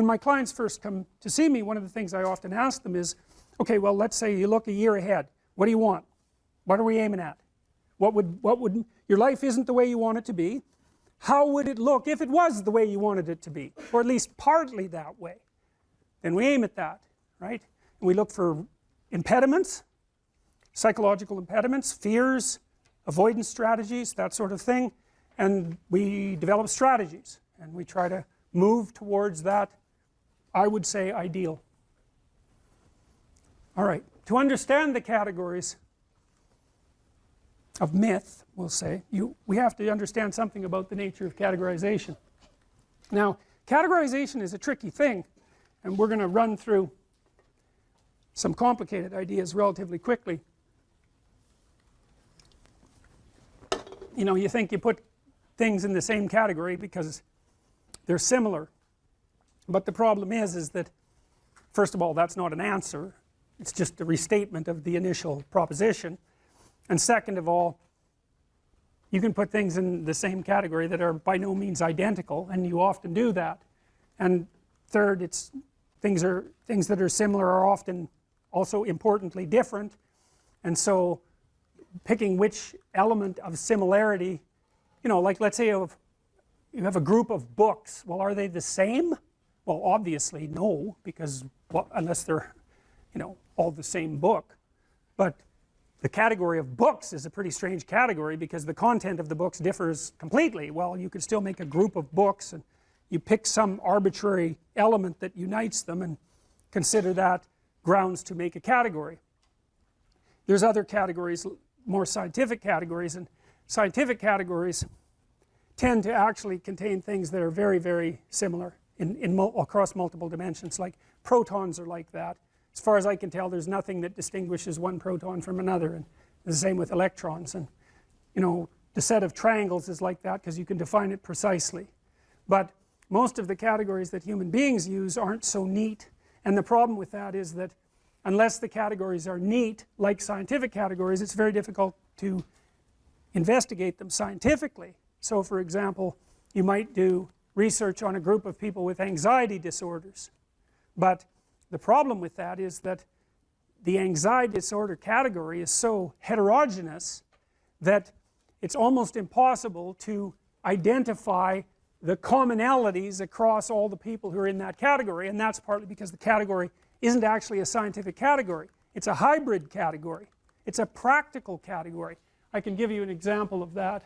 when my clients first come to see me, one of the things I often ask them is, okay, well, let's say you look a year ahead. What do you want? What are we aiming at? What would your life isn't the way you want it to be. How would it look if it was the way you wanted it to be, or at least partly that way? Then we aim at that, right? And we look for impediments, psychological impediments, fears, avoidance strategies, that sort of thing, and we develop strategies and we try to move towards that, I would say, ideal. Alright, to understand the categories of myth, we'll say, we have to understand something about the nature of categorization. Now, categorization is a tricky thing, and we're going to run through some complicated ideas relatively quickly. You know, you think you put things in the same category because they're similar, but the problem is that, first of all, that's not an answer, it's just a restatement of the initial proposition, and second of all, you can put things in the same category that are by no means identical, and you often do that, and third, it's things that are similar are often also importantly different, and so picking which element of similarity, you know, like let's say you have a group of books, well, are they the same? Well, obviously no, because, well, unless they're, you know, all the same book. But the category of books is a pretty strange category because the content of the books differs completely. Well, you could still make a group of books and you pick some arbitrary element that unites them and consider that grounds to make a category. There's other categories, more scientific categories, and scientific categories tend to actually contain things that are very, very similar across multiple dimensions. Like protons are like that. As far as I can tell, there's nothing that distinguishes one proton from another, and the same with electrons. And you know, the set of triangles is like that because you can define it precisely. But most of the categories that human beings use aren't so neat, and the problem with that is that unless the categories are neat, like scientific categories, it's very difficult to investigate them scientifically. So for example, you might do research on a group of people with anxiety disorders, but the problem with that is that the anxiety disorder category is so heterogeneous that it's almost impossible to identify the commonalities across all the people who are in that category, and that's partly because the category isn't actually a scientific category. It's a hybrid category. It's a practical category. I can give you an example of that.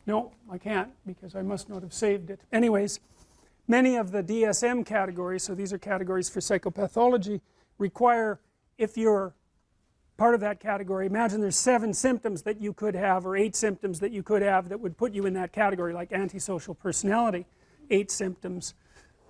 No, I can't because I must not have saved it. Anyways, many of the DSM categories, so these are categories for psychopathology, require, if you're part of that category, imagine there's 7 symptoms that you could have, or 8 symptoms that you could have that would put you in that category, like antisocial personality. 8 symptoms: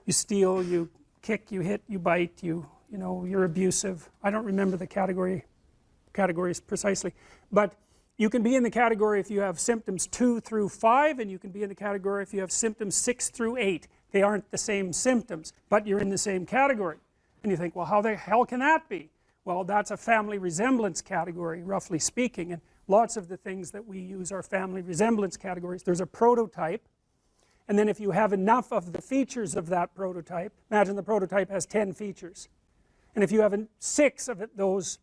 you steal, you kick, you hit, you bite, you know, you're abusive. I don't remember the categories precisely, but you can be in the category if you have symptoms 2 through 5, and you can be in the category if you have symptoms 6 through 8. They aren't the same symptoms, but you're in the same category. And you think, well, how the hell can that be? Well, that's a family resemblance category, roughly speaking, and lots of the things that we use are family resemblance categories. There's a prototype, and then if you have enough of the features of that prototype, imagine the prototype has 10 features, and if you have 6 of those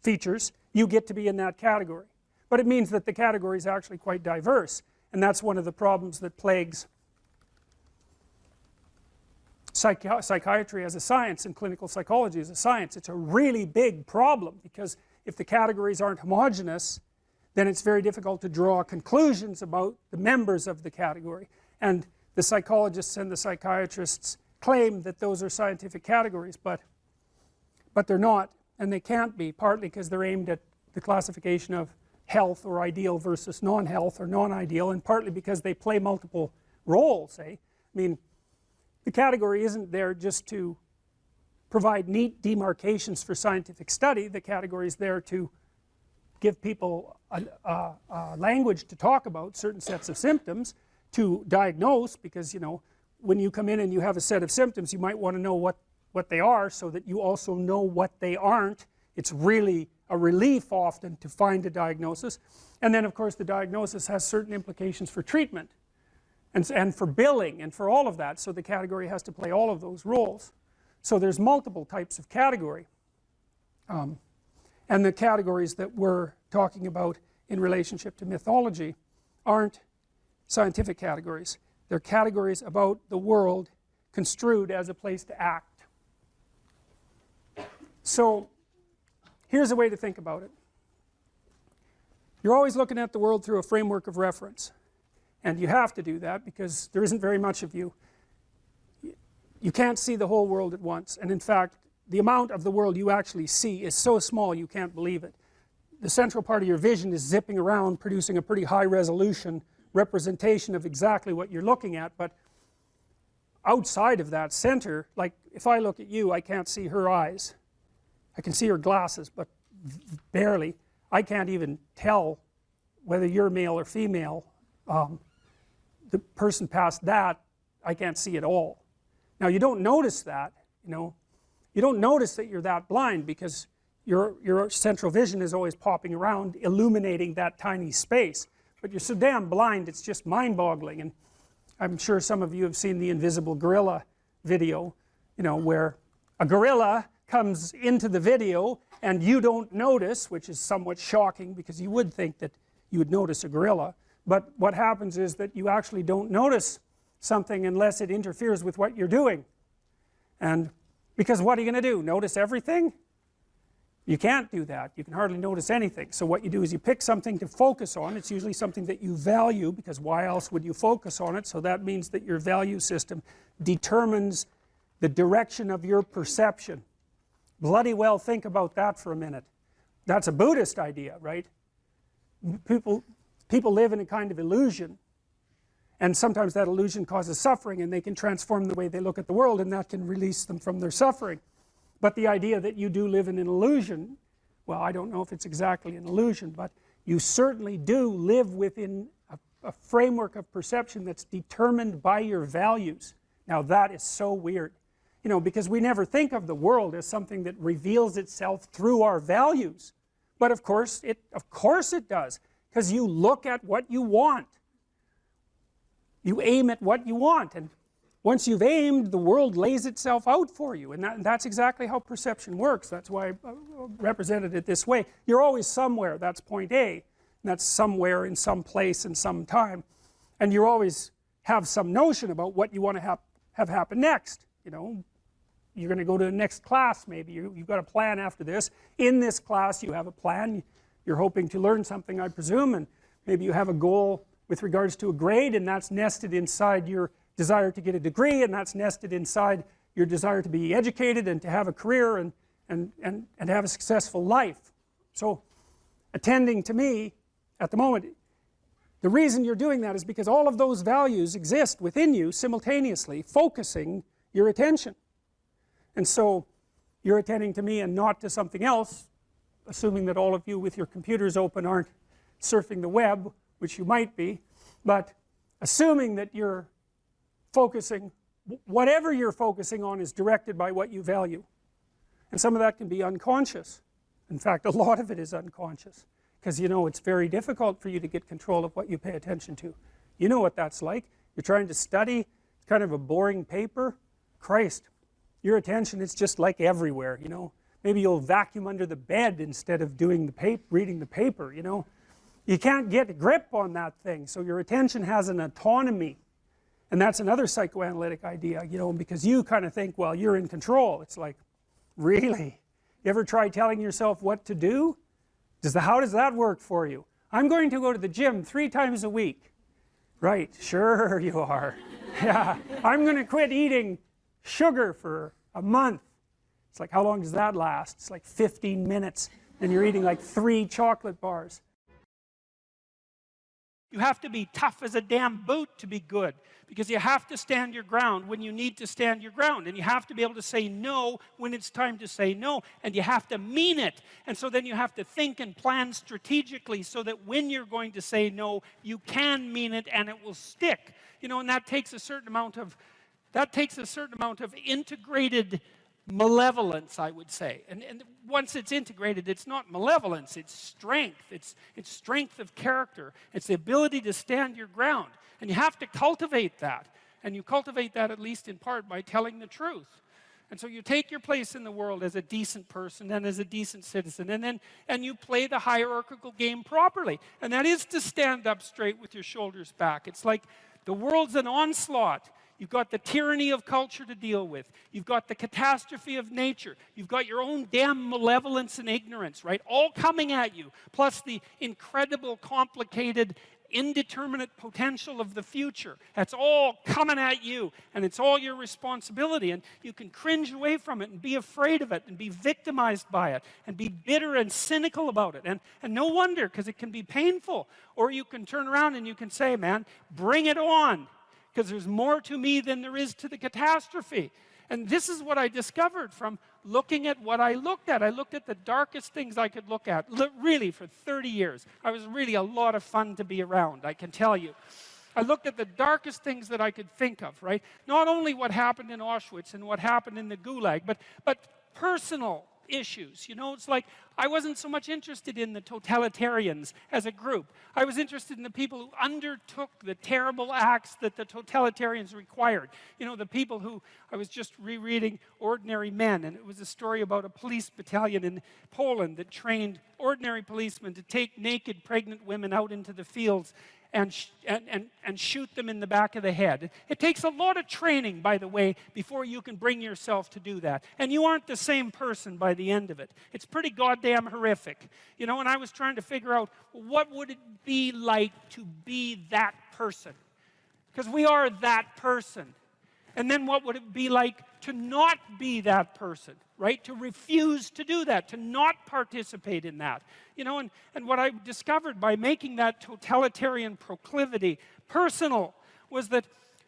features, you get to be in that category. But it means that the category is actually quite diverse, and that's one of the problems that plagues psychiatry as a science and clinical psychology as a science. It's a really big problem because if the categories aren't homogeneous, then it's very difficult to draw conclusions about the members of the category, and the psychologists and the psychiatrists claim that those are scientific categories, but they're not, and they can't be, partly because they're aimed at the classification of health or ideal versus non-health or non-ideal, and partly because they play multiple roles, eh? I mean, the category isn't there just to provide neat demarcations for scientific study. The category is there to give people a language to talk about certain sets of symptoms, to diagnose, because you know when you come in and you have a set of symptoms you might want to know what they are so that you also know what they aren't. It's really a relief often to find a diagnosis. And then of course the diagnosis has certain implications for treatment and for billing and for all of that, so the category has to play all of those roles. So there's multiple types of category, and the categories that we're talking about in relationship to mythology aren't scientific categories. They're categories about the world construed as a place to act. So here's a way to think about it. You're always looking at the world through a framework of reference, and you have to do that because there isn't very much of you. You can't see the whole world at once, and in fact the amount of the world you actually see is so small you can't believe it. The central part of your vision is zipping around producing a pretty high resolution representation of exactly what you're looking at, but outside of that center, like if I look at you I can't see her eyes. I can see her glasses but barely. I can't even tell whether you're male or female. The person past that I can't see at all. Now you don't notice that, you know, you don't notice that you're that blind because your central vision is always popping around illuminating that tiny space, but you're so damn blind it's just mind-boggling. And I'm sure some of you have seen the invisible gorilla video, you know, where a gorilla comes into the video and you don't notice, which is somewhat shocking because you would think that you would notice a gorilla, but what happens is that you actually don't notice something unless it interferes with what you're doing. And because what are you going to do? Notice everything? You can't do that. You can hardly notice anything. So what you do is you pick something to focus on. It's usually something that you value, because why else would you focus on it? So that means that your value system determines the direction of your perception. Bloody well think about that for a minute. That's a Buddhist idea, right? People live in a kind of illusion, and sometimes that illusion causes suffering, and they can transform the way they look at the world, and that can release them from their suffering. But the idea that you do live in an illusion, well, I don't know if it's exactly an illusion, but you certainly do live within a framework of perception that's determined by your values. Now that is so weird, you know, because we never think of the world as something that reveals itself through our values, but of course it does, because you look at what you want. You aim at what you want, and once you've aimed, the world lays itself out for you, and that's exactly how perception works. That's why I represented it this way. You're always somewhere, that's point A, and that's somewhere in some place in some time, and you always have some notion about what you want to have happen next. You know, you're going to go to the next class maybe, you've got a plan after this. In this class you have a plan, you're hoping to learn something I presume, and maybe you have a goal with regards to a grade, and that's nested inside your desire to get a degree, and that's nested inside your desire to be educated and to have a career and have a successful life. So attending to me at the moment, the reason you're doing that is because all of those values exist within you simultaneously, focusing your attention. And so you're attending to me and not to something else, assuming that all of you with your computers open aren't surfing the web, which you might be, but assuming that you're focusing, whatever you're focusing on is directed by what you value. And some of that can be unconscious. In fact, a lot of it is unconscious, because you know it's very difficult for you to get control of what you pay attention to. You know what that's like. You're trying to study, it's kind of a boring paper. Christ, your attention is just like everywhere, you know. Maybe you'll vacuum under the bed instead of doing reading the paper, you know. You can't get a grip on that thing, so your attention has an autonomy. And that's another psychoanalytic idea, you know, because you kind of think, well, you're in control. It's like, really? You ever try telling yourself what to do? How does that work for you? I'm going to go to the gym 3 times a week. Right, sure you are. Yeah, I'm going to quit eating sugar for a month. It's like, how long does that last? It's like 15 minutes, and you're eating like 3 chocolate bars. You have to be tough as a damn boot to be good, because you have to stand your ground when you need to stand your ground, and you have to be able to say no when it's time to say no, and you have to mean it. And so then you have to think and plan strategically so that when you're going to say no, you can mean it and it will stick. You know, and that takes a certain amount of integrated malevolence, I would say. And once it's integrated, it's not malevolence, it's strength. It's strength of character. It's the ability to stand your ground. And you have to cultivate that. And you cultivate that at least in part by telling the truth. And so you take your place in the world as a decent person and as a decent citizen, and you play the hierarchical game properly. And that is to stand up straight with your shoulders back. It's like the world's an onslaught. You've got the tyranny of culture to deal with. You've got the catastrophe of nature. You've got your own damn malevolence and ignorance, right? All coming at you, plus the incredible, complicated, indeterminate potential of the future. That's all coming at you, and it's all your responsibility. And you can cringe away from it and be afraid of it and be victimized by it and be bitter and cynical about it. And no wonder, because it can be painful. Or you can turn around and you can say, man, bring it on, because there's more to me than there is to the catastrophe. And this is what I discovered from looking at what I looked at. I looked at the darkest things I could look at, really, for 30 years. I was really a lot of fun to be around, I can tell you. I looked at the darkest things that I could think of, right? Not only what happened in Auschwitz and what happened in the Gulag, but personal issues. You know, it's like I wasn't so much interested in the totalitarians as a group. I was interested in the people who undertook the terrible acts that the totalitarians required. You know, the people who, I was just rereading Ordinary Men, and it was a story about a police battalion in Poland that trained ordinary policemen to take naked pregnant women out into the fields and shoot them in the back of the head. It takes a lot of training, by the way, before you can bring yourself to do that. And you aren't the same person by the end of it. It's pretty goddamn horrific. You know, and I was trying to figure out, what would it be like to be that person? Because we are that person. And then what would it be like to not be that person, right? To refuse to do that, to not participate in that. You know, and what I discovered by making that totalitarian proclivity personal was that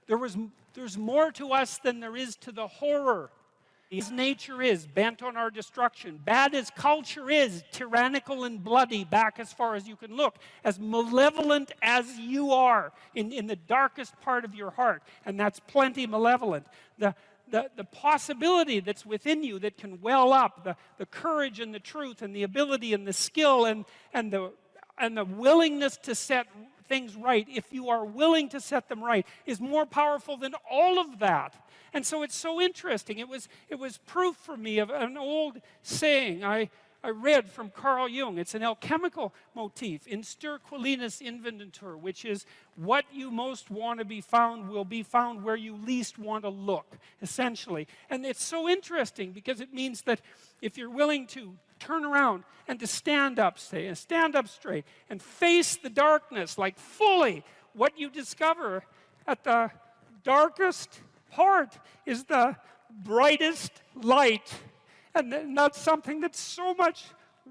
there's more to us than there is to the horror. As nature is, bent on our destruction, bad as culture is, tyrannical and bloody, back as far as you can look, as malevolent as you are in the darkest part of your heart, and that's plenty malevolent. The possibility that's within you that can well up, the courage and the truth and the ability and the skill and the willingness to set things right, if you are willing to set them right, is more powerful than all of that. And so it's so interesting. It was proof for me of an old saying I read from Carl Jung. It's an alchemical motif, in stir qualinus inventur, which is what you most want to be found will be found where you least want to look, essentially. And it's so interesting because it means that if you're willing to turn around and to stand up straight and face the darkness like fully, what you discover at the darkest part is the brightest light. And that's something that's so much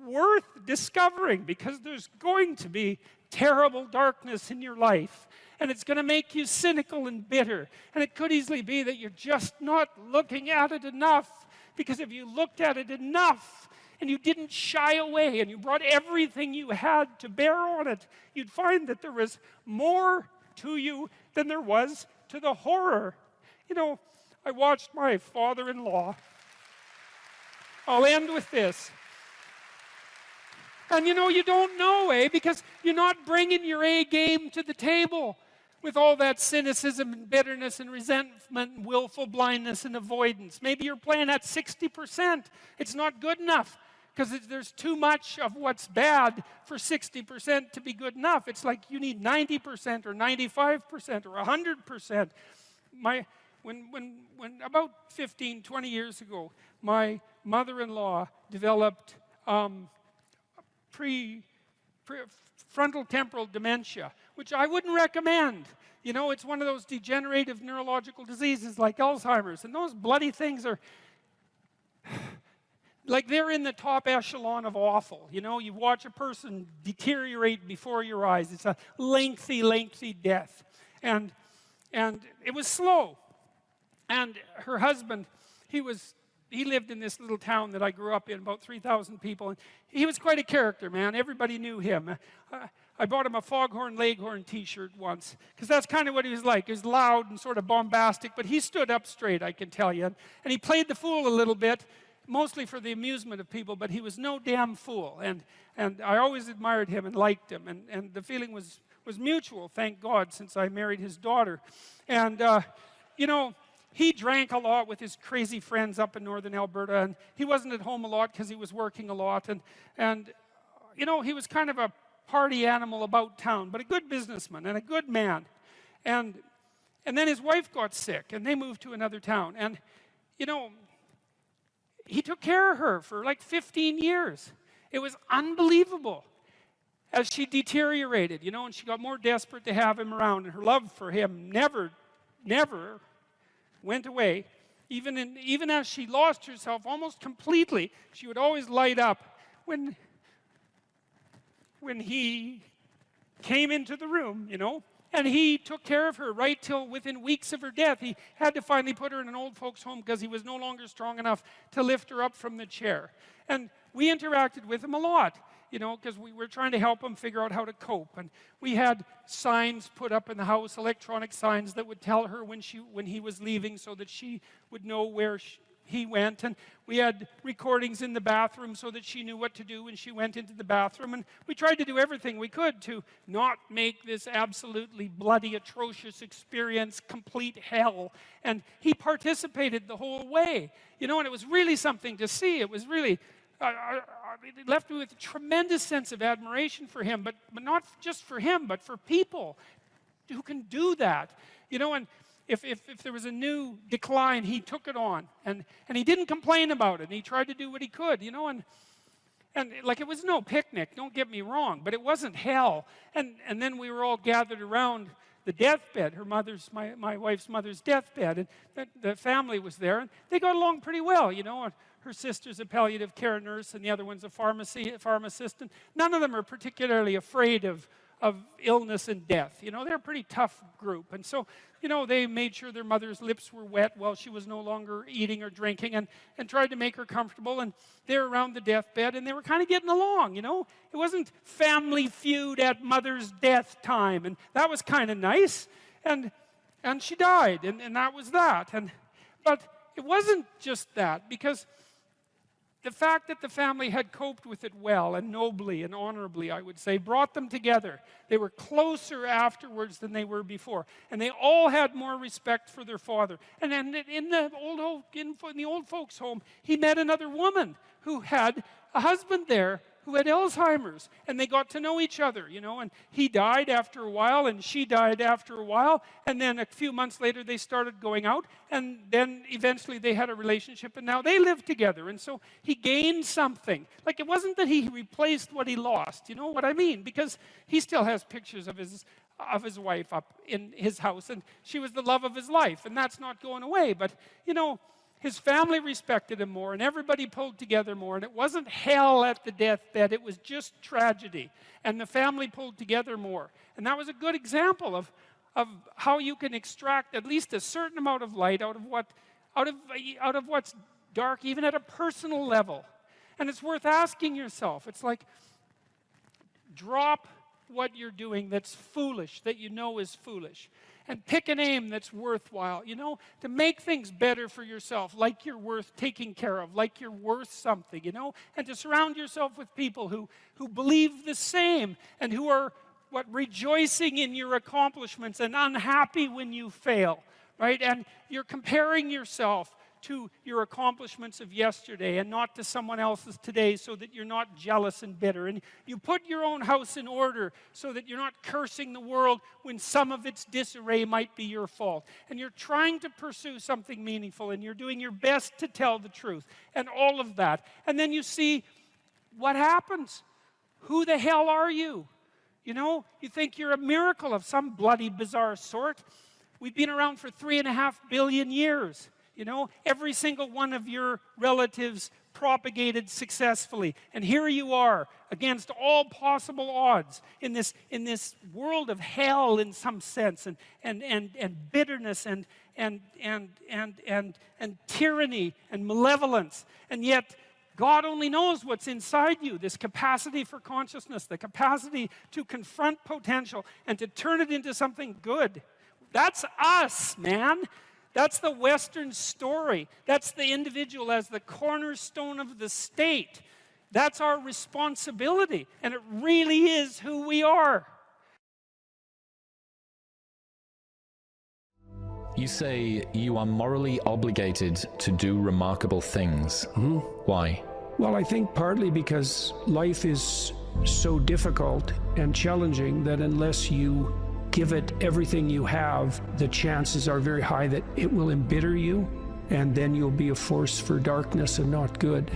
worth discovering, because there's going to be terrible darkness in your life. And it's going to make you cynical and bitter. And it could easily be that you're just not looking at it enough. Because if you looked at it enough and you didn't shy away and you brought everything you had to bear on it, you'd find that there was more to you than there was to the horror. You know, I watched my father-in-law. I'll end with this. And you know, you don't know, because you're not bringing your A game to the table with all that cynicism and bitterness and resentment and willful blindness and avoidance. Maybe you're playing at 60%. It's not good enough, because there's too much of what's bad for 60% to be good enough. It's like you need 90% or 95% or 100%. When about 15, 20 years ago, my mother-in-law developed frontal temporal dementia, which I wouldn't recommend. You know, it's one of those degenerative neurological diseases like Alzheimer's, and those bloody things are like they're in the top echelon of awful. You know, you watch a person deteriorate before your eyes. It's a lengthy, lengthy death. And it was slow. And her husband, he lived in this little town that I grew up in, about 3,000 people. And he was quite a character, man. Everybody knew him. I bought him a Foghorn Leghorn t-shirt once, because that's kind of what he was like. He was loud and sort of bombastic, but he stood up straight, I can tell you. And he played the fool a little bit, mostly for the amusement of people, but he was no damn fool. And I always admired him and liked him. And the feeling was mutual, thank God, since I married his daughter. And, you know, he drank a lot with his crazy friends up in northern Alberta, and he wasn't at home a lot because he was working a lot. And you know, he was kind of a party animal about town, but a good businessman and a good man. And then his wife got sick, and they moved to another town. And, you know, he took care of her for like 15 years. It was unbelievable as she deteriorated, you know, and she got more desperate to have him around, and her love for him never went away. Even as she lost herself almost completely, she would always light up when he came into the room, you know. And he took care of her right till within weeks of her death. He had to finally put her in an old folks' home because he was no longer strong enough to lift her up from the chair. And we interacted with him a lot, you know, because we were trying to help him figure out how to cope. And we had signs put up in the house, electronic signs that would tell her when he was leaving, so that she would know where he went. And we had recordings in the bathroom so that she knew what to do when she went into the bathroom. And we tried to do everything we could to not make this absolutely bloody, atrocious experience complete hell. And he participated the whole way, you know, and it was really something to see. It was really it left me with a tremendous sense of admiration for him, but not just for him, but for people who can do that, you know. And if there was a new decline, he took it on, and he didn't complain about it, and he tried to do what he could, you know. And like, it was no picnic, don't get me wrong, but it wasn't hell. And then we were all gathered around the deathbed, my wife's mother's deathbed, and the family was there, and they got along pretty well, you know. Her sister's a palliative care nurse, and the other one's a pharmacist, and none of them are particularly afraid of illness and death. You know, they're a pretty tough group. And so, you know, they made sure their mother's lips were wet while she was no longer eating or drinking, and tried to make her comfortable. And they were around the deathbed, and they were kind of getting along, you know. It wasn't Family Feud at mother's death time, and that was kind of nice. And she died, and that was that. But it wasn't just that, because the fact that the family had coped with it well and nobly and honorably, I would say, brought them together. They were closer afterwards than they were before. And they all had more respect for their father. And then in the old folks' home, he met another woman who had a husband there who had Alzheimer's, and they got to know each other, you know. And he died after a while, and she died after a while, and then a few months later they started going out, and then eventually they had a relationship, and now they live together. And so he gained something. Like, it wasn't that he replaced what he lost, you know what I mean? Because he still has pictures of his wife up in his house, and she was the love of his life, and that's not going away. But, you know, his family respected him more, and everybody pulled together more, and it wasn't hell at the deathbed, it was just tragedy, and the family pulled together more. And that was a good example of how you can extract at least a certain amount of light out of what's dark, even at a personal level. And it's worth asking yourself. It's like, drop what you're doing that's foolish, that you know is foolish, and pick an aim that's worthwhile, you know, to make things better for yourself, like you're worth taking care of, like you're worth something, you know, and to surround yourself with people who believe the same, and who are rejoicing in your accomplishments and unhappy when you fail, right? And you're comparing yourself to your accomplishments of yesterday and not to someone else's today, so that you're not jealous and bitter. And you put your own house in order so that you're not cursing the world when some of its disarray might be your fault. And you're trying to pursue something meaningful, and you're doing your best to tell the truth, and all of that. And then you see what happens. Who the hell are you? You know, you think you're a miracle of some bloody bizarre sort. We've been around for 3.5 billion years. You know, every single one of your relatives propagated successfully. And here you are, against all possible odds, in this world of hell in some sense, and bitterness and tyranny and malevolence. And yet, God only knows what's inside you, this capacity for consciousness, the capacity to confront potential and to turn it into something good. That's us, man. That's the Western story. That's the individual as the cornerstone of the state. That's our responsibility, and it really is who we are. You say you are morally obligated to do remarkable things. Why? Well, I think partly because life is so difficult and challenging that unless you give it everything you have, the chances are very high that it will embitter you, and then you'll be a force for darkness and not good.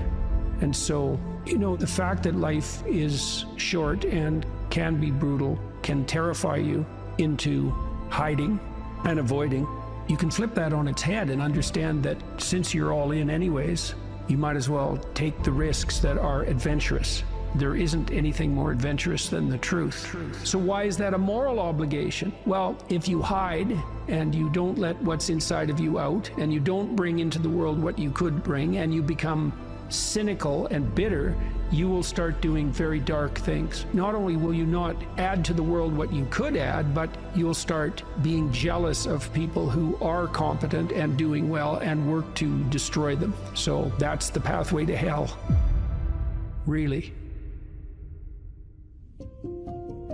And so, you know, the fact that life is short and can be brutal can terrify you into hiding and avoiding. You can flip that on its head and understand that since you're all in anyways, you might as well take the risks that are adventurous. There isn't anything more adventurous than the truth. So why is that a moral obligation? Well, if you hide and you don't let what's inside of you out, and you don't bring into the world what you could bring, and you become cynical and bitter, you will start doing very dark things. Not only will you not add to the world what you could add, but you'll start being jealous of people who are competent and doing well and work to destroy them. So that's the pathway to hell, really.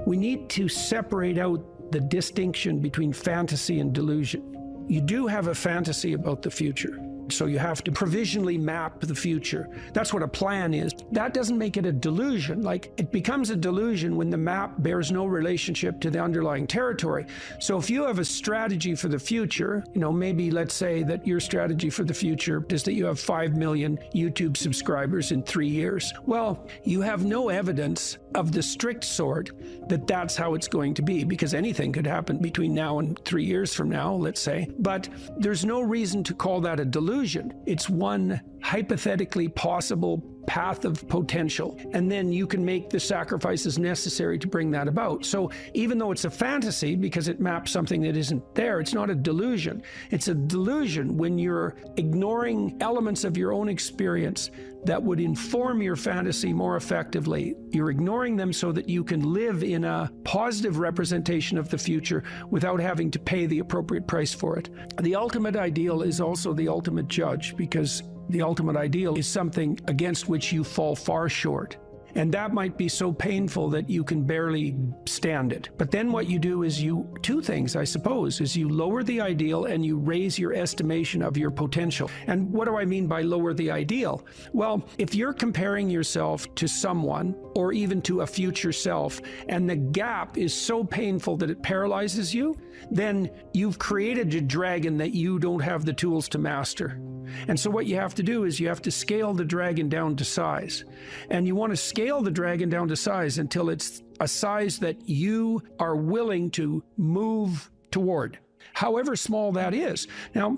We need to separate out the distinction between fantasy and delusion. You do have a fantasy about the future. So you have to provisionally map the future. That's what a plan is. That doesn't make it a delusion. Like, it becomes a delusion when the map bears no relationship to the underlying territory. So if you have a strategy for the future, you know, maybe let's say that your strategy for the future is that you have 5 million YouTube subscribers in 3 years. Well, you have no evidence of the strict sort that that's how it's going to be, because anything could happen between now and 3 years from now, let's say. But there's no reason to call that a delusion. It's one hypothetically possible path of potential, and then you can make the sacrifices necessary to bring that about. So even though it's a fantasy because it maps something that isn't there, it's not a delusion. It's a delusion when you're ignoring elements of your own experience that would inform your fantasy more effectively. You're ignoring them so that you can live in a positive representation of the future without having to pay the appropriate price for it. The ultimate ideal is also the ultimate judge, because the ultimate ideal is something against which you fall far short. And that might be so painful that you can barely stand it. But then what you do is two things, I suppose, is you lower the ideal and you raise your estimation of your potential. And what do I mean by lower the ideal? Well, if you're comparing yourself to someone or even to a future self, and the gap is so painful that it paralyzes you, then you've created a dragon that you don't have the tools to master. And so what you have to do is you have to scale the dragon down to size. And you want to scale the dragon down to size until it's a size that you are willing to move toward, however small that is. Now,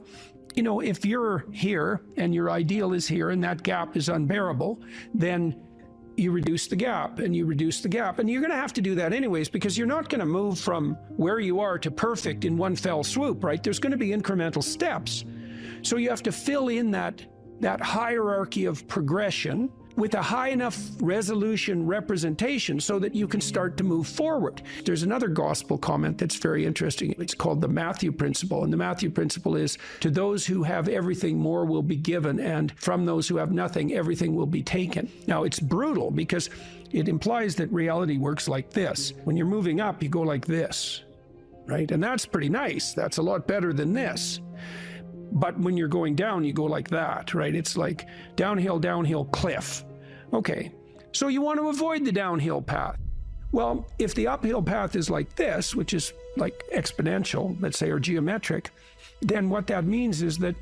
you know, if you're here and your ideal is here and that gap is unbearable, then you reduce the gap and you reduce the gap. And you're going to have to do that anyways, because you're not going to move from where you are to perfect in one fell swoop, right? There's going to be incremental steps. So you have to fill in that hierarchy of progression with a high enough resolution representation so that you can start to move forward. There's another gospel comment that's very interesting. It's called the Matthew principle. And the Matthew principle is, to those who have everything, more will be given, and from those who have nothing, everything will be taken. Now, it's brutal because it implies that reality works like this. When you're moving up, you go like this, right? And that's pretty nice. That's a lot better than this. But when you're going down, you go like that, right? It's like downhill, cliff. Okay, so you want to avoid the downhill path. Well, if the uphill path is like this, which is like exponential, let's say, or geometric, then what that means is that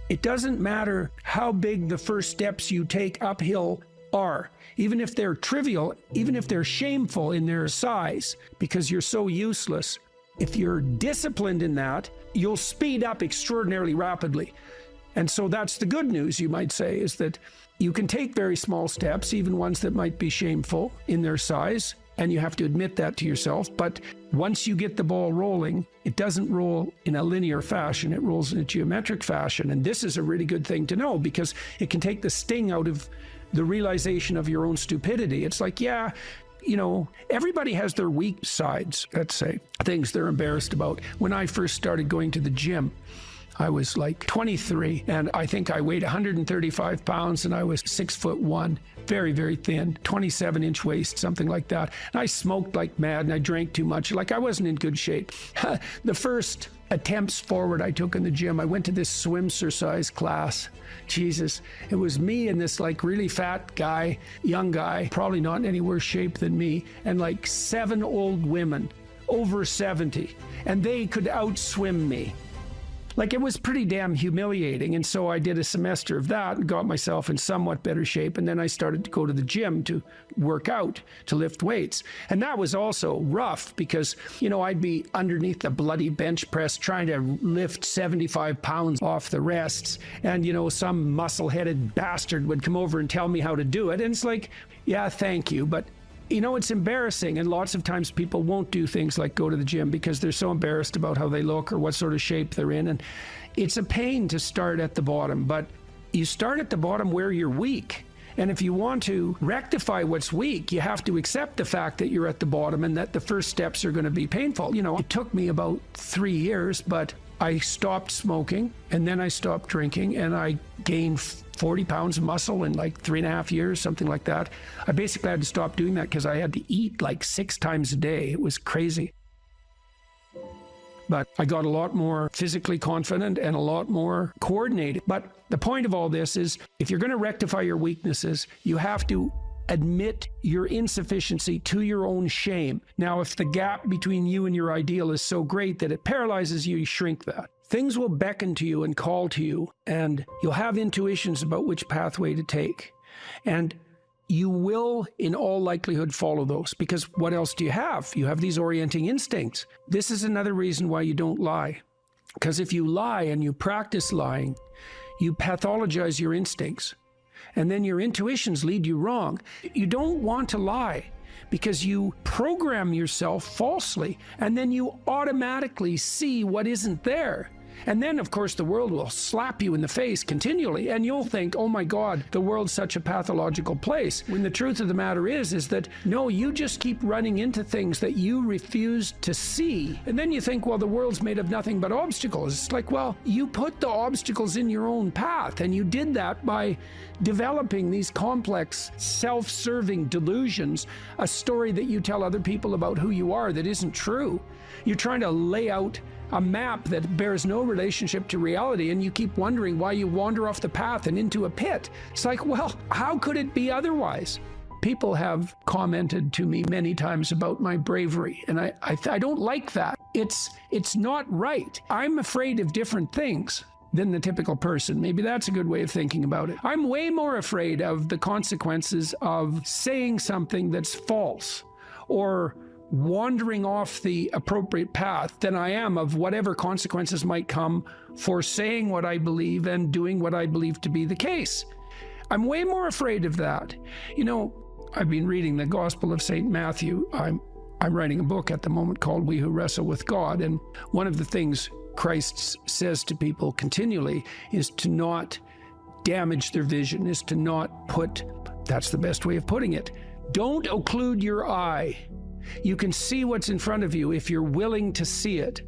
it doesn't matter how big the first steps you take uphill are, even if they're trivial, even if they're shameful in their size, because you're so useless. If you're disciplined in that, you'll speed up extraordinarily rapidly. And so that's the good news, you might say, is that you can take very small steps, even ones that might be shameful in their size, and you have to admit that to yourself. But once you get the ball rolling, it doesn't roll in a linear fashion, it rolls in a geometric fashion. And this is a really good thing to know, because it can take the sting out of the realization of your own stupidity. It's like, yeah, you know, everybody has their weak sides, let's say, things they're embarrassed about. When I first started going to the gym, I was like 23, and I think I weighed 135 pounds, and I was 6'1", very, very thin, 27-inch waist, something like that. And I smoked like mad, and I drank too much. Like, I wasn't in good shape. The first attempts forward I took in the gym, I went to this swimsuit class. Jesus, it was me and this like really fat guy, young guy, probably not in any worse shape than me, and like 7 old women over 70, and they could outswim me. Like, it was pretty damn humiliating. And so I did a semester of that and got myself in somewhat better shape. And then I started to go to the gym to work out, to lift weights. And that was also rough because, you know, I'd be underneath the bloody bench press trying to lift 75 pounds off the rests. And, you know, some muscle-headed bastard would come over and tell me how to do it. And it's like, yeah, thank you. But you know, it's embarrassing, and lots of times people won't do things like go to the gym because they're so embarrassed about how they look or what sort of shape they're in. And it's a pain to start at the bottom, but you start at the bottom where you're weak. And if you want to rectify what's weak, you have to accept the fact that you're at the bottom and that the first steps are going to be painful. You know, it took me about 3 years, but I stopped smoking, and then I stopped drinking, and I gained 40 pounds of muscle in like 3.5 years, something like that. I basically had to stop doing that because I had to eat like 6 times a day. It was crazy. But I got a lot more physically confident and a lot more coordinated. But the point of all this is, if you're going to rectify your weaknesses, you have to admit your insufficiency to your own shame. Now, if the gap between you and your ideal is so great that it paralyzes you, you shrink that. Things will beckon to you and call to you, and you'll have intuitions about which pathway to take. And you will, in all likelihood, follow those, because what else do you have? You have these orienting instincts. This is another reason why you don't lie. Because if you lie and you practice lying, you pathologize your instincts. And then your intuitions lead you wrong. You don't want to lie because you program yourself falsely, and then you automatically see what isn't there. And then, of course, the world will slap you in the face continually, and you'll think, oh my God, the world's such a pathological place. When the truth of the matter is that, no, you just keep running into things that you refuse to see. And then you think, well, the world's made of nothing but obstacles. It's like, well, you put the obstacles in your own path, and you did that by developing these complex, self-serving delusions, a story that you tell other people about who you are that isn't true. You're trying to lay out a map that bears no relationship to reality, and you keep wondering why you wander off the path and into a pit. It's like, well, how could it be otherwise? People have commented to me many times about my bravery, and I don't like that. It's not right. I'm afraid of different things than the typical person. Maybe that's a good way of thinking about it. I'm way more afraid of the consequences of saying something that's false or wandering off the appropriate path than I am of whatever consequences might come for saying what I believe and doing what I believe to be the case. I'm way more afraid of that. You know, I've been reading the Gospel of St. Matthew. I'm writing a book at the moment called We Who Wrestle with God, and one of the things Christ says to people continually is to not damage their vision, is to not put, that's the best way of putting it, don't occlude your eye. You can see what's in front of you if you're willing to see it.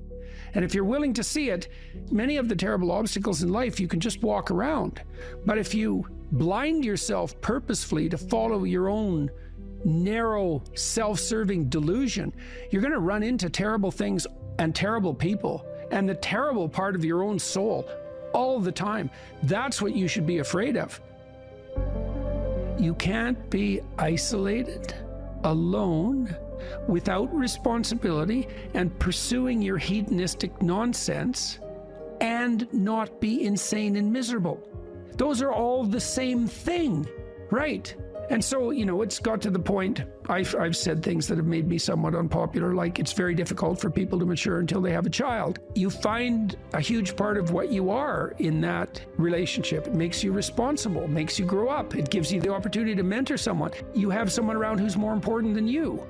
And if you're willing to see it, many of the terrible obstacles in life you can just walk around. But if you blind yourself purposefully to follow your own narrow, self-serving delusion, you're going to run into terrible things and terrible people and the terrible part of your own soul all the time. That's what you should be afraid of. You can't be isolated, alone, without responsibility and pursuing your hedonistic nonsense and not be insane and miserable. Those are all the same thing, right? And so, it's got to the point, I've said things that have made me somewhat unpopular, like it's very difficult for people to mature until they have a child. You find a huge part of what you are in that relationship. It makes you responsible, makes you grow up. It gives you the opportunity to mentor someone. You have someone around who's more important than you.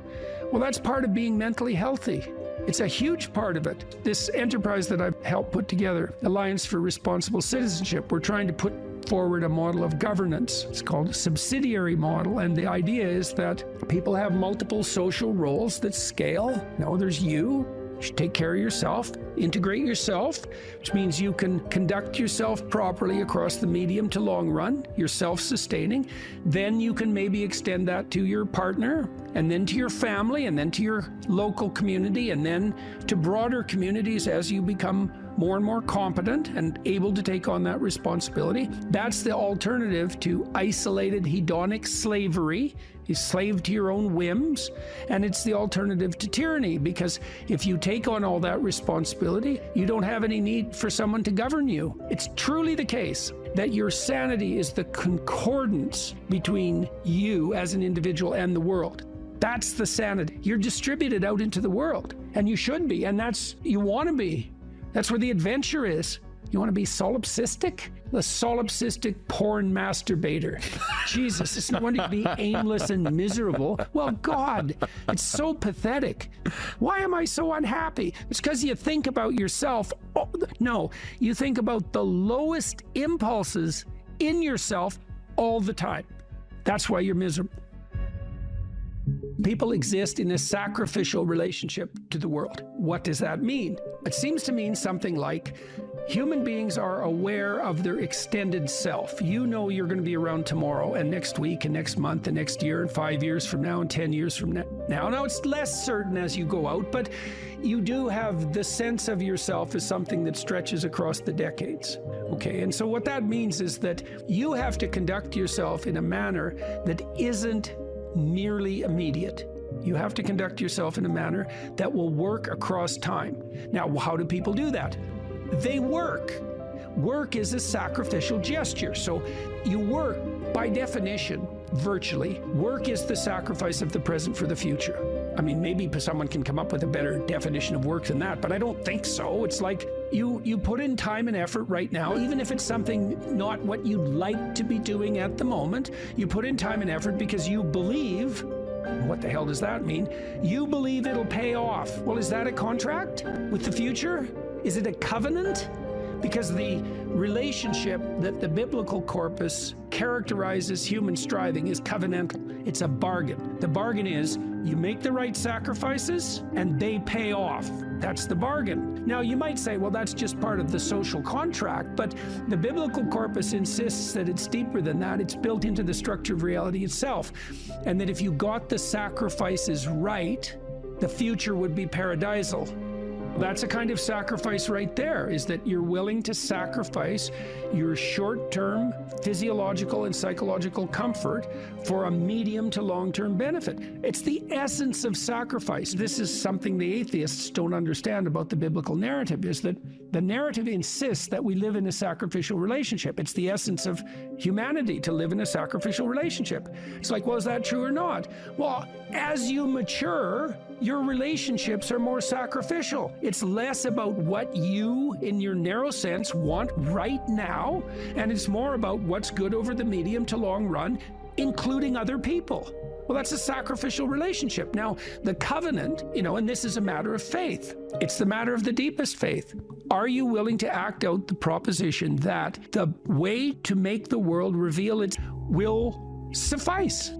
Well, that's part of being mentally healthy. It's a huge part of it. This enterprise that I've helped put together, Alliance for Responsible Citizenship, we're trying to put forward a model of governance. It's called a subsidiary model, and the idea is that people have multiple social roles that scale. There's you should take care of yourself, integrate yourself, which means you can conduct yourself properly across the medium to long run. You're self-sustaining. Then you can maybe extend that to your partner, and then to your family, and then to your local community, and then to broader communities as you become more and more competent and able to take on that responsibility. That's the alternative to isolated hedonic slavery. You're slave to your own whims. And it's the alternative to tyranny, because if you take on all that responsibility, you don't have any need for someone to govern you. It's truly the case that your sanity is the concordance between you as an individual and the world. That's the sanity. You're distributed out into the world, and you should be, and you want to be. That's where the adventure is. You want to be solipsistic? The solipsistic porn masturbator. Jesus, it's no wonder you'd be aimless and miserable. Well, God, it's so pathetic. Why am I so unhappy? It's because you think about yourself. Oh, no, you think about the lowest impulses in yourself all the time. That's why you're miserable. People exist in a sacrificial relationship to the world. What does that mean? It seems to mean something like human beings are aware of their extended self. You know you're going to be around tomorrow and next week and next month and next year and 5 years from now and 10 years from now. Now it's less certain as you go out, but you do have the sense of yourself as something that stretches across the decades. Okay, and so what that means is that you have to conduct yourself in a manner that isn't merely immediate. You have to conduct yourself in a manner that will work across time. Now, how do people do that? They work. Work is a sacrificial gesture. So you work, by definition, virtually. Work is the sacrifice of the present for the future. I mean, maybe someone can come up with a better definition of work than that, but I don't think so. It's like you put in time and effort right now, even if it's something not what you'd like to be doing at the moment. You put in time and effort because you believe. What the hell does that mean? You believe it'll pay off. Well, is that a contract with the future? Is it a covenant? Because the relationship that the biblical corpus characterizes human striving is covenantal. It's a bargain. The bargain is you make the right sacrifices and they pay off. That's the bargain. Now, you might say, well, that's just part of the social contract, but the biblical corpus insists that it's deeper than that. It's built into the structure of reality itself. And that if you got the sacrifices right, the future would be paradisal. That's a kind of sacrifice right there, is that you're willing to sacrifice your short-term physiological and psychological comfort for a medium to long-term benefit. It's the essence of sacrifice. This is something the atheists don't understand about the biblical narrative, is that the narrative insists that we live in a sacrificial relationship. It's the essence of humanity to live in a sacrificial relationship. It's like, well, is that true or not? Well, as you mature, your relationships are more sacrificial. It's less about what you, in your narrow sense, want right now, and it's more about what's good over the medium to long run, including other people. Well, that's a sacrificial relationship. Now, the covenant, and this is a matter of faith. It's the matter of the deepest faith. Are you willing to act out the proposition that the way to make the world reveal it will suffice?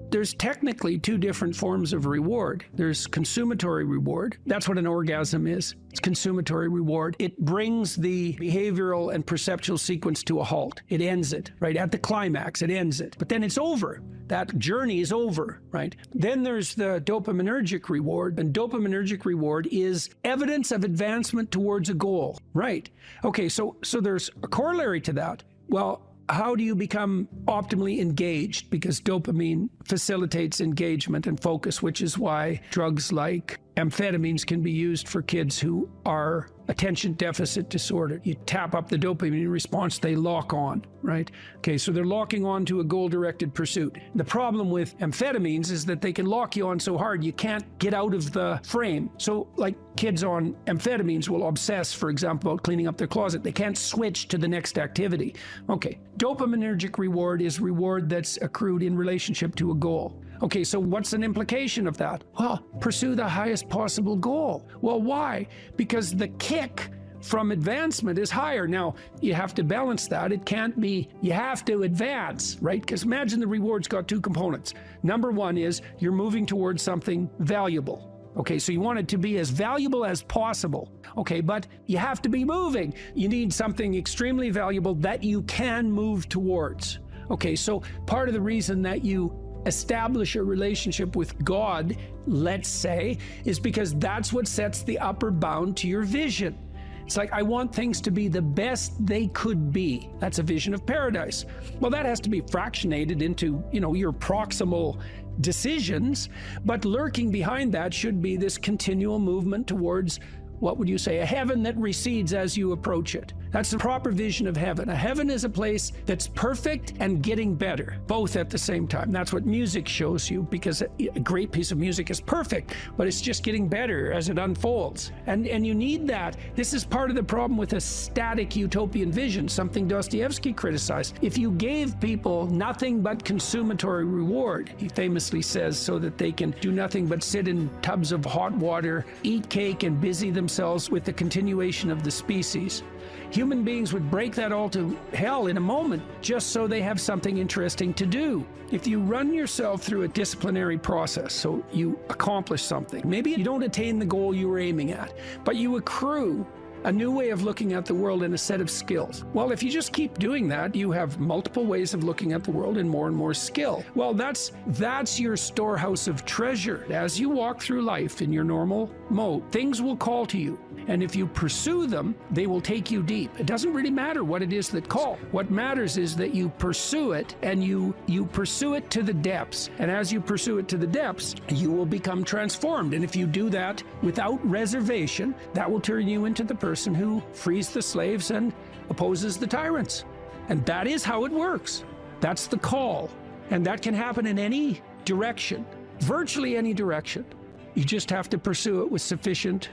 There's technically two different forms of reward. There's consummatory reward. That's what an orgasm is. It's consummatory reward. It brings the behavioral and perceptual sequence to a halt. It ends it, right? At the climax, it ends it. But then it's over. That journey is over, right? Then there's the dopaminergic reward, and dopaminergic reward is evidence of advancement towards a goal, right? Okay, so there's a corollary to that. Well, how do you become optimally engaged? Because dopamine facilitates engagement and focus, which is why drugs like amphetamines can be used for kids who are attention deficit disorder. You tap up the dopamine response, they lock on, right? Okay, so they're locking on to a goal-directed pursuit. The problem with amphetamines is that they can lock you on so hard you can't get out of the frame. So like kids on amphetamines will obsess, for example, about cleaning up their closet. They can't switch to the next activity. Okay, dopaminergic reward is reward that's accrued in relationship to a goal. Okay, so what's an implication of that? Well, pursue the highest possible goal. Well, why? Because the kick from advancement is higher. Now, you have to balance that. It can't be, you have to advance, right? Because imagine the reward's got two components. Number one is you're moving towards something valuable. Okay, so you want it to be as valuable as possible. Okay, but you have to be moving. You need something extremely valuable that you can move towards. Okay, so part of the reason that you establish a relationship with God, let's say, is because that's what sets the upper bound to your vision. It's like, I want things to be the best they could be. That's a vision of paradise. Well, that has to be fractionated into, your proximal decisions, but lurking behind that should be this continual movement towards, what would you say, a heaven that recedes as you approach it. That's the proper vision of heaven. A heaven is a place that's perfect and getting better, both at the same time. That's what music shows you, because a great piece of music is perfect, but it's just getting better as it unfolds. And you need that. This is part of the problem with a static utopian vision, something Dostoevsky criticized. If you gave people nothing but consummatory reward, he famously says, so that they can do nothing but sit in tubs of hot water, eat cake, and busy themselves with the continuation of the species, human beings would break that all to hell in a moment just so they have something interesting to do. If you run yourself through a disciplinary process, so you accomplish something, maybe you don't attain the goal you were aiming at, but you accrue a new way of looking at the world and a set of skills. Well, if you just keep doing that, you have multiple ways of looking at the world and more skill. Well, that's your storehouse of treasure. As you walk through life in your normal mode, things will call to you. And if you pursue them, they will take you deep. It doesn't really matter what it is that call. What matters is that you pursue it, and you pursue it to the depths. And as you pursue it to the depths, you will become transformed. And if you do that without reservation, that will turn you into the person who frees the slaves and opposes the tyrants. And that is how it works. That's the call. And that can happen in any direction, virtually any direction. You just have to pursue it with sufficient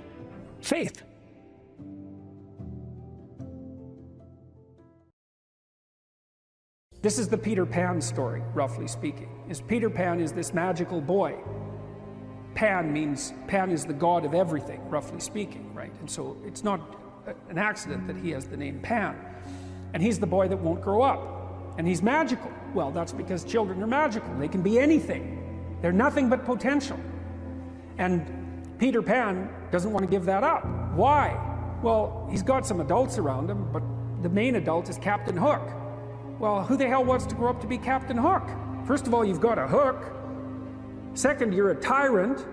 faith. This is the Peter Pan story, roughly speaking. Peter Pan is this magical boy. Pan is the god of everything, roughly speaking, right? And so it's not an accident that he has the name Pan. And he's the boy that won't grow up. And he's magical. Well, that's because children are magical. They can be anything. They're nothing but potential. And Peter Pan doesn't want to give that up. Why? Well, he's got some adults around him, but the main adult is Captain Hook. Well, who the hell wants to grow up to be Captain Hook? First of all, you've got a hook. Second, you're a tyrant.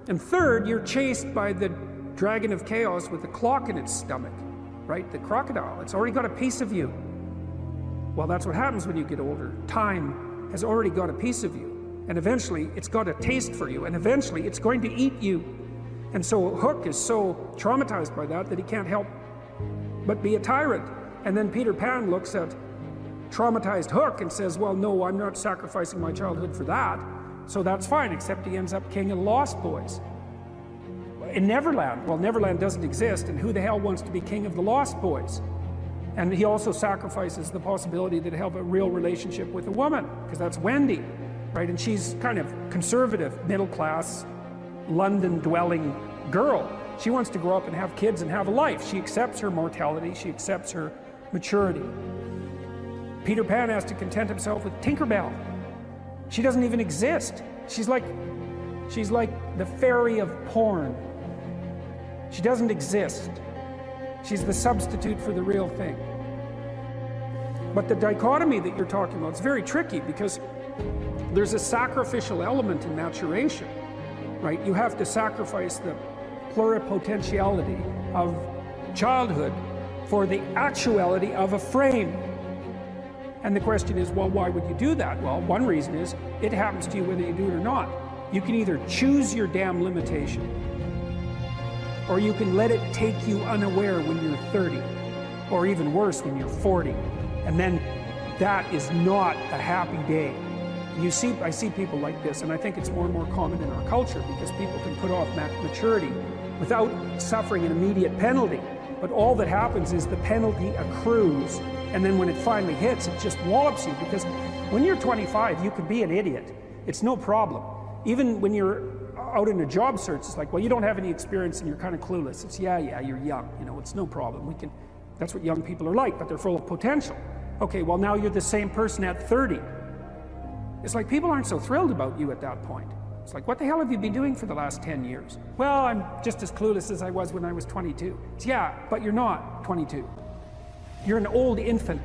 And third, you're chased by the dragon of chaos with a clock in its stomach, right? The crocodile. It's already got a piece of you. Well, that's what happens when you get older. Time has already got a piece of you. And eventually, it's got a taste for you. And eventually, it's going to eat you. And so Hook is so traumatized by that he can't help but be a tyrant. And then Peter Pan looks at traumatized Hook and says, well, no, I'm not sacrificing my childhood for that. So that's fine, except he ends up king of the Lost Boys. In Neverland, well, Neverland doesn't exist, and who the hell wants to be king of the Lost Boys? And he also sacrifices the possibility that he'll have a real relationship with a woman, because that's Wendy, right? And she's kind of conservative, middle-class, London-dwelling girl. She wants to grow up and have kids and have a life. She accepts her mortality. She accepts her maturity. Peter Pan has to content himself with Tinkerbell. She doesn't even exist. She's like the fairy of porn. She doesn't exist. She's the substitute for the real thing. But the dichotomy that you're talking about is very tricky, because there's a sacrificial element in maturation, right? You have to sacrifice the pluripotentiality of childhood for the actuality of a frame. And the question is, well, why would you do that? Well, one reason is it happens to you whether you do it or not. You can either choose your damn limitation, or you can let it take you unaware when you're 30, or even worse when you're 40, and then that is not a happy day. I see people like this, and I think it's more and more common in our culture because people can put off maturity without suffering an immediate penalty. But all that happens is the penalty accrues, and then when it finally hits, it just wallops you. Because when you're 25, you could be an idiot. It's no problem. Even when you're out in a job search, it's like, well, you don't have any experience and you're kind of clueless. It's yeah, you're young. You know, it's no problem. That's what young people are like, but they're full of potential. Okay, well now you're the same person at 30. It's like people aren't so thrilled about you at that point. It's like, what the hell have you been doing for the last 10 years? Well, I'm just as clueless as I was when I was 22. It's, yeah, but you're not 22. You're an old infant,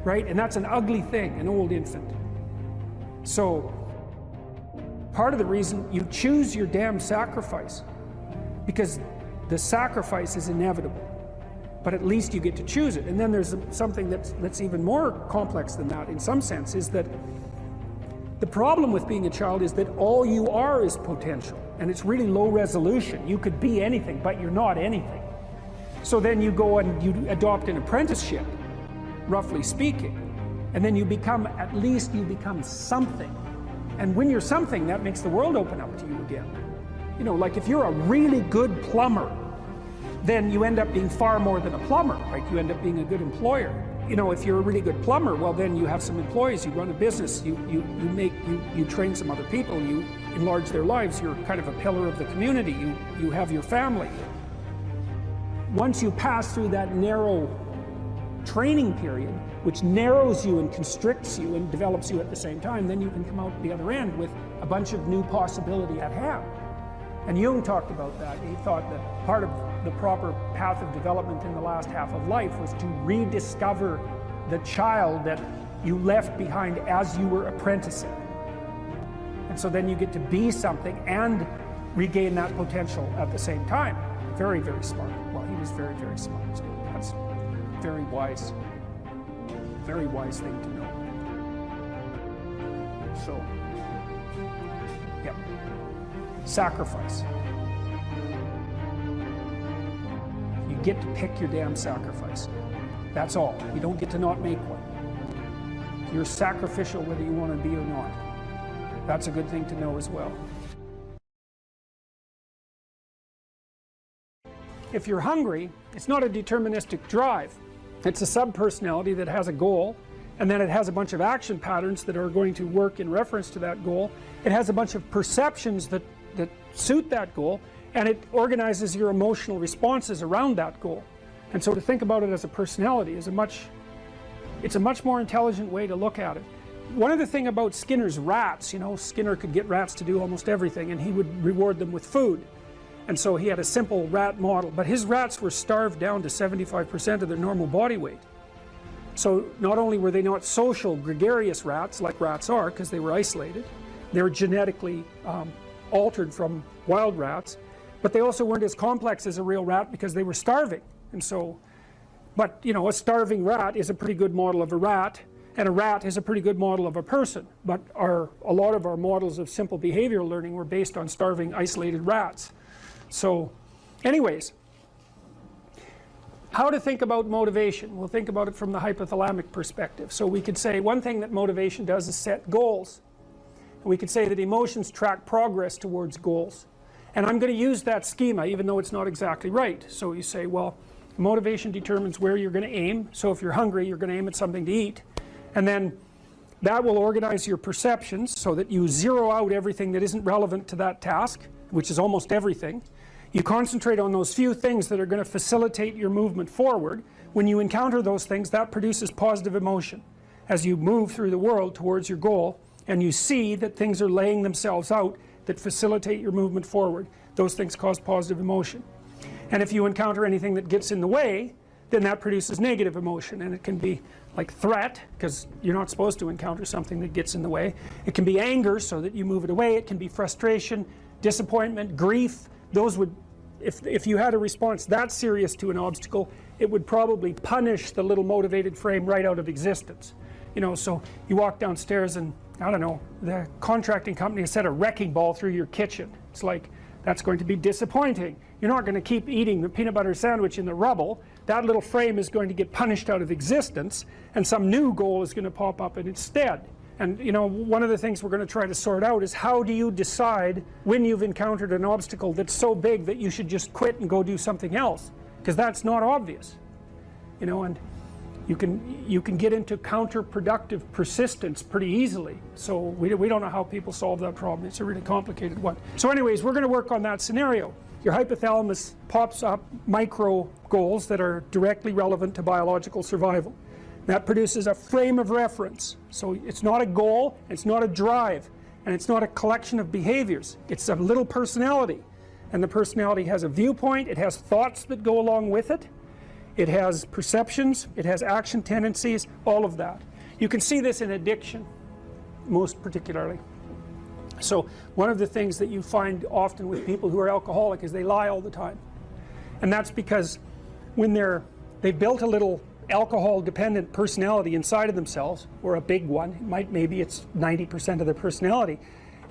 right? And that's an ugly thing, an old infant. So, part of the reason you choose your damn sacrifice, because the sacrifice is inevitable, but at least you get to choose it. And then there's something that's even more complex than that in some sense, is that the problem with being a child is that all you are is potential, and it's really low resolution. You could be anything, but you're not anything. So then you go and you adopt an apprenticeship, roughly speaking, and then at least you become something. And when you're something, that makes the world open up to you again. You know, like if you're a really good plumber, then you end up being far more than a plumber, right? You end up being a good employer. You know, if you're a really good plumber, well then you have some employees, you run a business, you train some other people, you enlarge their lives, you're kind of a pillar of the community, you have your family. Once you pass through that narrow training period, which narrows you and constricts you and develops you at the same time, then you can come out the other end with a bunch of new possibility at hand. And Jung talked about that. He thought that part of the proper path of development in the last half of life was to rediscover the child that you left behind as you were apprenticing. And so then you get to be something and regain that potential at the same time. Very, very smart. Well, he was very, very smart. So that's very wise thing to know. So, yeah. Sacrifice. You get to pick your damn sacrifice. That's all. You don't get to not make one. You're sacrificial whether you want to be or not. That's a good thing to know as well. If you're hungry, it's not a deterministic drive. It's a subpersonality that has a goal, and then it has a bunch of action patterns that are going to work in reference to that goal. It has a bunch of perceptions that suit that goal, and it organizes your emotional responses around that goal. And so to think about it as a personality is it's a much more intelligent way to look at it. One other thing about Skinner's rats, you know, Skinner could get rats to do almost everything, and he would reward them with food. And so he had a simple rat model, but his rats were starved down to 75% of their normal body weight. So not only were they not social, gregarious rats like rats are, because they were isolated, they were genetically altered from wild rats, but they also weren't as complex as a real rat because they were starving. And so, but you know, a starving rat is a pretty good model of a rat, and a rat is a pretty good model of a person. But a lot of our models of simple behavioral learning were based on starving, isolated rats. So, anyways, how to think about motivation? We'll think about it from the hypothalamic perspective. So we could say one thing that motivation does is set goals. And we could say that emotions track progress towards goals. And I'm going to use that schema even though it's not exactly right. So you say, well, motivation determines where you're going to aim. So if you're hungry, you're going to aim at something to eat. And then that will organize your perceptions so that you zero out everything that isn't relevant to that task, which is almost everything. You concentrate on those few things that are going to facilitate your movement forward. When you encounter those things, that produces positive emotion as you move through the world towards your goal, and you see that things are laying themselves out that facilitate your movement forward. Those things cause positive emotion. And if you encounter anything that gets in the way, then that produces negative emotion, and it can be like threat, because you're not supposed to encounter something that gets in the way. It can be anger, so that you move it away. It can be frustration, disappointment, grief. Those would, if you had a response that serious to an obstacle, it would probably punish the little motivated frame right out of existence. You know, so you walk downstairs and, I don't know, the contracting company has set a wrecking ball through your kitchen. It's like, that's going to be disappointing. you're not going to keep eating the peanut butter sandwich in the rubble. That little frame is going to get punished out of existence, and some new goal is going to pop up in its stead. And you know, one of the things we're going to try to sort out is how do you decide when you've encountered an obstacle that's so big that you should just quit and go do something else, because that's not obvious, you know. And you can get into counterproductive persistence pretty easily. So we don't know how people solve that problem. It's a really complicated one. So anyways, we're going to work on that scenario. Your hypothalamus pops up micro goals that are directly relevant to biological survival. That produces a frame of reference. So it's not a goal, it's not a drive, and it's not a collection of behaviors. It's a little personality. And the personality has a viewpoint, it has thoughts that go along with it, it has perceptions, it has action tendencies, all of that. You can see this in addiction, most particularly. So one of the things that you find often with people who are alcoholic is they lie all the time. And that's because when they've built a little alcohol dependent personality inside of themselves, or a big one, maybe it's 90% of their personality,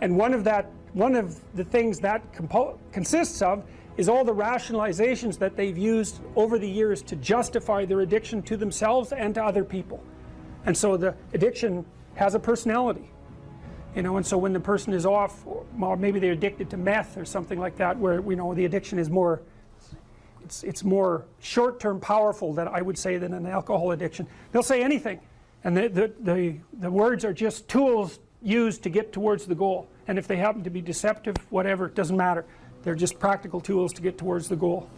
and one of the things that consists of is all the rationalizations that they've used over the years to justify their addiction to themselves and to other people. And so the addiction has a personality, you know. And so when the person is off, or maybe they're addicted to meth or something like that, where, you know, the addiction is more, it's more short-term powerful, than I would say, than an alcohol addiction. They'll say anything, and the words are just tools used to get towards the goal. And if they happen to be deceptive, whatever, it doesn't matter. They're just practical tools to get towards the goal.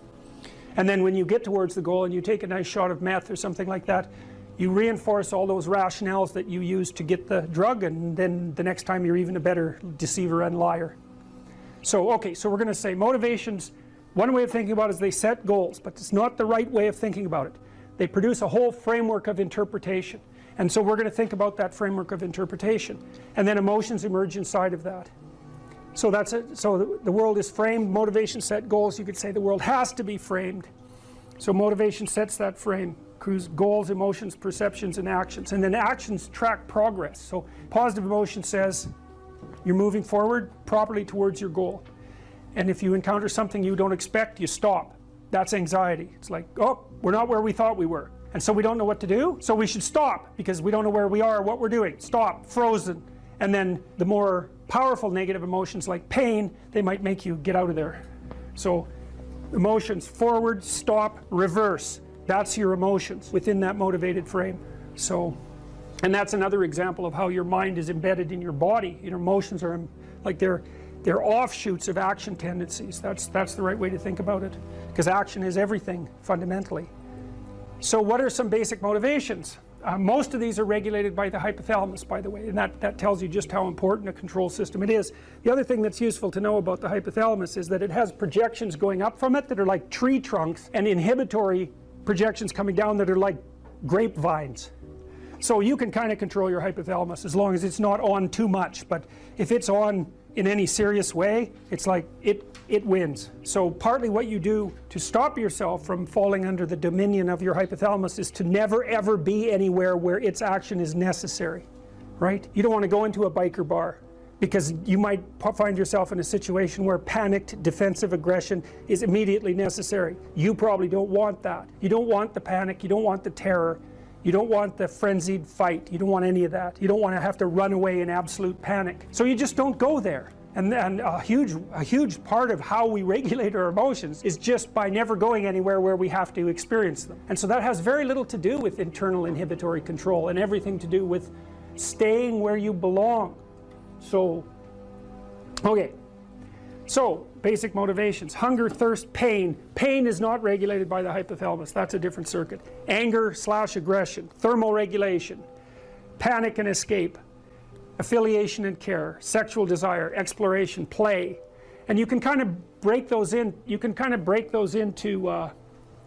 And then when you get towards the goal and you take a nice shot of meth or something like that, you reinforce all those rationales that you used to get the drug, and then the next time you're even a better deceiver and liar. So okay, so we're going to say motivations, one way of thinking about it is they set goals, but it's not the right way of thinking about it. They produce a whole framework of interpretation. And so we're going to think about that framework of interpretation. And then emotions emerge inside of that. So that's it. So the world is framed, motivation set goals. You could say the world has to be framed. So motivation sets that frame. Goals, emotions, perceptions, and actions. And then actions track progress. So positive emotion says you're moving forward properly towards your goal. And if you encounter something you don't expect, you stop. That's anxiety. It's like, oh, we're not where we thought we were. And so we don't know what to do, so we should stop, because we don't know where we are or what we're doing. Stop, frozen. And then the more powerful negative emotions like pain, they might make you get out of there. So emotions, forward, stop, reverse. That's your emotions within that motivated frame. So, and that's another example of how your mind is embedded in your body. Your emotions are like they're offshoots of action tendencies. That's the right way to think about it, because action is everything fundamentally. So what are some basic motivations? Most of these are regulated by the hypothalamus, by the way, and that tells you just how important a control system it is. The other thing that's useful to know about the hypothalamus is that it has projections going up from it that are like tree trunks, and inhibitory projections coming down that are like grapevines. So you can kind of control your hypothalamus as long as it's not on too much, but if it's on in any serious way, it's like it wins. So partly what you do to stop yourself from falling under the dominion of your hypothalamus is to never ever be anywhere where its action is necessary, right? You don't want to go into a biker bar, because you might find yourself in a situation where panicked defensive aggression is immediately necessary. You probably don't want that. You don't want the panic, you don't want the terror, you don't want the frenzied fight, you don't want any of that. You don't want to have to run away in absolute panic. So you just don't go there. And a huge part of how we regulate our emotions is just by never going anywhere where we have to experience them. And so that has very little to do with internal inhibitory control and everything to do with staying where you belong. So, okay. So, basic motivations. Hunger, thirst, pain. Pain is not regulated by the hypothalamus. That's a different circuit. Anger / aggression. Thermoregulation. Panic and escape. Affiliation and care. Sexual desire. Exploration. Play. And you can kind of break those in. You can kind of break those into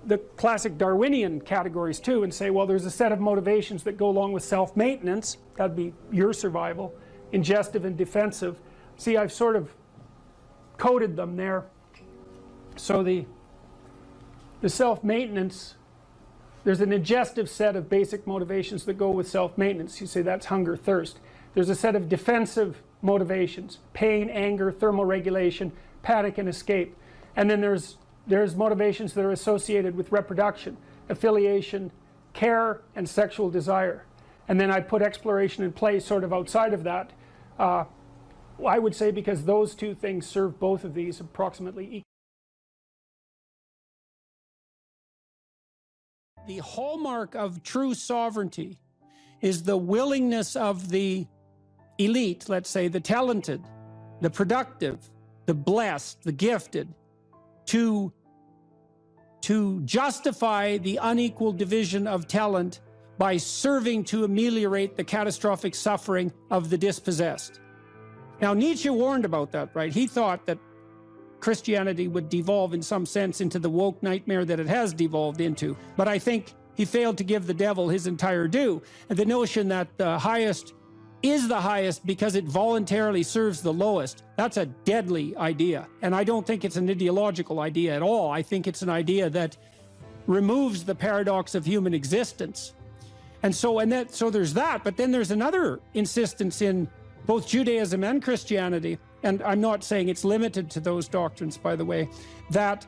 the classic Darwinian categories too, and say, well, there's a set of motivations that go along with self-maintenance. That'd be your survival. Ingestive and defensive. See, I've sort of coded them there. So the self-maintenance, there's an ingestive set of basic motivations that go with self-maintenance. You say that's hunger, thirst. There's a set of defensive motivations: pain, anger, thermoregulation, panic and escape. And then there's there's motivations that are associated with reproduction, affiliation, care, and sexual desire. And then I put exploration and play sort of outside of that. I would say because those two things serve both of these approximately equally. The hallmark of true sovereignty is the willingness of the elite, let's say the talented, the productive, the blessed, the gifted, to justify the unequal division of talent by serving to ameliorate the catastrophic suffering of the dispossessed. Now, Nietzsche warned about that, right? He thought that Christianity would devolve in some sense into the woke nightmare that it has devolved into. But I think he failed to give the devil his entire due. And the notion that the highest is the highest because it voluntarily serves the lowest, that's a deadly idea. And I don't think it's an ideological idea at all. I think it's an idea that removes the paradox of human existence. And so there's that, but then there's another insistence in both Judaism and Christianity, and I'm not saying it's limited to those doctrines, by the way, that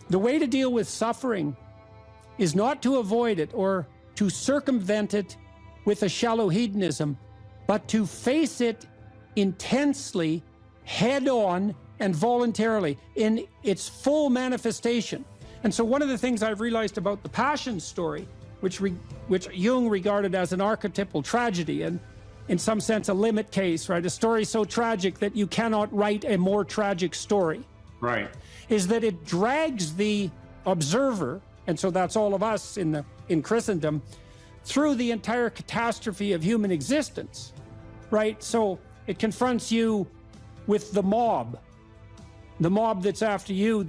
the way to deal with suffering is not to avoid it or to circumvent it with a shallow hedonism, but to face it intensely, head on, and voluntarily in its full manifestation. And so one of the things I've realized about the Passion story, which Jung regarded as an archetypal tragedy, and in some sense a limit case, right? A story so tragic that you cannot write a more tragic story. Right. Is that it drags the observer, and so that's all of us in Christendom, through the entire catastrophe of human existence, right? So it confronts you with the mob that's after you,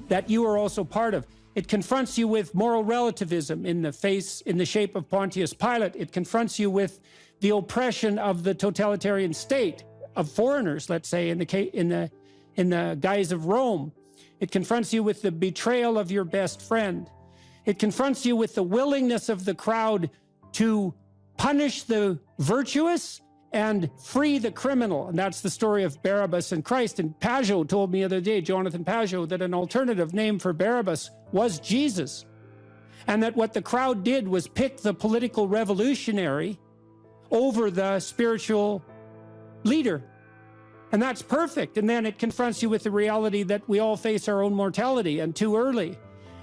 that you are also part of. It confronts you with moral relativism in the shape of Pontius Pilate. It confronts you with the oppression of the totalitarian state of foreigners, let's say, in the guise of Rome. It confronts you with the betrayal of your best friend. It confronts you with the willingness of the crowd to punish the virtuous and free the criminal. And that's the story of Barabbas and Christ. And Pajot told me the other day, Jonathan Pajot, that an alternative name for Barabbas was Jesus. And that what the crowd did was pick the political revolutionary over the spiritual leader. And that's perfect. And then it confronts you with the reality that we all face our own mortality, and too early.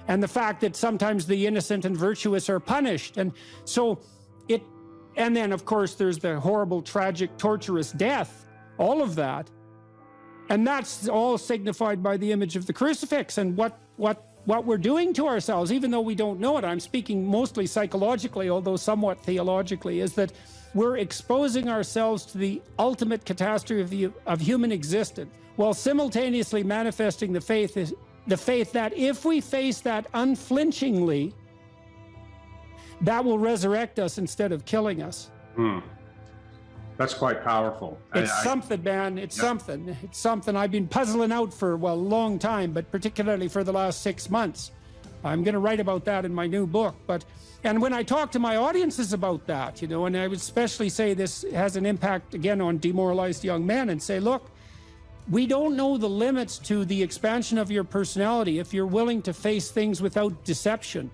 And the fact that sometimes the innocent and virtuous are punished. And so and then of course there's the horrible, tragic, torturous death, all of that. And that's all signified by the image of the crucifix and what we're doing to ourselves, even though we don't know it. I'm speaking mostly psychologically, although somewhat theologically, is that we're exposing ourselves to the ultimate catastrophe of human existence, while simultaneously manifesting the faith that if we face that unflinchingly, that will resurrect us instead of killing us. That's quite powerful. It's something, man. It's something. It's something I've been puzzling out for, a long time, but particularly for the last 6 months. I'm going to write about that in my new book. And when I talk to my audiences about that, and I would especially say this has an impact, again, on demoralized young men, and say, look, we don't know the limits to the expansion of your personality if you're willing to face things without deception.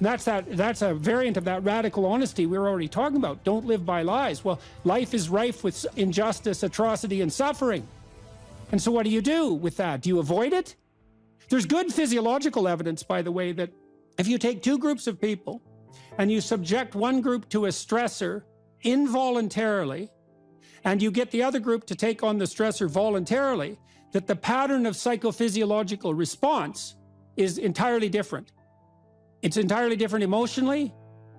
And that's a variant of that radical honesty we were already talking about. Don't live by lies. Well, life is rife with injustice, atrocity, and suffering. And so what do you do with that? Do you avoid it? There's good physiological evidence, by the way, that if you take two groups of people and you subject one group to a stressor involuntarily, and you get the other group to take on the stressor voluntarily, that the pattern of psychophysiological response is entirely different. It's entirely different emotionally,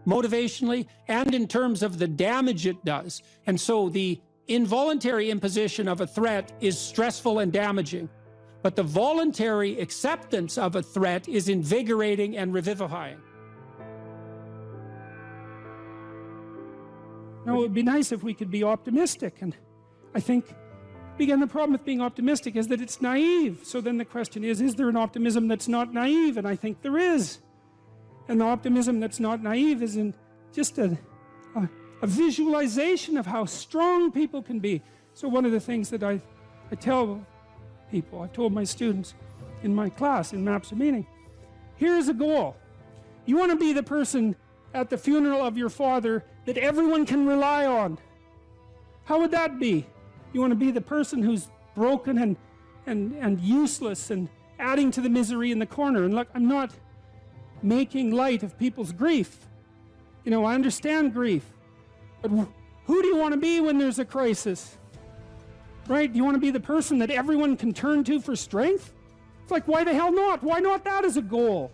motivationally, and in terms of the damage it does. And so the involuntary imposition of a threat is stressful and damaging, but the voluntary acceptance of a threat is invigorating and revivifying. Now, it would be nice if we could be optimistic, and I think, again, the problem with being optimistic is that it's naive. So then the question is there an optimism that's not naive? And I think there is. And the optimism that's not naive is in just a visualization of how strong people can be. So one of the things that I tell people, I've told my students, in my class in Maps of Meaning. Here's a goal. You want to be the person at the funeral of your father that everyone can rely on. How would that be? You want to be the person who's broken and useless and adding to the misery in the corner. And look, I'm not making light of people's grief. You know, I understand grief. But who do you want to be when there's a crisis? Right? Do you want to be the person that everyone can turn to for strength? It's like, why the hell not? Why not that as a goal?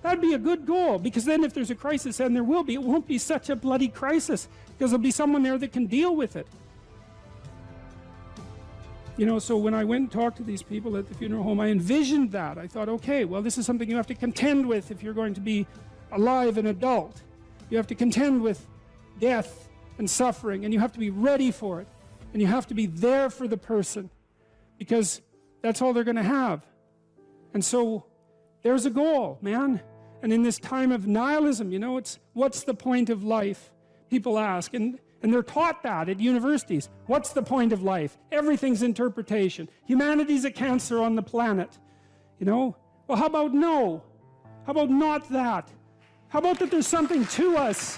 That'd be a good goal, because then if there's a crisis, and there will be, it won't be such a bloody crisis, because there'll be someone there that can deal with it. You know, so when I went and talked to these people at the funeral home, I envisioned that. I thought, okay, well, this is something you have to contend with if you're going to be alive and adult. You have to contend with death and suffering, and you have to be ready for it. And you have to be there for the person, because that's all they're going to have. And so there's a goal, man. And in this time of nihilism, you know, it's what's the point of life? People ask, and they're taught that at universities. What's the point of life? Everything's interpretation. Humanity's a cancer on the planet. You know? Well, how about no? How about not that? How about that there's something to us?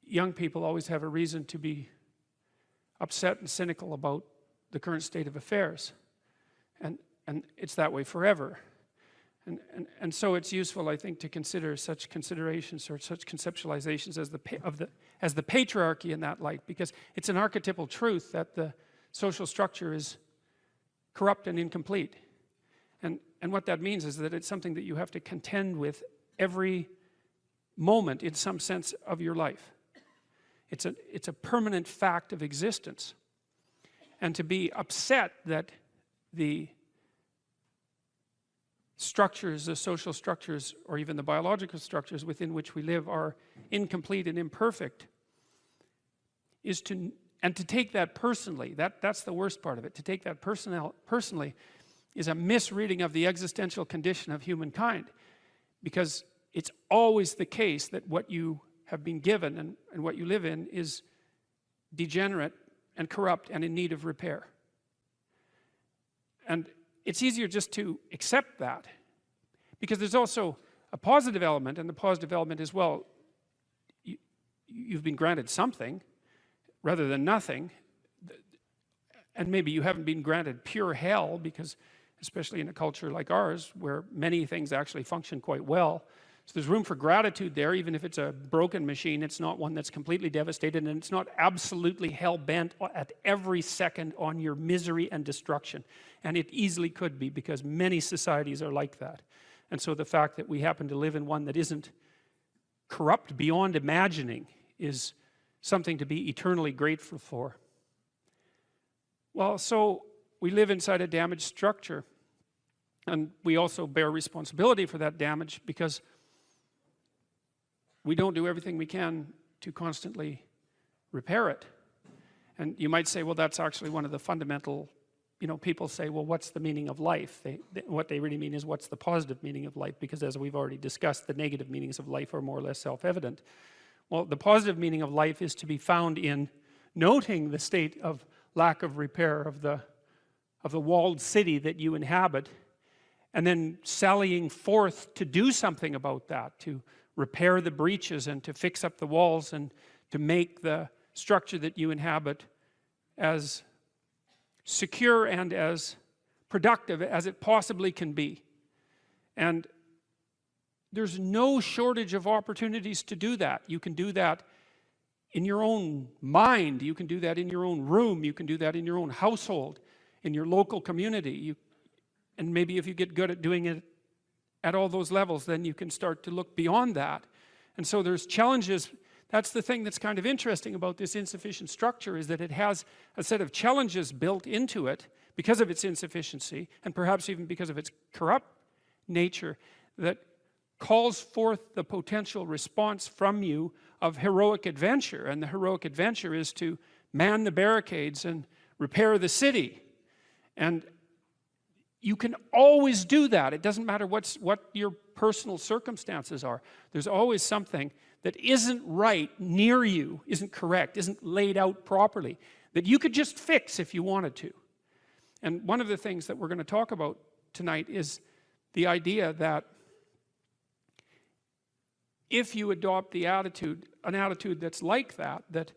Young people always have a reason to be upset and cynical about the current state of affairs. And it's that way forever. And so it's useful, I think, to consider such considerations or such conceptualizations as the patriarchy in that light, because it's an archetypal truth that the social structure is corrupt and incomplete. And what that means is that it's something that you have to contend with every moment in some sense of your life. It's a permanent fact of existence. And to be upset that the structures, the social structures, or even the biological structures within which we live are incomplete and imperfect, to take that personally, that's the worst part of it. To take that personally is a misreading of the existential condition of humankind, because it's always the case that what you have been given and what you live in is degenerate and corrupt and in need of repair. And it's easier just to accept that, because there's also a positive element, and the positive element is, well, you've been granted something rather than nothing, and maybe you haven't been granted pure hell, because especially in a culture like ours where many things actually function quite well, so there's room for gratitude there. Even if it's a broken machine, it's not one that's completely devastated, and it's not absolutely hell-bent at every second on your misery and destruction. And it easily could be, because many societies are like that. And so the fact that we happen to live in one that isn't corrupt beyond imagining is something to be eternally grateful for. Well, so we live inside a damaged structure, and we also bear responsibility for that damage, because we don't do everything we can to constantly repair it. And you might say, well, that's actually one of the fundamental, you know, people say, well, what's the meaning of life? What they really mean is, what's the positive meaning of life? Because as we've already discussed, the negative meanings of life are more or less self-evident. Well, the positive meaning of life is to be found in noting the state of lack of repair of the walled city that you inhabit, and then sallying forth to do something about that, to repair the breaches and to fix up the walls and to make the structure that you inhabit as secure and as productive as it possibly can be. And there's no shortage of opportunities to do that. You can do that in your own mind. You can do that in your own room. You can do that in your own household, in your local community. And maybe if you get good at doing it at all those levels, then you can start to look beyond that. And so there's challenges. That's the thing that's kind of interesting about this insufficient structure, is that it has a set of challenges built into it because of its insufficiency, and perhaps even because of its corrupt nature, that calls forth the potential response from you of heroic adventure. And the heroic adventure is to man the barricades and repair the city. And you can always do that. It doesn't matter what your personal circumstances are. There's always something that isn't right near you, isn't correct, isn't laid out properly, that you could just fix if you wanted to. And one of the things that we're going to talk about tonight is the idea that if you adopt the attitude, an attitude that's like that, that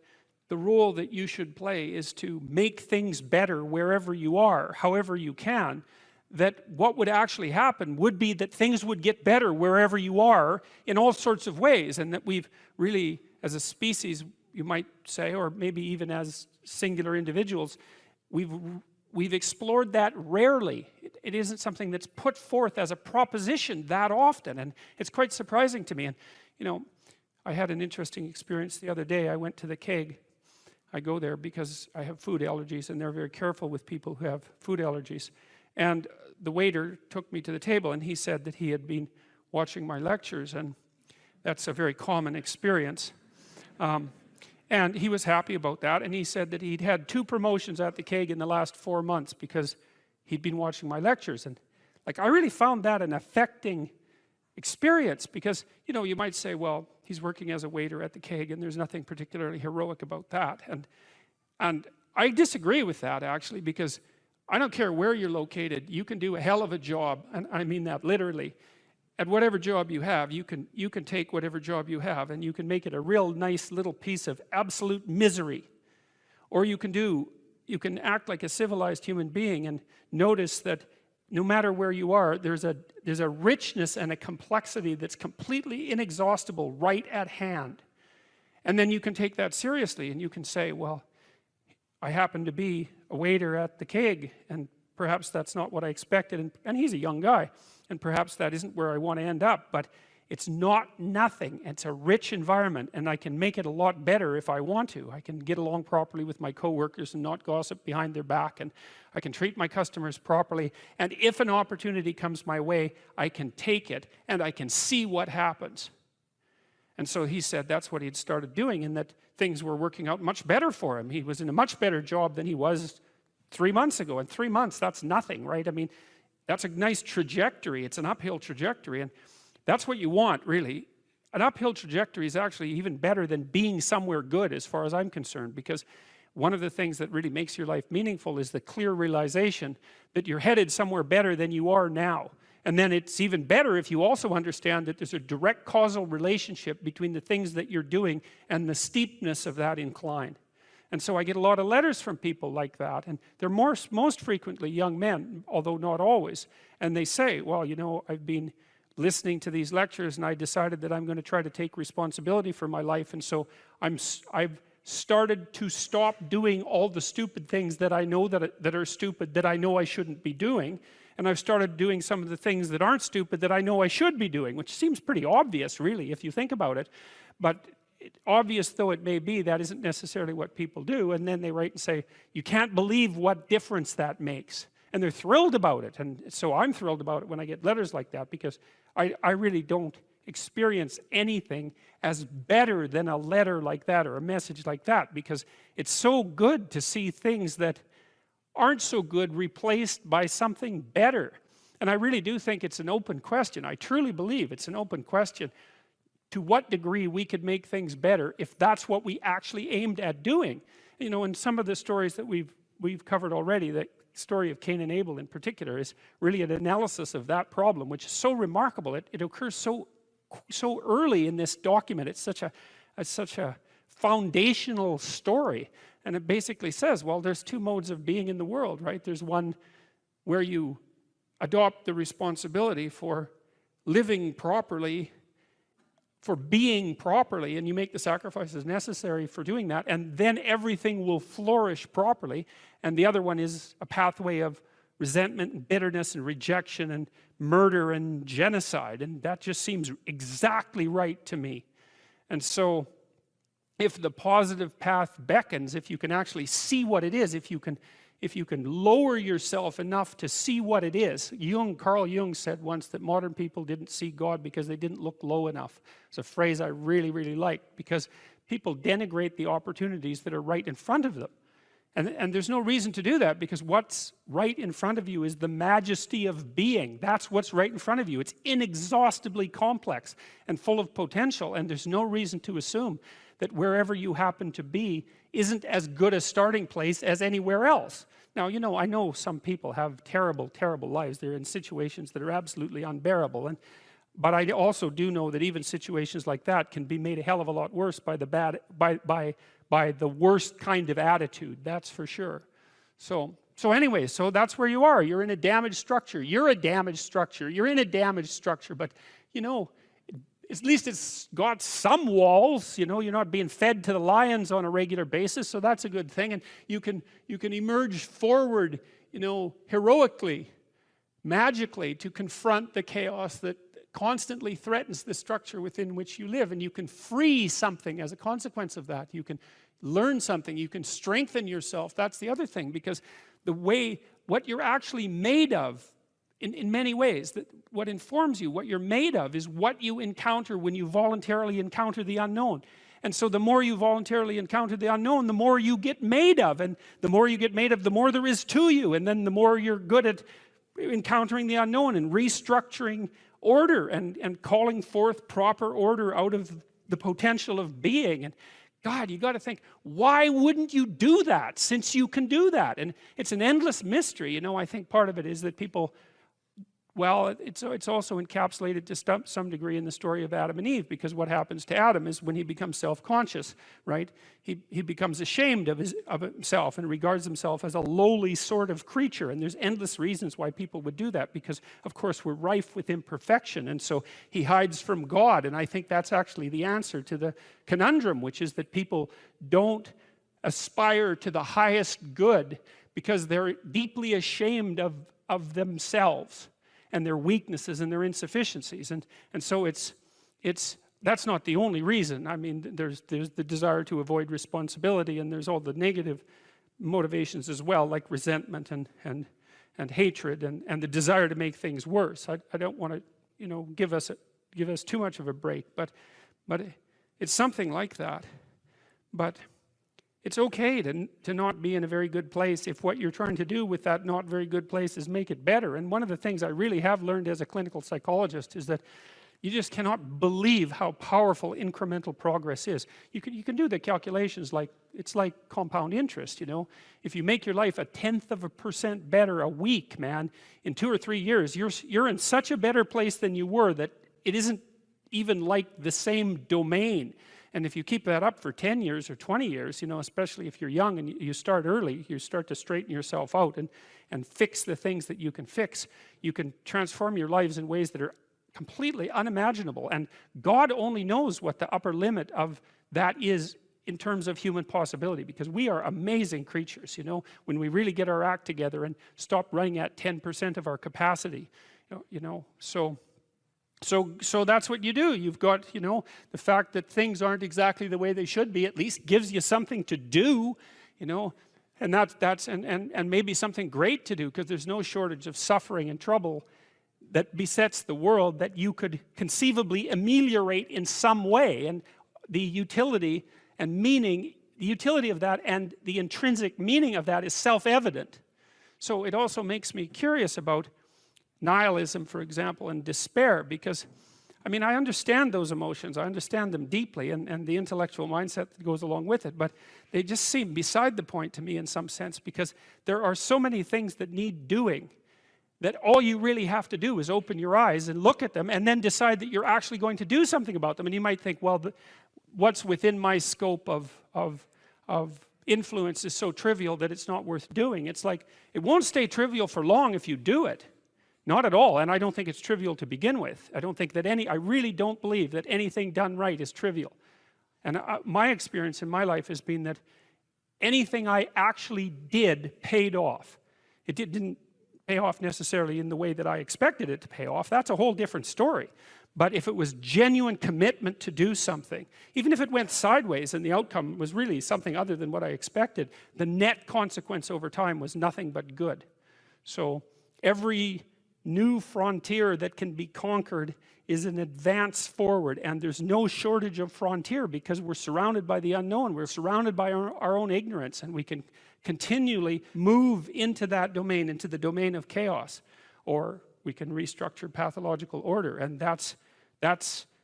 the role that you should play is to make things better wherever you are, however you can, that what would actually happen would be that things would get better wherever you are in all sorts of ways, and that we've really, as a species, you might say, or maybe even as singular individuals, we've explored that rarely. It isn't something that's put forth as a proposition that often, and it's quite surprising to me. And you know, I had an interesting experience the other day. I went to the keg. I go there because I have food allergies, and they're very careful with people who have food allergies. And the waiter took me to the table, and he said that he had been watching my lectures, and that's a very common experience. And he was happy about that, and he said that he'd had 2 promotions at the keg in the last 4 months because he'd been watching my lectures. And like, I really found that an affecting experience, because you know, you might say, well, he's working as a waiter at the keg and there's nothing particularly heroic about that, and I disagree with that, actually, because I don't care where you're located, you can do a hell of a job, and I mean that literally. At whatever job you have, you can take whatever job you have and you can make it a real nice little piece of absolute misery. Or you can act like a civilized human being and notice that no matter where you are, there's a richness and a complexity that's completely inexhaustible right at hand. And then you can take that seriously, and you can say, well, I happen to be a waiter at the keg, and perhaps that's not what I expected, and he's a young guy, and perhaps that isn't where I want to end up, but it's not nothing. It's a rich environment, and I can make it a lot better if I want to. I can get along properly with my coworkers and not gossip behind their back, and I can treat my customers properly, and if an opportunity comes my way, I can take it, and I can see what happens. And so he said that's what he'd started doing, and that things were working out much better for him. He was in a much better job than he was 3 months ago, and 3 months, that's nothing, right? I mean, that's a nice trajectory. It's an uphill trajectory, and that's what you want, really. An uphill trajectory is actually even better than being somewhere good, as far as I'm concerned, because one of the things that really makes your life meaningful is the clear realization that you're headed somewhere better than you are now. And then it's even better if you also understand that there's a direct causal relationship between the things that you're doing and the steepness of that incline. And so I get a lot of letters from people like that, and they're most frequently young men, although not always. And they say, well, you know, I've been listening to these lectures, and I decided that I'm going to try to take responsibility for my life, and so I've started to stop doing all the stupid things that I know that are stupid, that I know I shouldn't be doing, and I've started doing some of the things that aren't stupid that I know I should be doing, which seems pretty obvious, really, if you think about it. But obvious though it may be, that isn't necessarily what people do. And then they write and say, you can't believe what difference that makes. And they're thrilled about it. And so I'm thrilled about it when I get letters like that, because I really don't experience anything as better than a letter like that or a message like that, because it's so good to see things that aren't so good replaced by something better. And I really do think it's an open question. I truly believe it's an open question to what degree we could make things better if that's what we actually aimed at doing. You know, in some of the stories that we've covered already, the story of Cain and Abel in particular is really an analysis of that problem, which is so remarkable. It occurs so early in this document. It's such a foundational story, and it basically says, well, there's 2 modes of being in the world, right? There's one where you adopt the responsibility for living properly, for being properly, and you make the sacrifices necessary for doing that, and then everything will flourish properly. And the other one is a pathway of resentment and bitterness and rejection and murder and genocide, and that just seems exactly right to me. And so if the positive path beckons, if you can actually see what it is, if you can lower yourself enough to see what it is. Carl Jung said once that modern people didn't see God because they didn't look low enough. It's a phrase I really, really like, because people denigrate the opportunities that are right in front of them. And there's no reason to do that, because what's right in front of you is the majesty of being. That's what's right in front of you. It's inexhaustibly complex and full of potential, and there's no reason to assume that wherever you happen to be isn't as good a starting place as anywhere else. Now, you know, I know some people have terrible, terrible lives. They're in situations that are absolutely unbearable. But I also do know that even situations like that can be made a hell of a lot worse by the worst kind of attitude. That's for sure. So anyway, so that's where you are. You're in a damaged structure. You're a damaged structure. You're in a damaged structure. But, you know, at least it's got some walls. You know, you're not being fed to the lions on a regular basis, so that's a good thing. And you can emerge forward, you know, heroically, magically, to confront the chaos that constantly threatens the structure within which you live. And you can free something as a consequence of that. You can learn something. You can strengthen yourself. That's the other thing, because what you're actually made of, in many ways, that what informs you, what you're made of, is what you encounter when you voluntarily encounter the unknown. And so the more you voluntarily encounter the unknown, the more you get made of. And the more you get made of, the more there is to you. And then the more you're good at encountering the unknown and restructuring order and calling forth proper order out of the potential of being. And God, you got to think, why wouldn't you do that, since you can do that? And it's an endless mystery. You know, I think part of it is that people, well, it's also encapsulated to some degree in the story of Adam and Eve, because what happens to Adam is when he becomes self-conscious, right? He becomes ashamed of himself and regards himself as a lowly sort of creature. And there's endless reasons why people would do that, because, of course, we're rife with imperfection. And so he hides from God. And I think that's actually the answer to the conundrum, which is that people don't aspire to the highest good because they're deeply ashamed of themselves and their weaknesses and their insufficiencies. And so that's not the only reason. I mean, there's the desire to avoid responsibility, and there's all the negative motivations as well, like resentment and hatred and the desire to make things worse. I don't want to, you know, give us too much of a break, but it's something like that. But it's okay to not be in a very good place if what you're trying to do with that not very good place is make it better. And one of the things I really have learned as a clinical psychologist is that you just cannot believe how powerful incremental progress is. You can do the calculations like, it's like compound interest, you know. If you make your life 0.1% better a week, man, in 2 or 3 years, you're in such a better place than you were that it isn't even like the same domain. And if you keep that up for 10 years or 20 years, you know, especially if you're young and you start early, you start to straighten yourself out and fix the things that you can fix. You can transform your lives in ways that are completely unimaginable. And God only knows what the upper limit of that is in terms of human possibility, because we are amazing creatures, you know, when we really get our act together and stop running at 10% of our capacity, you know. So that's what you do. You've got, you know, the fact that things aren't exactly the way they should be at least gives you something to do, you know, and that's maybe something great to do, because there's no shortage of suffering and trouble that besets the world that you could conceivably ameliorate in some way. And the utility and meaning, the utility of that and the intrinsic meaning of that is self-evident. So it also makes me curious about nihilism, for example, and despair, because, I mean, I understand those emotions. I understand them deeply, and the intellectual mindset that goes along with it, but they just seem beside the point to me in some sense, because there are so many things that need doing that all you really have to do is open your eyes and look at them and then decide that you're actually going to do something about them. And you might think, well, what's within my scope of influence is so trivial that it's not worth doing. It's like, it won't stay trivial for long if you do it. Not at all. And I don't think it's trivial to begin with. I really don't believe that anything done right is trivial. And my experience in my life has been that anything I actually did paid off. It didn't pay off necessarily in the way that I expected it to pay off. That's a whole different story. But if it was genuine commitment to do something, even if it went sideways and the outcome was really something other than what I expected, the net consequence over time was nothing but good. So every new frontier that can be conquered is an advance forward, and there's no shortage of frontier because we're surrounded by the unknown. We're surrounded by our own ignorance, and we can continually move into that domain, into the domain of chaos, or we can restructure pathological order. And that's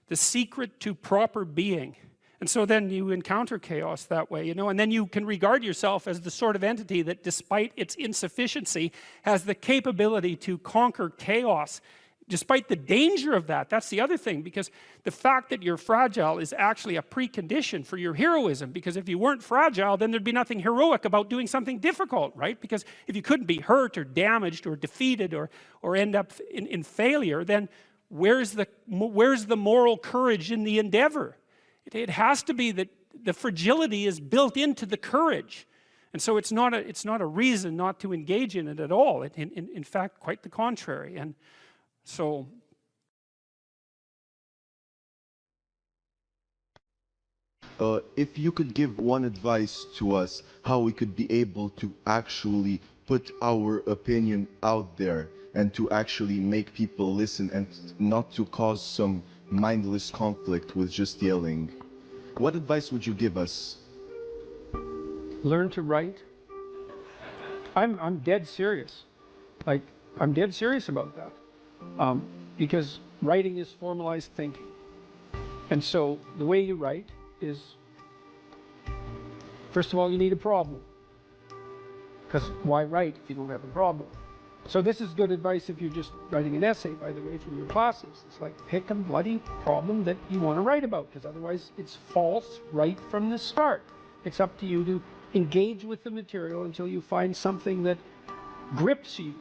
the secret to proper being. And so then you encounter chaos that way, you know, and then you can regard yourself as the sort of entity that, despite its insufficiency, has the capability to conquer chaos, despite the danger of that. That's the other thing, because the fact that you're fragile is actually a precondition for your heroism, because if you weren't fragile, then there'd be nothing heroic about doing something difficult, right? Because if you couldn't be hurt or damaged or defeated or end up in failure, then where's the moral courage in the endeavor? It has to be that the fragility is built into the courage. And so it's not a reason not to engage in it at all. In fact, quite the contrary. And so if you could give one advice to us how we could be able to actually put our opinion out there and to actually make people listen and not to cause some mindless conflict with just yelling, what advice would you give us? Learn to write. I'm dead serious. Like, I'm dead serious about that. Because writing is formalized thinking. And so the way you write is, first of all, you need a problem. Because why write if you don't have a problem? So this is good advice if you're just writing an essay, by the way, from your classes. It's like, pick a bloody problem that you want to write about, because otherwise it's false right from the start. It's up to you to engage with the material until you find something that grips you,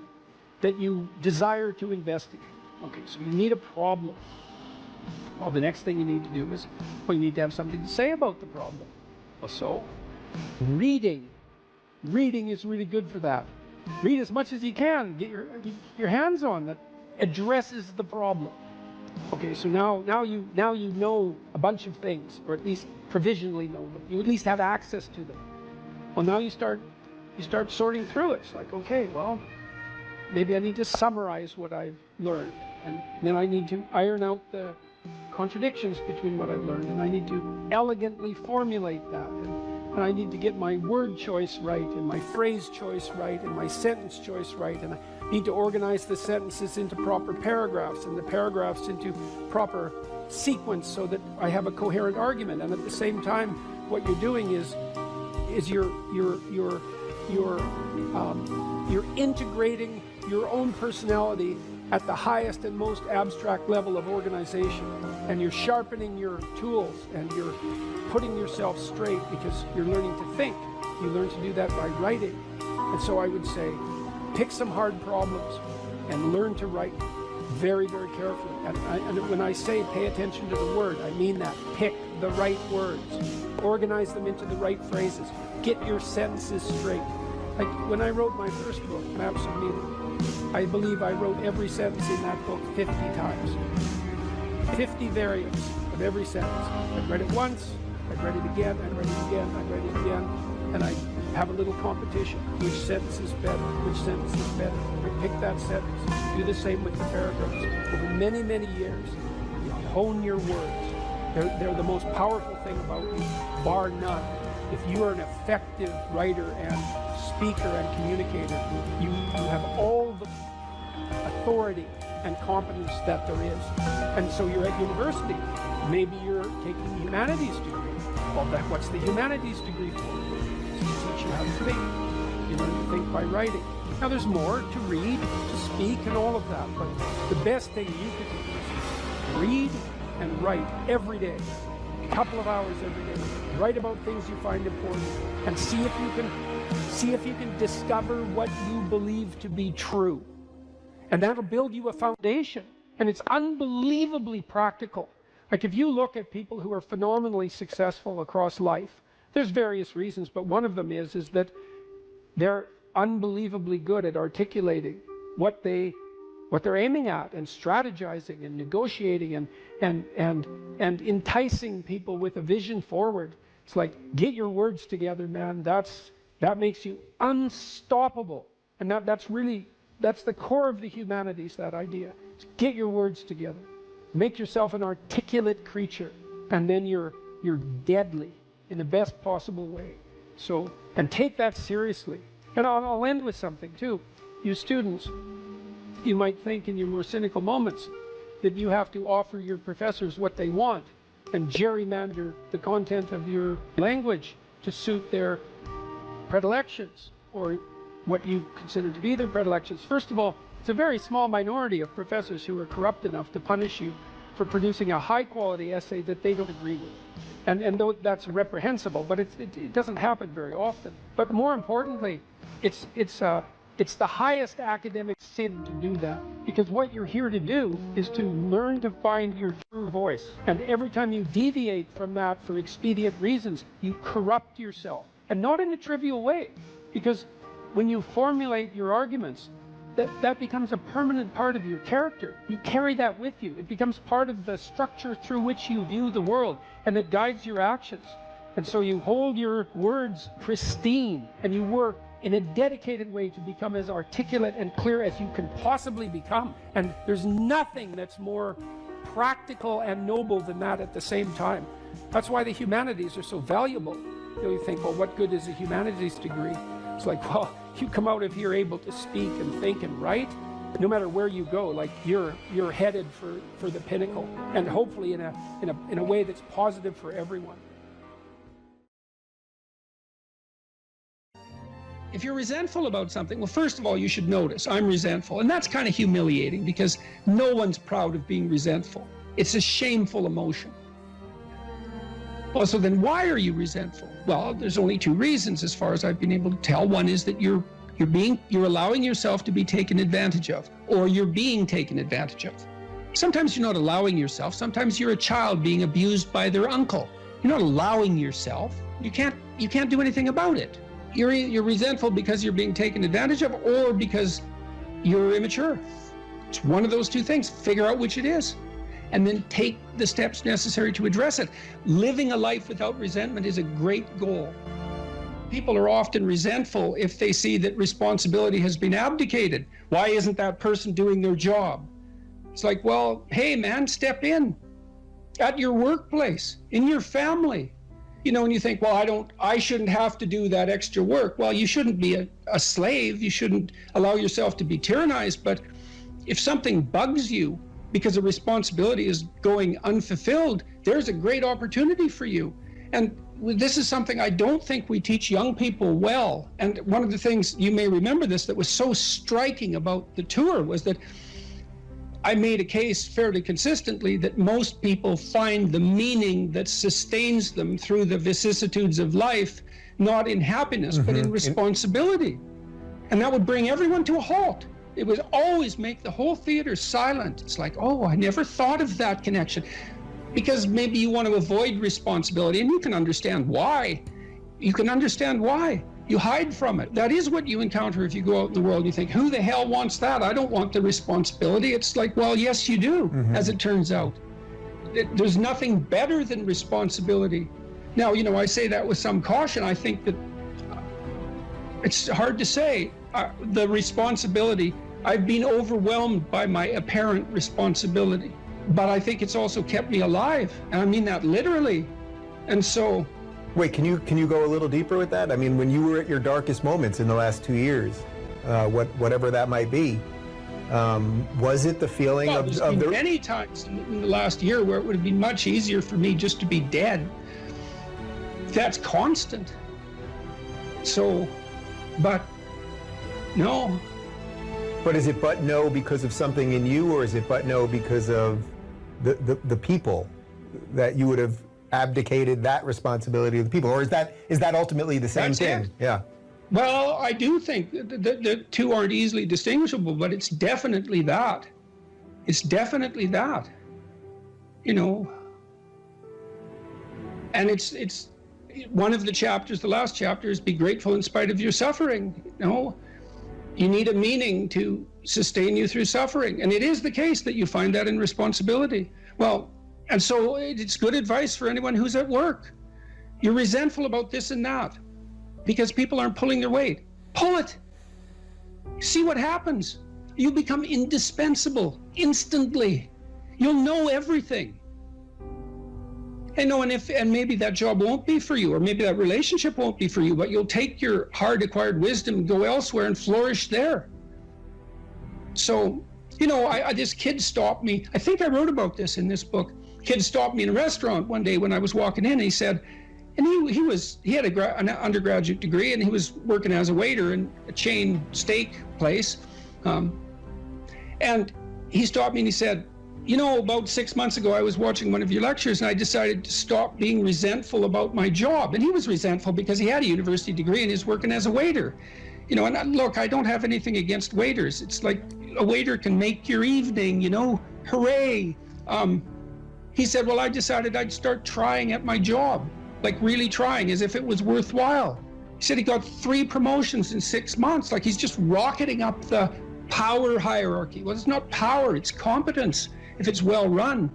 that you desire to investigate. Okay, so you need a problem. Well, the next thing you need to do is, well, you need to have something to say about the problem. Well, so reading is really good for that. Read as much as you can. Get your hands on that addresses the problem. Okay, so now you know a bunch of things, or at least provisionally know them. You at least have access to them. Well, now you start sorting through it. It's like, okay, well, maybe I need to summarize what I've learned, and then I need to iron out the contradictions between what I've learned, and I need to elegantly formulate that, and I need to get my word choice right, and my phrase choice right, and my sentence choice right, and I need to organize the sentences into proper paragraphs, and the paragraphs into proper sequence, so that I have a coherent argument. And at the same time, what you're doing is you're integrating your own personality at the highest and most abstract level of organization, and you're sharpening your tools, and you're putting yourself straight, because you're learning to think. You learn to do that by writing. And so I would say, pick some hard problems and learn to write very, very carefully. And when I say pay attention to the word, I mean that. Pick the right words, organize them into the right phrases, get your sentences straight. Like when I wrote my first book, Maps of Meaning, I believe I wrote every sentence in that book 50 times. 50 variants of every sentence. I'd read it once, I'd read it again, I'd read it again, I'd read it again, and I'd have a little competition. Which sentence is better? Which sentence is better? I pick that sentence. Do the same with the paragraphs. Over many, many years, you hone your words. They're the most powerful thing about you, bar none. If you are an effective writer and speaker and communicator, you have all the authority and competence that there is. And so you're at university. Maybe you're taking a humanities degree. Well, what's the humanities degree for? To teach you how to think. You learn to think by writing. Now there's more to read, to speak, and all of that. But the best thing you could do is read and write every day. A couple of hours every day. Write about things you find important, and see if you can discover what you believe to be true. And that'll build you a foundation. And it's unbelievably practical. Like if you look at people who are phenomenally successful across life, there's various reasons, but one of them is that they're unbelievably good at articulating what they're aiming at, and strategizing and negotiating and enticing people with a vision forward. It's like, get your words together, man. That makes you unstoppable. And that's the core of the humanities, that idea. Get your words together. Make yourself an articulate creature, and then you're deadly in the best possible way. So, and take that seriously. And I'll end with something too. You students, you might think in your more cynical moments that you have to offer your professors what they want. and gerrymander the content of your language to suit their predilections, or what you consider to be their predilections. First of all, it's a very small minority of professors who are corrupt enough to punish you for producing a high-quality essay that they don't agree with. And though that's reprehensible, but it doesn't happen very often. But more importantly, it's the highest academic sin to do that, because what you're here to do is to learn to find your true voice. And every time you deviate from that for expedient reasons, you corrupt yourself. And not in a trivial way, because when you formulate your arguments, that becomes a permanent part of your character. You carry that with you. It becomes part of the structure through which you view the world, and it guides your actions. And so you hold your words pristine, and you work in a dedicated way to become as articulate and clear as you can possibly become. And there's nothing that's more practical and noble than that at the same time. That's why the humanities are so valuable. You think, well, what good is a humanities degree? It's like, well, you come out of here able to speak and think and write, no matter where you go, like you're headed for the pinnacle, and hopefully in a way that's positive for everyone. If you're resentful about something, well, first of all, you should notice, I'm resentful. And that's kind of humiliating, because no one's proud of being resentful. It's a shameful emotion. Well, so then why are you resentful? Well, there's only two reasons as far as I've been able to tell. One is that you're allowing yourself to be taken advantage of, or you're being taken advantage of. Sometimes you're not allowing yourself. Sometimes you're a child being abused by their uncle. You're not allowing yourself. You can't do anything about it. You're resentful because you're being taken advantage of, or because you're immature. It's one of those two things. Figure out which it is, and then take the steps necessary to address it. Living a life without resentment is a great goal. People are often resentful if they see that responsibility has been abdicated. Why isn't that person doing their job? It's like, well, hey man, step in at your workplace, in your family. You know, and you think, well, I shouldn't have to do that extra work. Well, you shouldn't be a slave. You shouldn't allow yourself to be tyrannized. But if something bugs you because a responsibility is going unfulfilled, there's a great opportunity for you. And this is something I don't think we teach young people well. And one of the things, you may remember this, that was so striking about the tour was that I made a case fairly consistently that most people find the meaning that sustains them through the vicissitudes of life, not in happiness, but in responsibility. And that would bring everyone to a halt. It would always make the whole theater silent. It's like, oh, I never thought of that connection. Because maybe you want to avoid responsibility, and you can understand why. You can understand why. You hide from it. That is what you encounter if you go out in the world and you think, who the hell wants that? I don't want the responsibility. It's like, well, yes, you do, as it turns out. There's nothing better than responsibility. Now, you know, I say that with some caution. I think that it's hard to say. The responsibility, I've been overwhelmed by my apparent responsibility, but I think it's also kept me alive. And I mean that literally. And so, wait, can you go a little deeper with that? I mean, when you were at your darkest moments in the last 2 years, whatever that might be, was it the feeling well, of there's the many times in the last year where it would have been much easier for me just to be dead. That's constant. So, but no. But is it but no because of something in you, or is it but no because of the people that you would have abdicated that responsibility of the people, or is that ultimately the same That's thing? it. Yeah. Well, I do think the two aren't easily distinguishable, but it's definitely that. It's definitely that. You know. And it's one of the chapters, the last chapter, is be grateful in spite of your suffering. You know, you need a meaning to sustain you through suffering. And it is the case that you find that in responsibility. Well, and so it's good advice for anyone who's at work. You're resentful about this and that because people aren't pulling their weight. Pull it. See what happens. You become indispensable instantly. You'll know everything. And maybe that job won't be for you, or maybe that relationship won't be for you, but you'll take your hard acquired wisdom and go elsewhere and flourish there. So, you know, this kid stopped me. I think I wrote about this in this book. kid stopped me in a restaurant one day when I was walking in, and he said, and he had an undergraduate degree, and he was working as a waiter in a chain steak place. And he stopped me and he said, you know, about 6 months ago, I was watching one of your lectures and I decided to stop being resentful about my job. And he was resentful because he had a university degree and he's working as a waiter. You know, and look, I don't have anything against waiters. It's like a waiter can make your evening, you know, hooray. He said, well, I decided I'd start trying at my job, like really trying as if it was worthwhile. He said he got 3 promotions in 6 months, like he's just rocketing up the power hierarchy. Well, it's not power, it's competence if it's well run.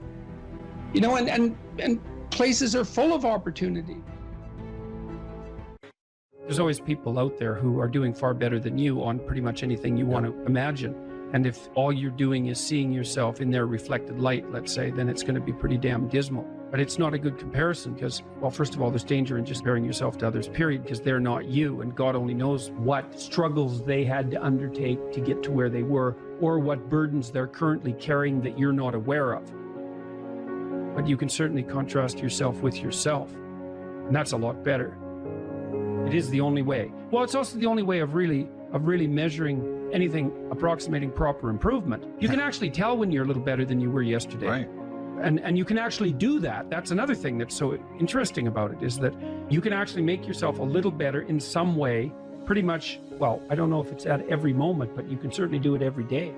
You know, and places are full of opportunity. There's always people out there who are doing far better than you on pretty much anything you want to imagine. And if all you're doing is seeing yourself in their reflected light, let's say, then it's going to be pretty damn dismal. But it's not a good comparison because, well, first of all, there's danger in just comparing yourself to others, period, because they're not you. And God only knows what struggles they had to undertake to get to where they were, or what burdens they're currently carrying that you're not aware of. But you can certainly contrast yourself with yourself. And that's a lot better. It is the only way. Well, it's also the only way of really measuring anything approximating proper improvement. You can actually tell when you're a little better than you were yesterday. Right. And you can actually do that. That's another thing that's so interesting about it, is that you can actually make yourself a little better in some way, pretty much, well, I don't know if it's at every moment, but you can certainly do it every day.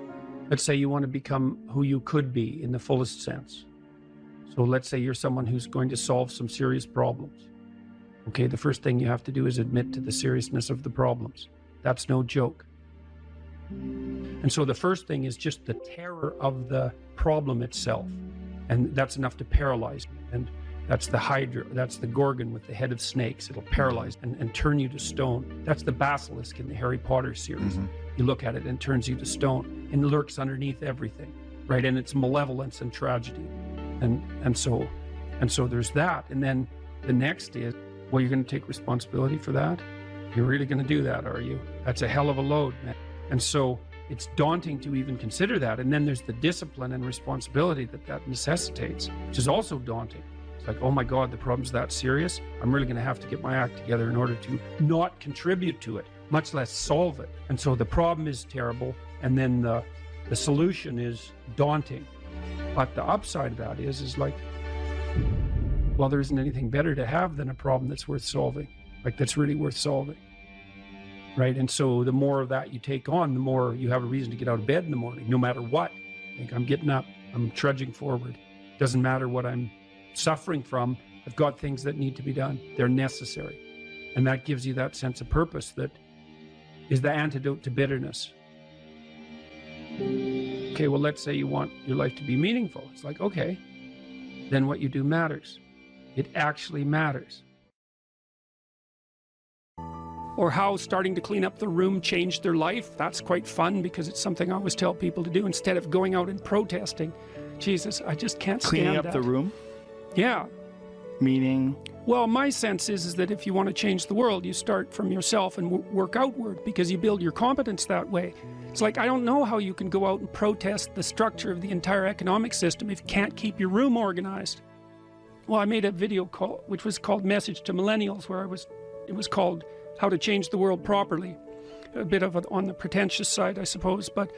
Let's say you want to become who you could be in the fullest sense. So let's say you're someone who's going to solve some serious problems. Okay, the first thing you have to do is admit to the seriousness of the problems. That's no joke. And so the first thing is just the terror of the problem itself. And that's enough to paralyze me. And that's the Hydra, that's the Gorgon with the head of snakes. It'll paralyze and turn you to stone. That's the basilisk in the Harry Potter series. Mm-hmm. You look at it and it turns you to stone and lurks underneath everything, right? And it's malevolence and tragedy. And so there's that. And then the next is, well, you're going to take responsibility for that? You're really going to do that, are you? That's a hell of a load, man. And so it's daunting to even consider that. And then there's the discipline and responsibility that necessitates, which is also daunting. It's like, oh my God, the problem's that serious. I'm really going to have to get my act together in order to not contribute to it, much less solve it. And so the problem is terrible. And then the solution is daunting. But the upside of that is like, well, there isn't anything better to have than a problem that's worth solving, like that's really worth solving. Right. And so the more of that you take on, the more you have a reason to get out of bed in the morning, no matter what. Like, I'm getting up, I'm trudging forward. Doesn't matter what I'm suffering from. I've got things that need to be done. They're necessary. And that gives you that sense of purpose that is the antidote to bitterness. Okay, well, let's say you want your life to be meaningful. It's like, okay, then what you do matters. It actually matters. Or how starting to clean up the room changed their life. That's quite fun because it's something I always tell people to do instead of going out and protesting. Jesus, I just can't stand Cleaning up that. the room? Yeah. Meaning? Well, my sense is that if you want to change the world, you start from yourself and work outward because you build your competence that way. It's like, I don't know how you can go out and protest the structure of the entire economic system if you can't keep your room organized. Well, I made a video call, which was called Message to Millennials, where it was called How to Change the World Properly. A bit of it on the pretentious side, I suppose, but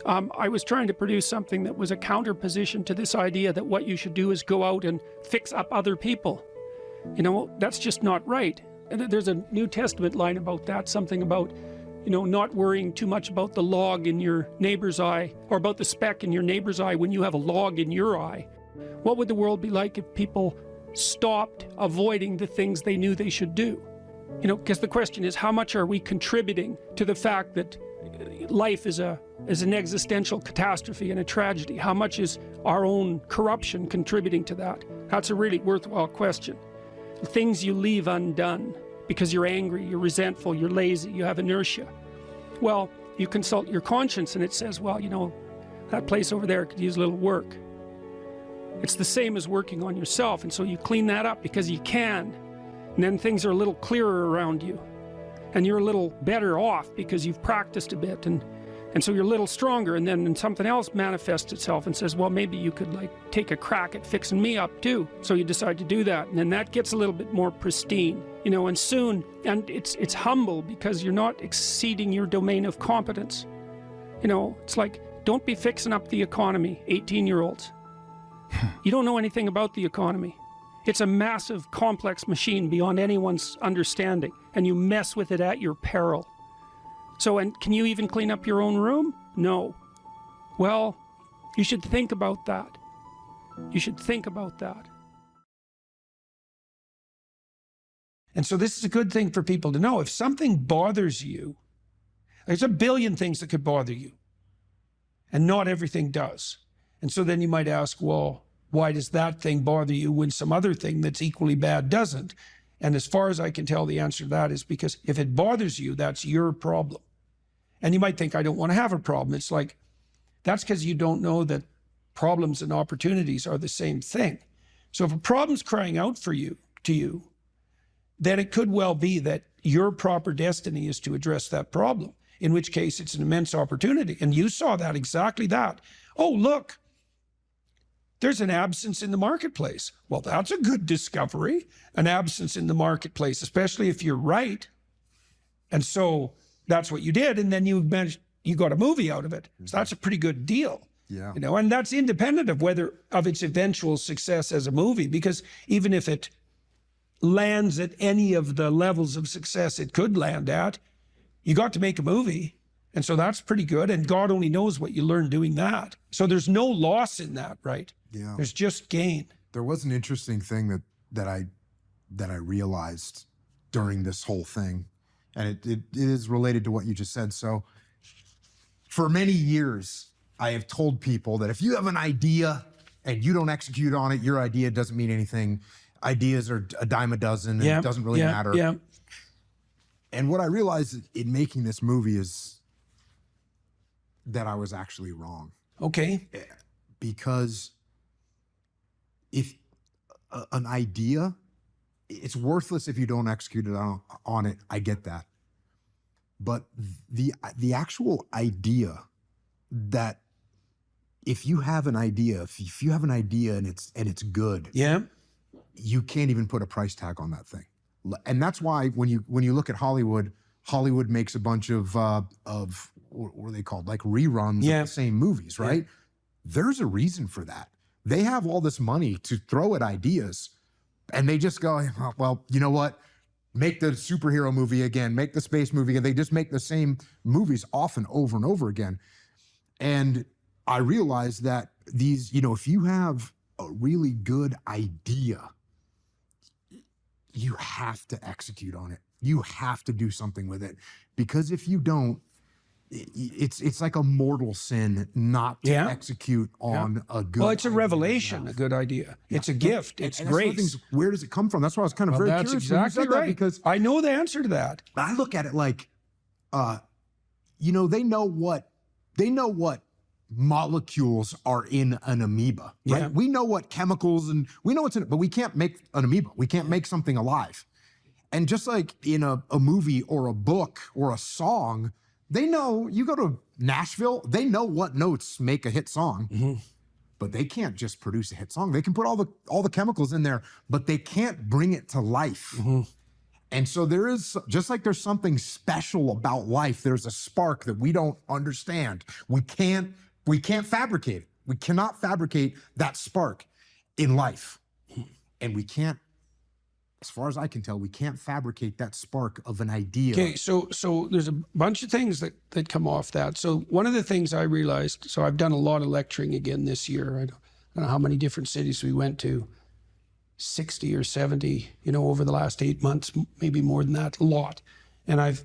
I was trying to produce something that was a counterposition to this idea that what you should do is go out and fix up other people. You know, that's just not right. And there's a New Testament line about that, something about, you know, not worrying too much about the log in your neighbor's eye, or about the speck in your neighbor's eye when you have a log in your eye. What would the world be like if people stopped avoiding the things they knew they should do? You know, because the question is, how much are we contributing to the fact that life is an existential catastrophe and a tragedy? How much is our own corruption contributing to that? That's a really worthwhile question. The things you leave undone because you're angry, you're resentful, you're lazy, you have inertia. Well, you consult your conscience and it says, well, you know, that place over there could use a little work. It's the same as working on yourself, and so you clean that up because you can. And then things are a little clearer around you. And you're a little better off because you've practiced a bit. And And so you're a little stronger, and then something else manifests itself and says, well, maybe you could like take a crack at fixing me up too. So you decide to do that, and then that gets a little bit more pristine, you know, and soon, and it's humble because you're not exceeding your domain of competence. You know, it's like, don't be fixing up the economy, 18-year-olds. You don't know anything about the economy. It's a massive, complex machine beyond anyone's understanding, and you mess with it at your peril. So, and can you even clean up your own room? No. Well, you should think about that. You should think about that. And so this is a good thing for people to know. If something bothers you, there's a billion things that could bother you, and not everything does. And so then you might ask, well, why does that thing bother you when some other thing that's equally bad doesn't? And as far as I can tell, the answer to that is because if it bothers you, that's your problem. And you might think, I don't want to have a problem. It's like, that's because you don't know that problems and opportunities are the same thing. So if a problem's crying out for you, to you, then it could well be that your proper destiny is to address that problem, in which case it's an immense opportunity. And you saw that, exactly that. Oh, look, there's an absence in the marketplace. Well, that's a good discovery, an absence in the marketplace, especially if you're right. And so that's what you did. And then you got a movie out of it. So that's a pretty good deal. Yeah. You know, and that's independent of its eventual success as a movie, because even if it lands at any of the levels of success it could land at, you got to make a movie. And so that's pretty good. And God only knows what you learn doing that. So there's no loss in that, right? Yeah. There's just gain. There was an interesting thing that I realized during this whole thing, and it is related to what you just said. So for many years, I have told people that if you have an idea and you don't execute on it, your idea doesn't mean anything. Ideas are a dime a dozen, and it doesn't really matter. Yeah. And what I realized in making this movie is that I was actually wrong. Okay. Because if an idea, it's worthless if you don't execute it on it. I get that. But the actual idea that if you have an idea, if you have an idea and it's good, Yeah. you can't even put a price tag on that thing. And that's why when you look at Hollywood makes a bunch of what are they called? Like reruns of the same movies, right? Yeah. There's a reason for that. They have all this money to throw at ideas, and they just go, well, you know what? Make the superhero movie again, make the space movie again. They just make the same movies often over and over again. And I realized that these, if you have a really good idea, you have to execute on it. You have to do something with it, because if you don't, it's like a mortal sin not to execute on a good. Well, it's a revelation, a good idea. Yeah. It's a gift. It's grace. Where does it come from? That's why I was kind of very curious. That's exactly right. Because I know the answer to that. I look at it like, they know what molecules are in an amoeba, right? Yeah. We know what chemicals and we know what's in it, but we can't make an amoeba. We can't make something alive. And just like in a movie or a book or a song, they know, you go to Nashville, they know what notes make a hit song, but they can't just produce a hit song. They can put all the chemicals in there, but they can't bring it to life. And so there is, just like there's something special about life, there's a spark that we don't understand. We can't fabricate it. We cannot fabricate that spark in life. And we can't, as far as I can tell, we can't fabricate that spark of an idea. Okay, so there's a bunch of things that come off that. So one of the things I realized, so I've done a lot of lecturing again this year. I don't know how many different cities we went to, 60 or 70, over the last 8 months, maybe more than that, a lot. And I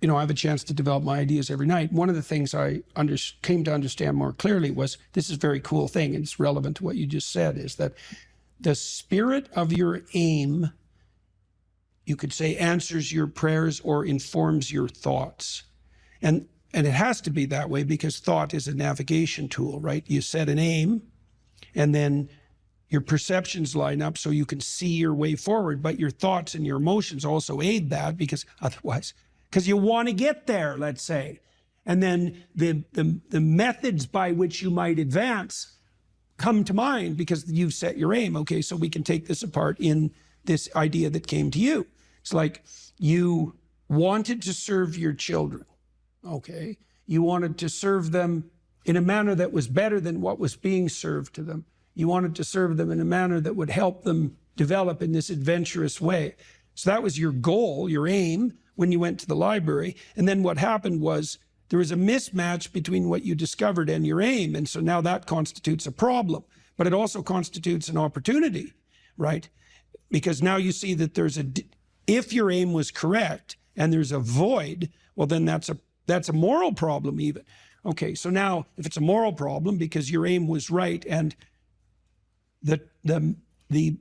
have a chance to develop my ideas every night. One of the things I came to understand more clearly was, this is a very cool thing, and it's relevant to what you just said, is that the spirit of your aim, you could say, answers your prayers or informs your thoughts. And it has to be that way because thought is a navigation tool, right? You set an aim, and then your perceptions line up so you can see your way forward, but your thoughts and your emotions also aid that, because you want to get there, let's say. And then the methods by which you might advance come to mind because you've set your aim. Okay, so we can take this apart in this idea that came to you. It's like you wanted to serve your children. Okay, you wanted to serve them in a manner that was better than what was being served to them. You wanted to serve them in a manner that would help them develop in this adventurous way. So that was your goal, your aim, when you went to the library. And then what happened was there was a mismatch between what you discovered and your aim. And so now that constitutes a problem, but it also constitutes an opportunity, right? Because now you see that if your aim was correct and there's a void, well, then that's a moral problem even. Okay, so now if it's a moral problem because your aim was right and the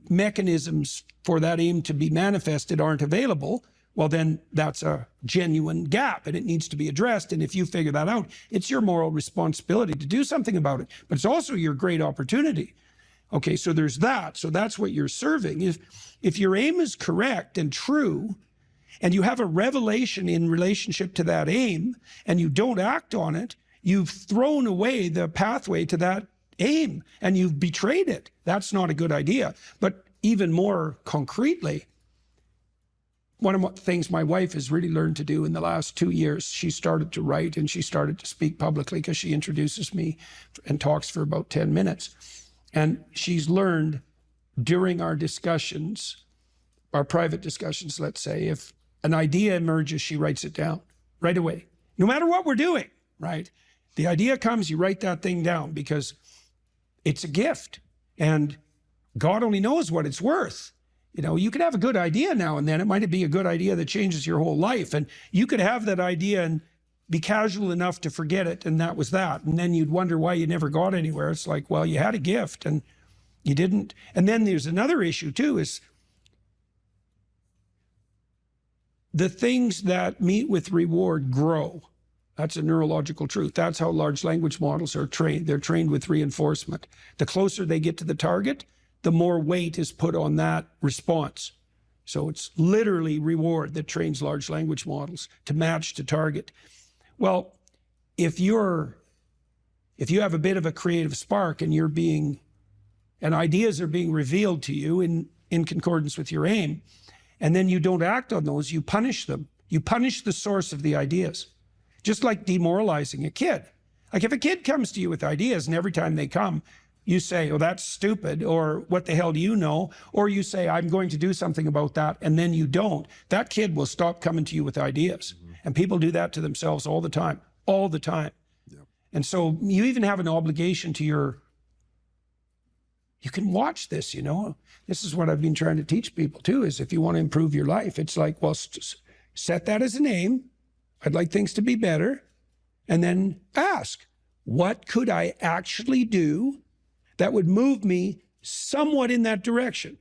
mechanisms for that aim to be manifested aren't available, well, then that's a genuine gap and it needs to be addressed. And if you figure that out, it's your moral responsibility to do something about it, but it's also your great opportunity. Okay, so there's that. So that's what you're serving. If your aim is correct and true, and you have a revelation in relationship to that aim, and you don't act on it, you've thrown away the pathway to that aim, and you've betrayed it. That's not a good idea. But even more concretely, one of the things my wife has really learned to do in the last 2 years, she started to write and she started to speak publicly because she introduces me and talks for about 10 minutes. And she's learned during our discussions, our private discussions, let's say, if an idea emerges, she writes it down right away, no matter what we're doing, right? The idea comes, you write that thing down because it's a gift and God only knows what it's worth. You know, you could have a good idea now and then. It might be a good idea that changes your whole life. And you could have that idea and be casual enough to forget it. And that was that. And then you'd wonder why you never got anywhere. It's like, well, you had a gift and you didn't. And then there's another issue too, is the things that meet with reward grow. That's a neurological truth. That's how large language models are trained. They're trained with reinforcement. The closer they get to the target, the more weight is put on that response. So it's literally reward that trains large language models to match to target. Well, if you have a bit of a creative spark and ideas are being revealed to you in concordance with your aim, and then you don't act on those, you punish them. You punish the source of the ideas. Just like demoralizing a kid. Like if a kid comes to you with ideas and every time they come, you say, oh, that's stupid, or what the hell do you know? Or you say, I'm going to do something about that, and then you don't. That kid will stop coming to you with ideas. Mm-hmm. And people do that to themselves all the time. Yep. And so you even have an obligation to you can watch this, you know. This is what I've been trying to teach people too, is if you want to improve your life, it's like, well, set that as an aim. I'd like things to be better. And then ask, what could I actually do that would move me somewhat in that direction?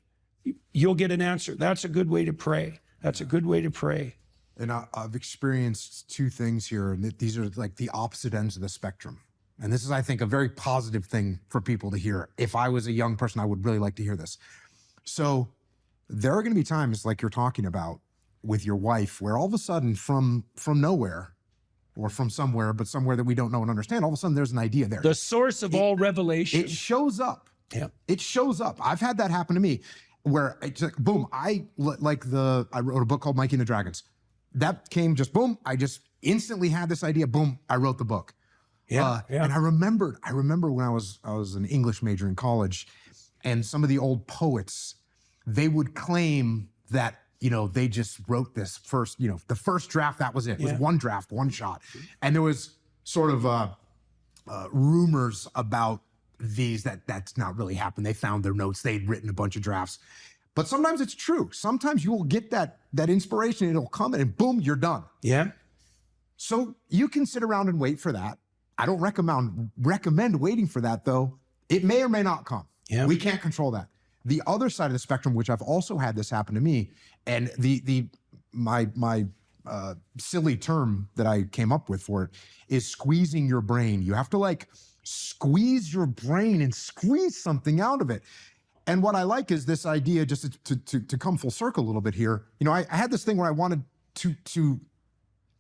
You'll get an answer. That's a good way to pray. That's a good way to pray. And I've experienced two things here, and these are like the opposite ends of the spectrum. And this is, I think, a very positive thing for people to hear. If I was a young person, I would really like to hear this. So there are going to be times like you're talking about with your wife where all of a sudden from nowhere, or from somewhere, but somewhere that we don't know and understand, all of a sudden there's an idea there. The source of all revelation. It shows up. Yeah. It shows up. I've had that happen to me where it's like, boom, I wrote a book called Mikey and the Dragons. That came just boom. I just instantly had this idea. Boom, I wrote the book. Yeah. And I remember when I was an English major in college, and some of the old poets, they would claim that, you know, they just wrote this first, you know, the first draft, that was it. It was one draft, one shot. And there was sort of rumors about these that's not really happened. They found their notes. They'd written a bunch of drafts. But sometimes it's true. Sometimes you will get that inspiration, it'll come and boom, you're done. Yeah. So you can sit around and wait for that. I don't recommend waiting for that, though. It may or may not come. Yeah. We can't control that. The other side of the spectrum, which I've also had this happen to me, and my silly term that I came up with for it is squeezing your brain. You have to like squeeze your brain and squeeze something out of it. And what I like is this idea, just to come full circle a little bit here. You know, I had this thing where I wanted to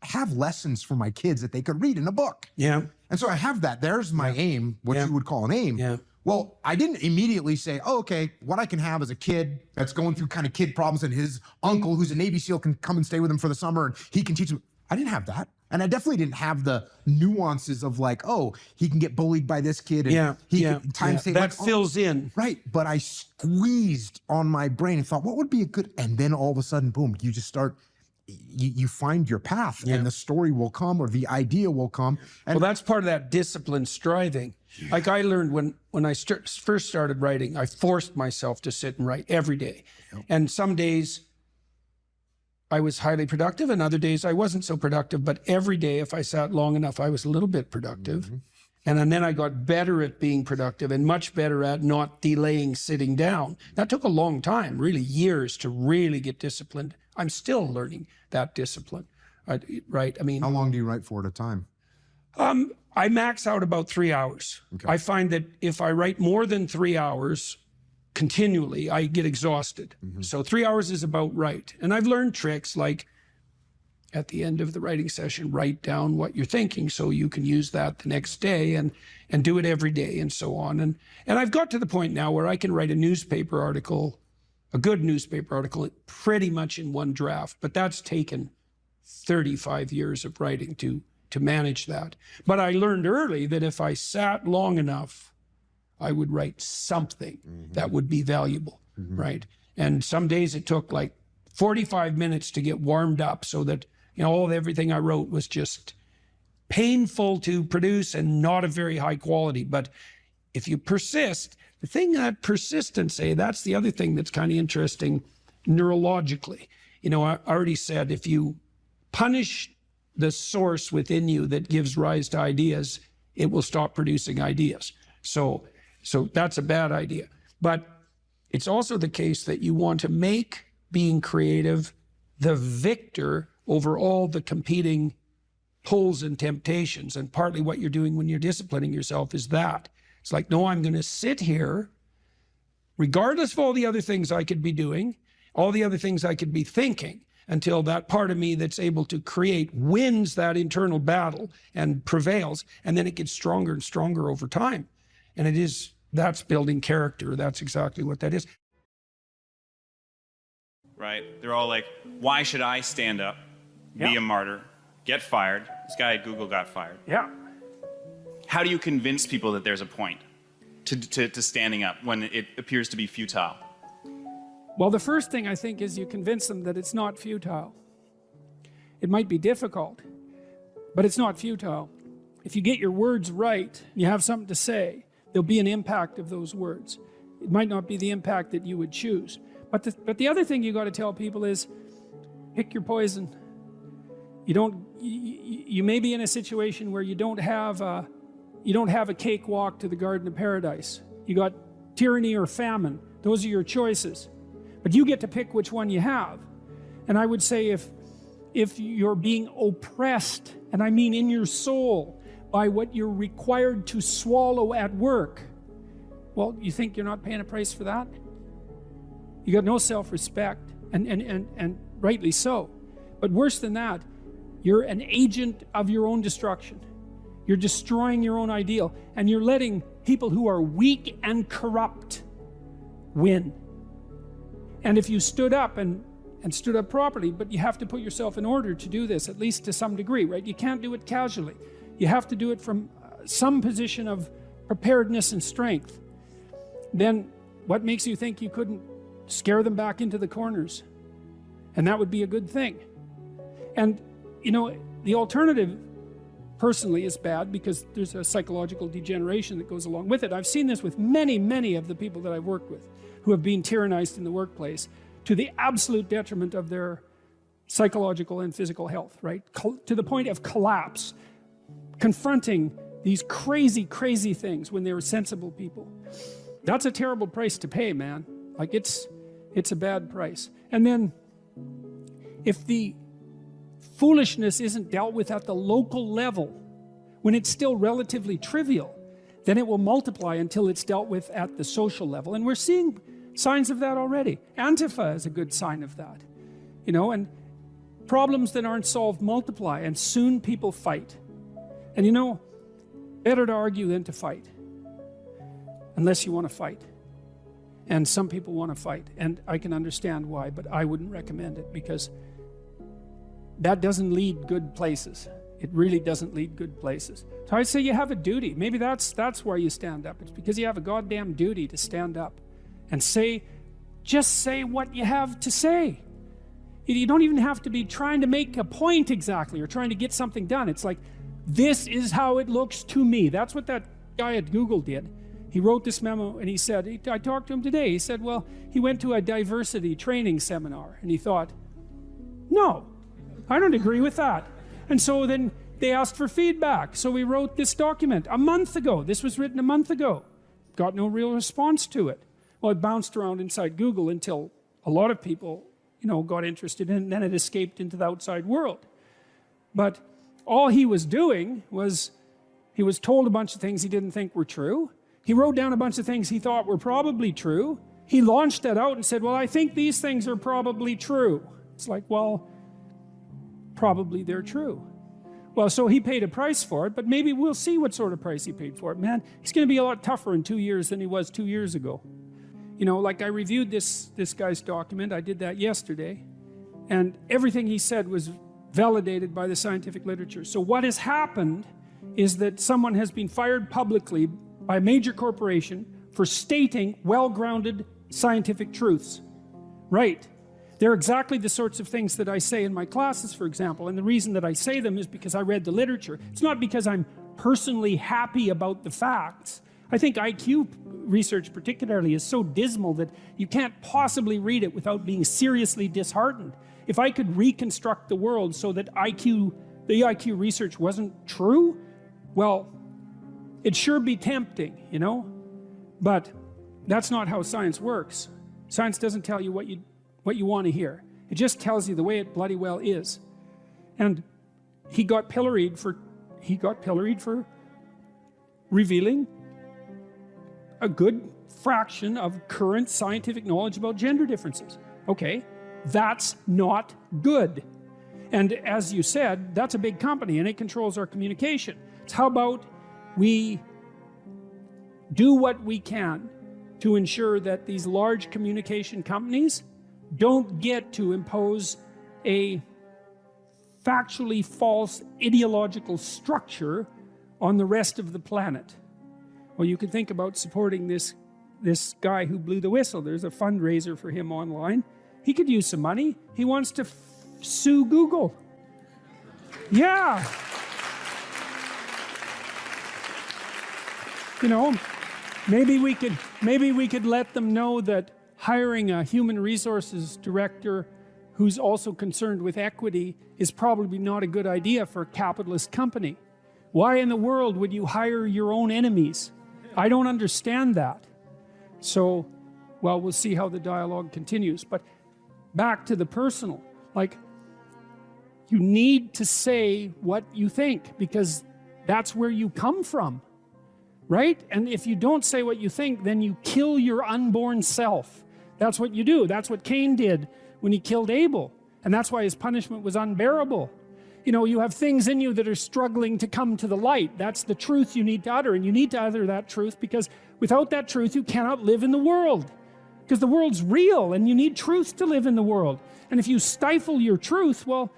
have lessons for my kids that they could read in a book. Yeah. And so I have that. There's my aim, what you would call an aim. Yeah. Well, I didn't immediately say, oh, okay, what I can have as a kid that's going through kind of kid problems and his uncle who's a Navy SEAL can come and stay with him for the summer and he can teach him. I didn't have that. And I definitely didn't have the nuances of like, oh, he can get bullied by this kid. And he can times say, that fills in. Right. But I squeezed on my brain and thought, what would be a good, and then all of a sudden, boom, you just start, you find your path and the story will come or the idea will come. And well, that's part of that discipline striving. Like I learned when I first started writing, I forced myself to sit and write every day. And some days I was highly productive and other days I wasn't so productive. But every day, if I sat long enough, I was a little bit productive. And then I got better at being productive and much better at not delaying sitting down. That took a long time, really years to really get disciplined. I'm still learning that discipline, right? I mean, how long do you write for at a time? I max out about 3 hours. Okay. I find that if I write more than 3 hours continually, I get exhausted. So 3 hours is about right. And I've learned tricks like at the end of the writing session, write down what you're thinking so you can use that the next day and do it every day and so on. And I've got to the point now where I can write a newspaper article, a good newspaper article, pretty much in one draft, but that's taken 35 years of writing to manage that. But I learned early that if I sat long enough, I would write something that would be valuable, right? And some days it took like 45 minutes to get warmed up so that, you know, all of everything I wrote was just painful to produce and not of very high quality. But if you persist, the thing that persistence, that's the other thing that's kind of interesting neurologically. You know, I already said if you punish the source within you that gives rise to ideas, it will stop producing ideas. So that's a bad idea. But it's also the case that you want to make being creative the victor over all the competing pulls and temptations. And partly what you're doing when you're disciplining yourself is that. It's like, no, I'm going to sit here, regardless of all the other things I could be doing, all the other things I could be thinking, until that part of me that's able to create wins that internal battle and prevails. And then it gets stronger and stronger over time. And that's building character. That's exactly what that is. Right? They're all like, why should I stand up, be a martyr, get fired? This guy at Google got fired. Yeah. How do you convince people that there's a point to standing up when it appears to be futile? Well, the first thing I think is you convince them that it's not futile. It might be difficult, but it's not futile. If you get your words right, you have something to say, there'll be an impact of those words. It might not be the impact that you would choose. But the other thing you got to tell people is, pick your poison. You may be in a situation where you don't have a cakewalk to the Garden of Paradise. You got tyranny or famine. Those are your choices. But you get to pick which one you have. And I would say if you're being oppressed, and I mean in your soul, by what you're required to swallow at work, well, you think you're not paying a price for that? You got no self-respect, and rightly so. But worse than that, you're an agent of your own destruction. You're destroying your own ideal, and you're letting people who are weak and corrupt win. And if you stood up and stood up properly, but you have to put yourself in order to do this, at least to some degree, right? You can't do it casually. You have to do it from some position of preparedness and strength. Then what makes you think you couldn't scare them back into the corners? And that would be a good thing. And, you know, the alternative personally is bad because there's a psychological degeneration that goes along with it. I've seen this with many, many of the people that I've worked with who have been tyrannized in the workplace to the absolute detriment of their psychological and physical health, right? To the point of collapse, confronting these crazy, crazy things when they were sensible people. That's a terrible price to pay, man. Like it's a bad price. And then if the foolishness isn't dealt with at the local level, when it's still relatively trivial, then it will multiply until it's dealt with at the social level. And we're seeing signs of that already. Antifa is a good sign of that. You know, and problems that aren't solved multiply, and soon people fight. And you know, better to argue than to fight, unless you want to fight. And some people want to fight, and I can understand why, but I wouldn't recommend it, because that doesn't lead good places. It really doesn't lead good places. So I'd say you have a duty. Maybe that's why you stand up. It's because you have a goddamn duty to stand up and just say what you have to say. You don't even have to be trying to make a point exactly or trying to get something done. It's like, this is how it looks to me. That's what that guy at Google did. He wrote this memo and he said, I talked to him today, he said, well, he went to a diversity training seminar and he thought, no, I don't agree with that. And so then they asked for feedback. So we wrote this document a month ago. This was written a month ago. Got no real response to it. Well, it bounced around inside Google until a lot of people, got interested in it, and then it escaped into the outside world. But all he was doing was, he was told a bunch of things he didn't think were true. He wrote down a bunch of things he thought were probably true. He launched that out and said, well, I think these things are probably true. It's like, well, probably they're true. Well, so he paid a price for it, but maybe we'll see what sort of price he paid for it. Man, he's going to be a lot tougher in 2 years than he was 2 years ago. Like I reviewed this guy's document. I did that yesterday. And everything he said was validated by the scientific literature. So what has happened is that someone has been fired publicly by a major corporation for stating well-grounded scientific truths. Right. They're exactly the sorts of things that I say in my classes, for example, and the reason that I say them is because I read the literature. It's not because I'm personally happy about the facts. I think IQ research particularly is so dismal that you can't possibly read it without being seriously disheartened. If I could reconstruct the world so that the IQ research wasn't true, well, it'd sure be tempting, But that's not how science works. Science doesn't tell you what you want to hear. It just tells you the way it bloody well is. And he got pilloried for revealing a good fraction of current scientific knowledge about gender differences. Okay, that's not good. And as you said, that's a big company and it controls our communication. So how about we do what we can to ensure that these large communication companies don't get to impose a factually false ideological structure on the rest of the planet. Well, you can think about supporting this guy who blew the whistle. There's a fundraiser for him online. He could use some money. He wants to sue Google. Yeah. Maybe we could let them know that hiring a human resources director who's also concerned with equity is probably not a good idea for a capitalist company. Why in the world would you hire your own enemies? I don't understand that. So, well, we'll see how the dialogue continues. But back to the personal, you need to say what you think because that's where you come from, right? And if you don't say what you think, then you kill your unborn self. That's what you do. That's what Cain did when he killed Abel. And that's why his punishment was unbearable. You have things in you that are struggling to come to the light. That's the truth you need to utter. And you need to utter that truth because without that truth, you cannot live in the world. Because the world's real and you need truth to live in the world. And if you stifle your truth, well,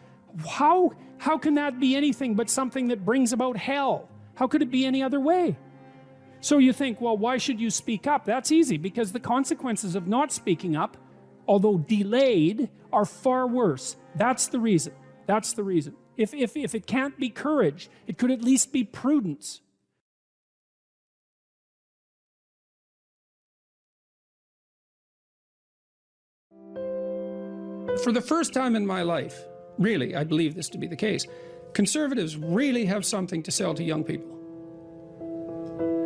how can that be anything but something that brings about hell? How could it be any other way? So you think, well, why should you speak up? That's easy, because the consequences of not speaking up, although delayed, are far worse. That's the reason. That's the reason. If it can't be courage, it could at least be prudence. For the first time in my life, really, I believe this to be the case, conservatives really have something to sell to young people.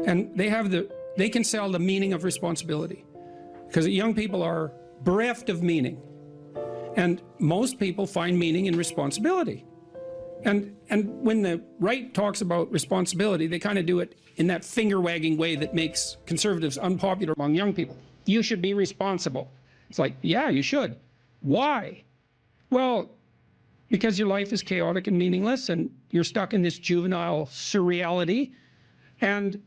And they can sell the meaning of responsibility. Because young people are bereft of meaning. And most people find meaning in responsibility. And when the right talks about responsibility, they kind of do it in that finger-wagging way that makes conservatives unpopular among young people. You should be responsible. It's like, yeah, you should. Why? Well, because your life is chaotic and meaningless and you're stuck in this juvenile surreality, and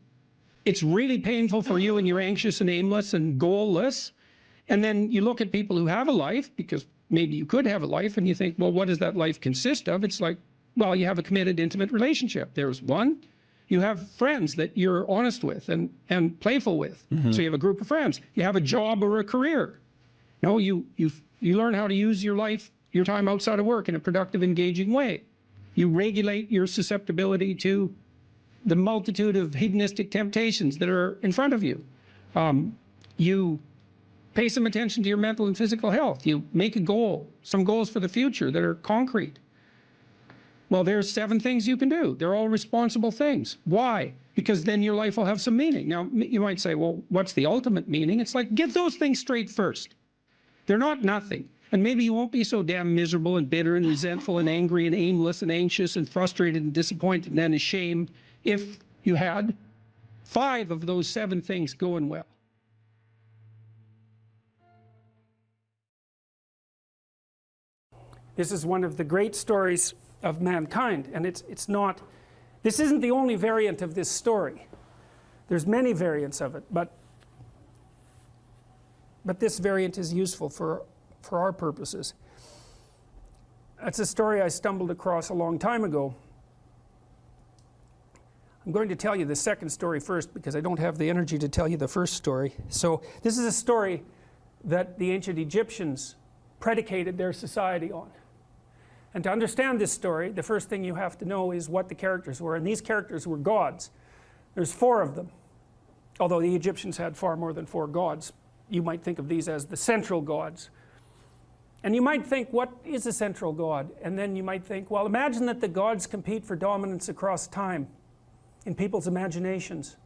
it's really painful for you and you're anxious and aimless and goalless. And then you look at people who have a life, because maybe you could have a life, and you think, well, what does that life consist of? It's like, well, you have a committed, intimate relationship. There's one. You have friends that you're honest with and playful with. So you have a group of friends. You have a job or a career. No, you learn how to use your life, your time outside of work in a productive, engaging way. You regulate your susceptibility to the multitude of hedonistic temptations that are in front of you. You pay some attention to your mental and physical health. You make a goal, some goals for the future that are concrete. Well, there's 7 things you can do. They're all responsible things. Why? Because then your life will have some meaning. Now, you might say, well, what's the ultimate meaning? It's like, get those things straight first. They're not nothing. And maybe you won't be so damn miserable and bitter and resentful and angry and aimless and anxious and frustrated and disappointed and then ashamed if you had 5 of those 7 things going well. This is one of the great stories of mankind, and it's not, this isn't the only variant of this story. There's many variants of it, but this variant is useful for our purposes. It's a story I stumbled across a long time ago. I'm going to tell you the second story first because I don't have the energy to tell you the first story. So this is a story that the ancient Egyptians predicated their society on. And to understand this story, the first thing you have to know is what the characters were. And these characters were gods. There's 4 of them. Although the Egyptians had far more than 4 gods. You might think of these as the central gods. And you might think, what is a central god? And then you might think, well, imagine that the gods compete for dominance across time in people's imaginations.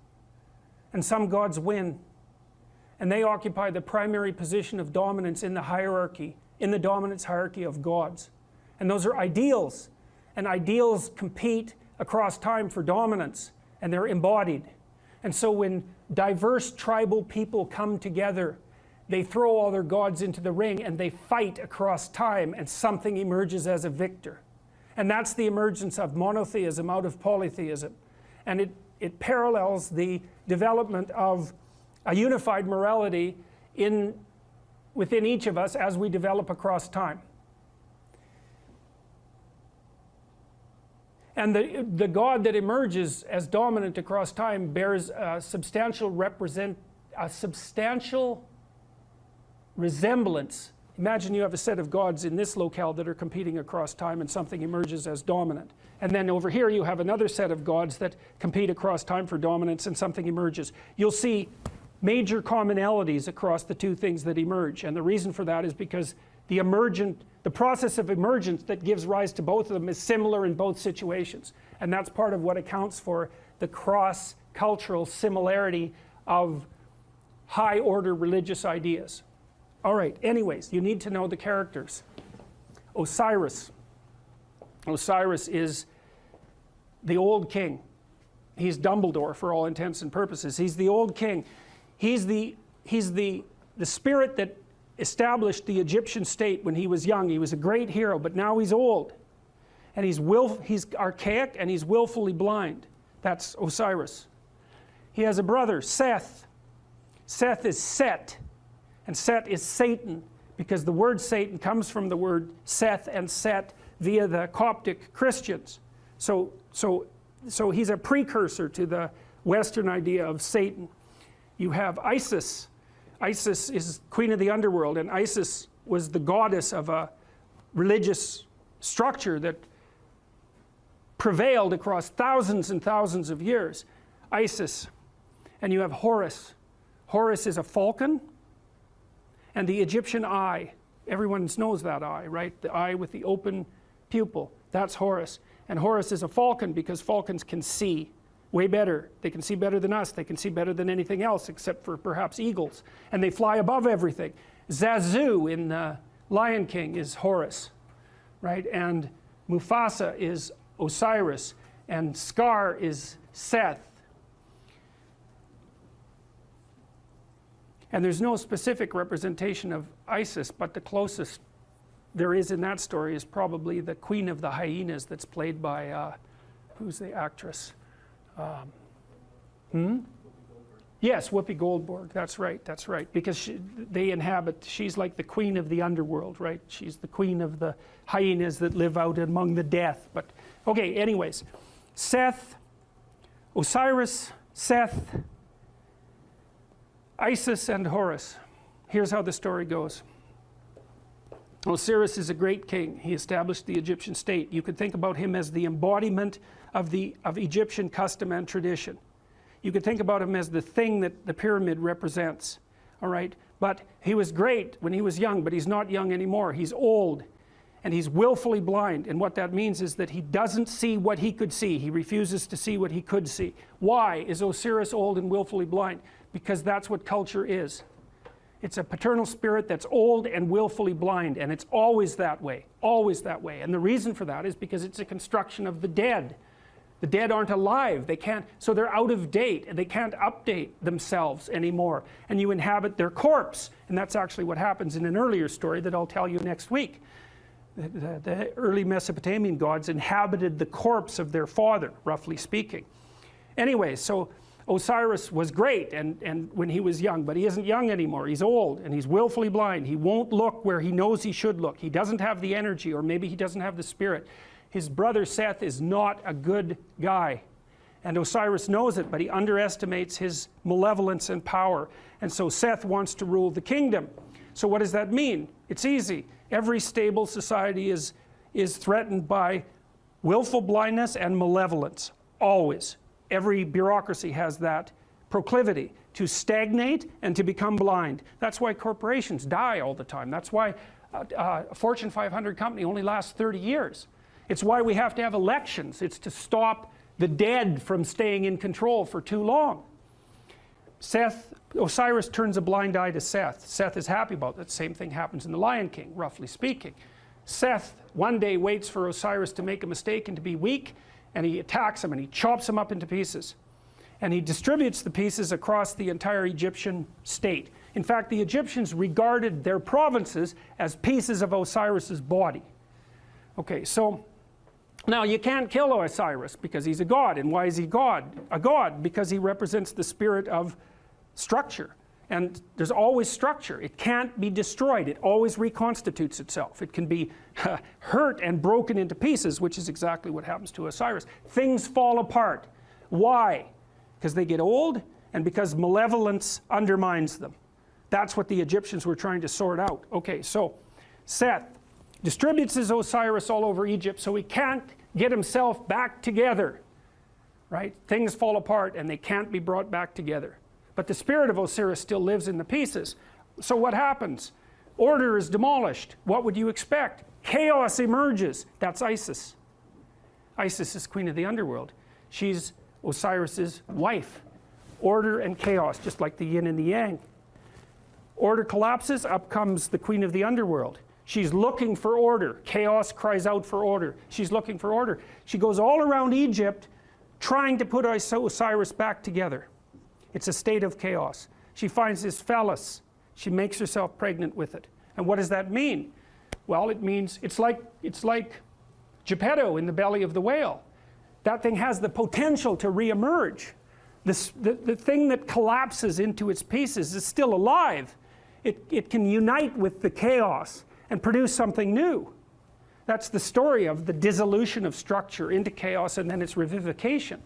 And some gods win. And they occupy the primary position of dominance in the hierarchy, in the dominance hierarchy of gods. And those are ideals. And ideals compete across time for dominance. And they're embodied. And so when diverse tribal people come together, they throw all their gods into the ring and they fight across time, and something emerges as a victor. And that's the emergence of monotheism out of polytheism. And it parallels the development of a unified morality within each of us as we develop across time. And the God that emerges as dominant across time bears a substantial resemblance. Imagine you have a set of gods in this locale that are competing across time, and something emerges as dominant. And then over here you have another set of gods that compete across time for dominance, and something emerges. You'll see major commonalities across the 2 things that emerge. And the reason for that is because the process of emergence that gives rise to both of them is similar in both situations. And that's part of what accounts for the cross-cultural similarity of high-order religious ideas. All right, anyways, you need to know the characters. Osiris. Osiris is the old king. He's Dumbledore for all intents and purposes. He's the old king. He's the spirit that established the Egyptian state when he was young. He was a great hero, but now he's old. And he's archaic and he's willfully blind. That's Osiris. He has a brother, Seth. Seth is Set. And Set is Satan, because the word Satan comes from the word Seth and Set via the Coptic Christians. So he's a precursor to the Western idea of Satan. You have Isis. Isis is queen of the underworld, and Isis was the goddess of a religious structure that prevailed across thousands and thousands of years. Isis. And you have Horus. Horus is a falcon, and the Egyptian eye. Everyone knows that eye, right? The eye with the open pupil. That's Horus. And Horus is a falcon because falcons can see way better. They can see better than us. They can see better than anything else except for perhaps eagles. And they fly above everything. Zazu in Lion King is Horus, right? And Mufasa is Osiris. And Scar is Seth. And there's no specific representation of Isis, but the closest there is in that story is probably the queen of the hyenas that's played by, who's the actress? Yes, Whoopi Goldberg, that's right, because she's like the queen of the underworld, right? She's the queen of the hyenas that live out among the death. But, okay, anyways, Seth, Osiris, Seth, Isis, and Horus. Here's how the story goes. Osiris is a great king. He established the Egyptian state. You could think about him as the embodiment of Egyptian custom and tradition. You could think about him as the thing that the pyramid represents, all right? But he was great when he was young, but he's not young anymore. He's old, and he's willfully blind. And what that means is that he doesn't see what he could see. He refuses to see what he could see. Why is Osiris old and willfully blind? Because that's what culture is. It's a paternal spirit that's old and willfully blind, and it's always that way, always that way. And the reason for that is because it's a construction of the dead. The dead aren't alive. They can't, so they're out of date, and they can't update themselves anymore. And you inhabit their corpse. And that's actually what happens in an earlier story that I'll tell you next week. The early Mesopotamian gods inhabited the corpse of their father, roughly speaking. Anyway, so Osiris was great and when he was young, but he isn't young anymore. He's old and he's willfully blind. He won't look where he knows he should look. He doesn't have the energy, or maybe he doesn't have the spirit. His brother Seth is not a good guy, and Osiris knows it, but he underestimates his malevolence and power. And so Seth wants to rule the kingdom. So what does that mean? It's easy. Every stable society is threatened by willful blindness and malevolence, always. Every bureaucracy has that proclivity to stagnate and to become blind. That's why corporations die all the time. That's why a Fortune 500 company only lasts 30 years. It's why we have to have elections. It's to stop the dead from staying in control for too long. Osiris turns a blind eye to Seth. Seth is happy about that. Same thing happens in The Lion King, roughly speaking. Seth one day waits for Osiris to make a mistake and to be weak, and he attacks him and he chops him up into pieces. And he distributes the pieces across the entire Egyptian state. In fact, the Egyptians regarded their provinces as pieces of Osiris's body. Okay, so now you can't kill Osiris because he's a god. And why is he God? A god because he represents the spirit of structure. And there's always structure. It can't be destroyed. It always reconstitutes itself. It can be hurt and broken into pieces, which is exactly what happens to Osiris. Things fall apart. Why? Because they get old and because malevolence undermines them. That's what the Egyptians were trying to sort out. Okay, so Seth distributes his Osiris all over Egypt so he can't get himself back together. Right? Things fall apart and they can't be brought back together. But the spirit of Osiris still lives in the pieces. So what happens? Order is demolished. What would you expect? Chaos emerges. That's Isis. Isis is queen of the underworld. She's Osiris's wife. Order and chaos, just like the yin and the yang. Order collapses, up comes the queen of the underworld. She's looking for order. Chaos cries out for order. She's looking for order. She goes all around Egypt trying to put Osiris back together. It's a state of chaos. She finds his phallus. She makes herself pregnant with it. And what does that mean? Well, it means it's like Geppetto in the belly of the whale. That thing has the potential to reemerge. The thing that collapses into its pieces is still alive. It can unite with the chaos and produce something new. That's the story of the dissolution of structure into chaos and then its revivification.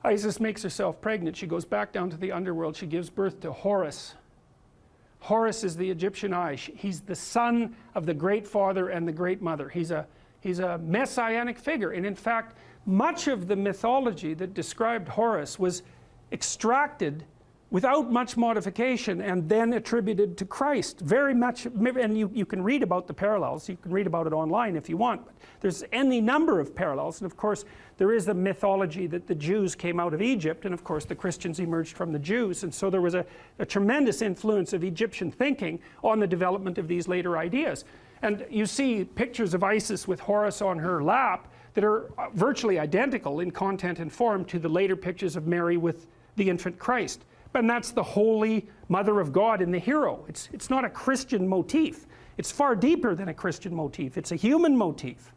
Isis makes herself pregnant. She goes back down to the underworld. She gives birth to Horus. Horus is the Egyptian eye. He's the son of the great father and the great mother. He's a messianic figure. And in fact, much of the mythology that described Horus was extracted without much modification and then attributed to Christ. Very much, and you can read about the parallels. You can read about it online if you want. But there's any number of parallels. And of course, there is the mythology that the Jews came out of Egypt, and of course the Christians emerged from the Jews. And so there was a tremendous influence of Egyptian thinking on the development of these later ideas. And you see pictures of Isis with Horus on her lap that are virtually identical in content and form to the later pictures of Mary with the infant Christ. And that's the holy mother of God in the hero. It's not a Christian motif. It's far deeper than a Christian motif. It's a human motif.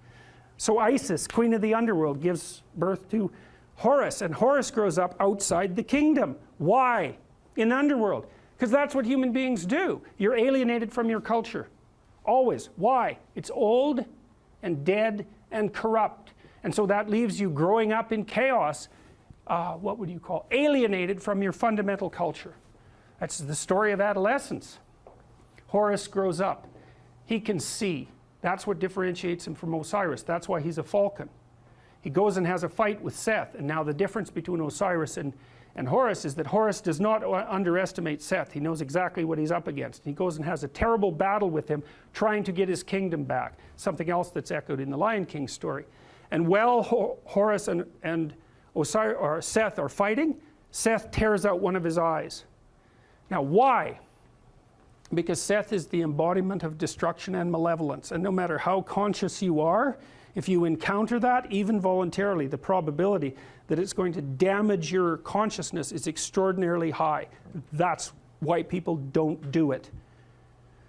So Isis, queen of the underworld, gives birth to Horus, and Horus grows up outside the kingdom. Why? In the underworld. Because that's what human beings do. You're alienated from your culture. Always. Why? It's old and dead and corrupt. And so that leaves you growing up in chaos. What would you call? Alienated from your fundamental culture. That's the story of adolescence. Horus grows up. He can see. That's what differentiates him from Osiris. That's why he's a falcon. He goes and has a fight with Seth. And now the difference between Osiris and Horus is that Horus does not underestimate Seth. He knows exactly what he's up against. He goes and has a terrible battle with him, trying to get his kingdom back. Something else that's echoed in the Lion King story. And while Horus and Osiris, or Seth are fighting, Seth tears out one of his eyes. Now why? Because Seth is the embodiment of destruction and malevolence. And no matter how conscious you are, if you encounter that, even voluntarily, the probability that it's going to damage your consciousness is extraordinarily high. That's why people don't do it.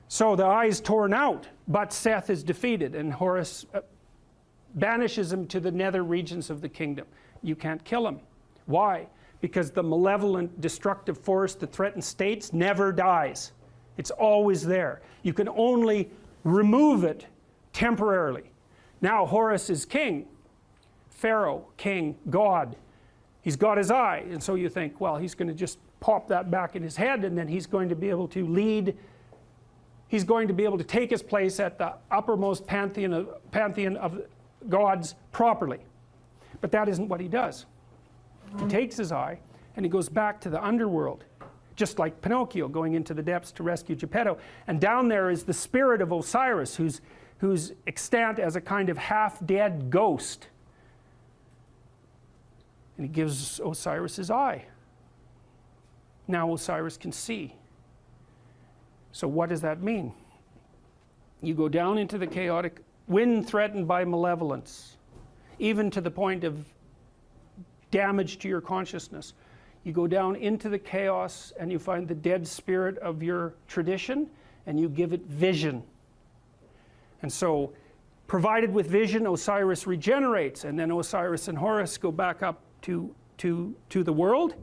So the eye is torn out, but Seth is defeated, and Horus banishes him to the nether regions of the kingdom. You can't kill him. Why? Because the malevolent, destructive force that threatens states never dies. It's always there. You can only remove it temporarily. Now Horus is king, Pharaoh, king, God. He's got his eye, and so you think, well, he's going to just pop that back in his head, and then he's going to be able to lead. He's going to be able to take his place at the uppermost pantheon of gods properly. But that isn't what he does. He takes his eye and he goes back to the underworld, just like Pinocchio going into the depths to rescue Geppetto. And down there is the spirit of Osiris, who's extant as a kind of half-dead ghost. And he gives Osiris his eye. Now Osiris can see. So what does that mean? You go down into the chaotic, when threatened by malevolence, even to the point of damage to your consciousness. You go down into the chaos and you find the dead spirit of your tradition and you give it vision. And so, provided with vision, Osiris regenerates, and then Osiris and Horus go back up to the world,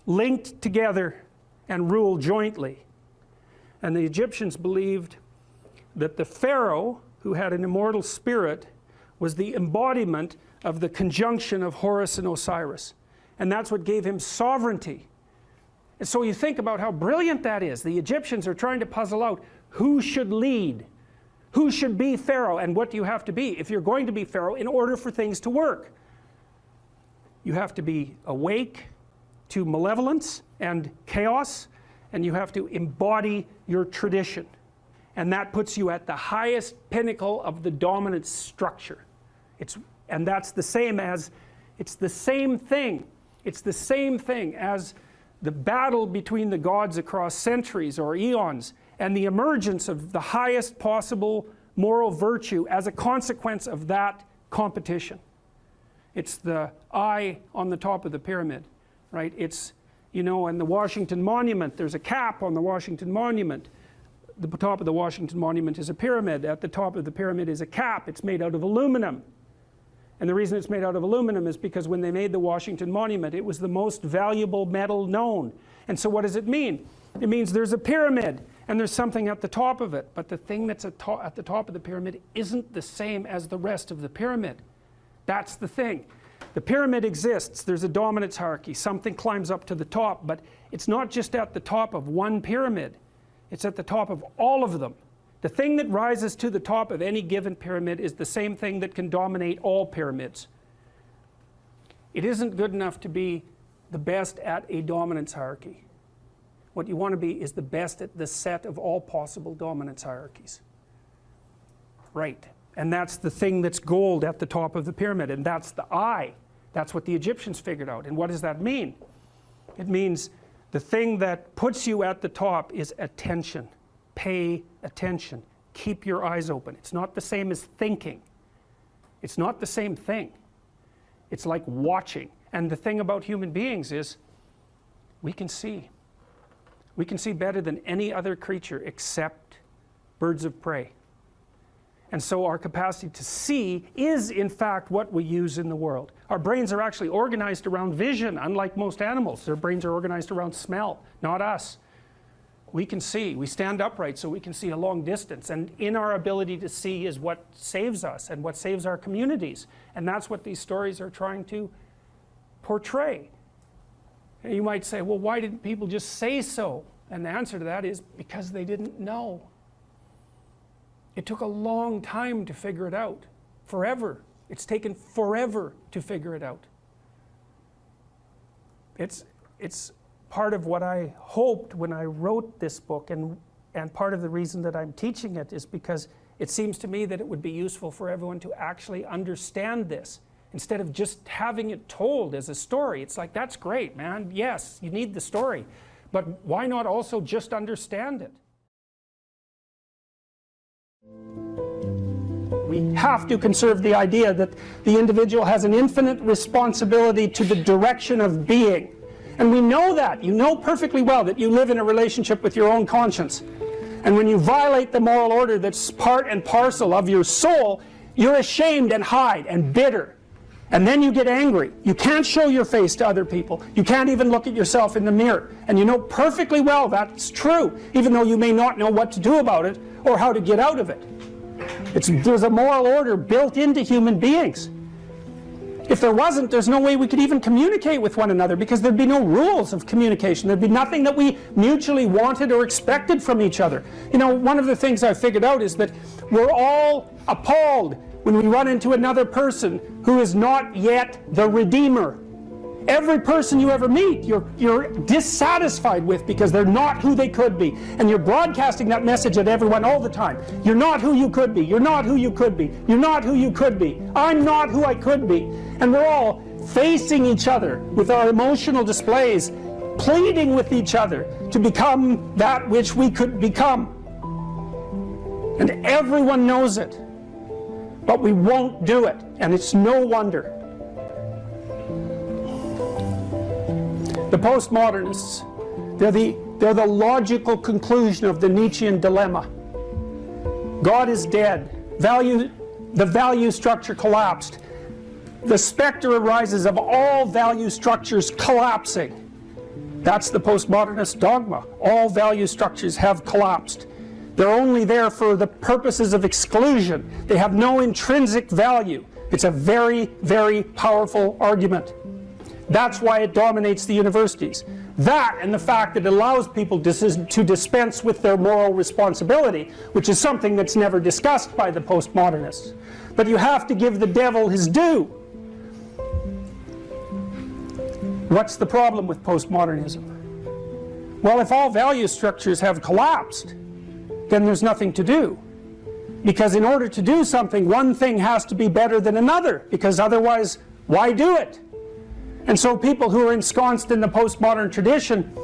linked together and rule jointly. And the Egyptians believed that the Pharaoh, who had an immortal spirit, was the embodiment of the conjunction of Horus and Osiris. And that's what gave him sovereignty. And so you think about how brilliant that is. The Egyptians are trying to puzzle out who should lead, who should be Pharaoh, and what do you have to be if you're going to be Pharaoh in order for things to work. You have to be awake to malevolence and chaos, and you have to embody your tradition. And that puts you at the highest pinnacle of the dominant structure. And that's the same as, it's the same thing. It's the same thing as the battle between the gods across centuries or eons and the emergence of the highest possible moral virtue as a consequence of that competition. It's the eye on the top of the pyramid, right? It's, you know, in the Washington Monument, there's a cap on the Washington Monument. The top of the Washington Monument is a pyramid. At the top of the pyramid is a cap. It's made out of aluminum. And the reason it's made out of aluminum is because when they made the Washington Monument, it was the most valuable metal known. And so what does it mean? It means there's a pyramid and there's something at the top of it. But the thing that's at the top of the pyramid isn't the same as the rest of the pyramid. That's the thing. The pyramid exists. There's a dominance hierarchy. Something climbs up to the top, but it's not just at the top of one pyramid. It's at the top of all of them. The thing that rises to the top of any given pyramid is the same thing that can dominate all pyramids. It isn't good enough to be the best at a dominance hierarchy. What you want to be is the best at the set of all possible dominance hierarchies. Right. And that's the thing that's gold at the top of the pyramid, and that's the eye. That's what the Egyptians figured out. And what does that mean? It means the thing that puts you at the top is attention. Pay attention. Keep your eyes open. It's not the same as thinking. It's not the same thing. It's like watching. And the thing about human beings is we can see. We can see better than any other creature except birds of prey. And so our capacity to see is in fact what we use in the world. Our brains are actually organized around vision, unlike most animals. Their brains are organized around smell, not us. We can see, we stand upright so we can see a long distance, and in our ability to see is what saves us and what saves our communities. And that's what these stories are trying to portray. And you might say, well, why didn't people just say so? And the answer to that is because they didn't know. It took a long time to figure it out. Forever. It's taken forever to figure it out. It's part of what I hoped when I wrote this book, and part of the reason that I'm teaching it is because it seems to me that it would be useful for everyone to actually understand this. Instead of just having it told as a story. It's like, that's great, man. Yes, you need the story. But why not also just understand it? We have to conserve the idea that the individual has an infinite responsibility to the direction of being. And we know that. You know perfectly well that you live in a relationship with your own conscience. And when you violate the moral order that's part and parcel of your soul, you're ashamed and hide and bitter. And then you get angry. You can't show your face to other people. You can't even look at yourself in the mirror. And you know perfectly well that's true, even though you may not know what to do about it or how to get out of it. There's a moral order built into human beings. If there wasn't, there's no way we could even communicate with one another, because there'd be no rules of communication. There'd be nothing that we mutually wanted or expected from each other. You know, one of the things I figured out is that we're all appalled when we run into another person who is not yet the Redeemer. Every person you ever meet, you're dissatisfied with because they're not who they could be. And you're broadcasting that message at everyone all the time. You're not who you could be. You're not who you could be. You're not who you could be. I'm not who I could be. And we're all facing each other with our emotional displays, pleading with each other to become that which we could become. And everyone knows it. But we won't do it. And it's no wonder. The postmodernists, they're the logical conclusion of the Nietzschean dilemma. God is dead. The value structure collapsed. The specter arises of all value structures collapsing. That's the postmodernist dogma. All value structures have collapsed. They're only there for the purposes of exclusion. They have no intrinsic value. It's a very, very powerful argument. That's why it dominates the universities. That and the fact that it allows people to dispense with their moral responsibility, which is something that's never discussed by the postmodernists. But you have to give the devil his due. What's the problem with postmodernism? Well, if all value structures have collapsed, then there's nothing to do. Because in order to do something, one thing has to be better than another, because otherwise, why do it? And so people who are ensconced in the postmodern tradition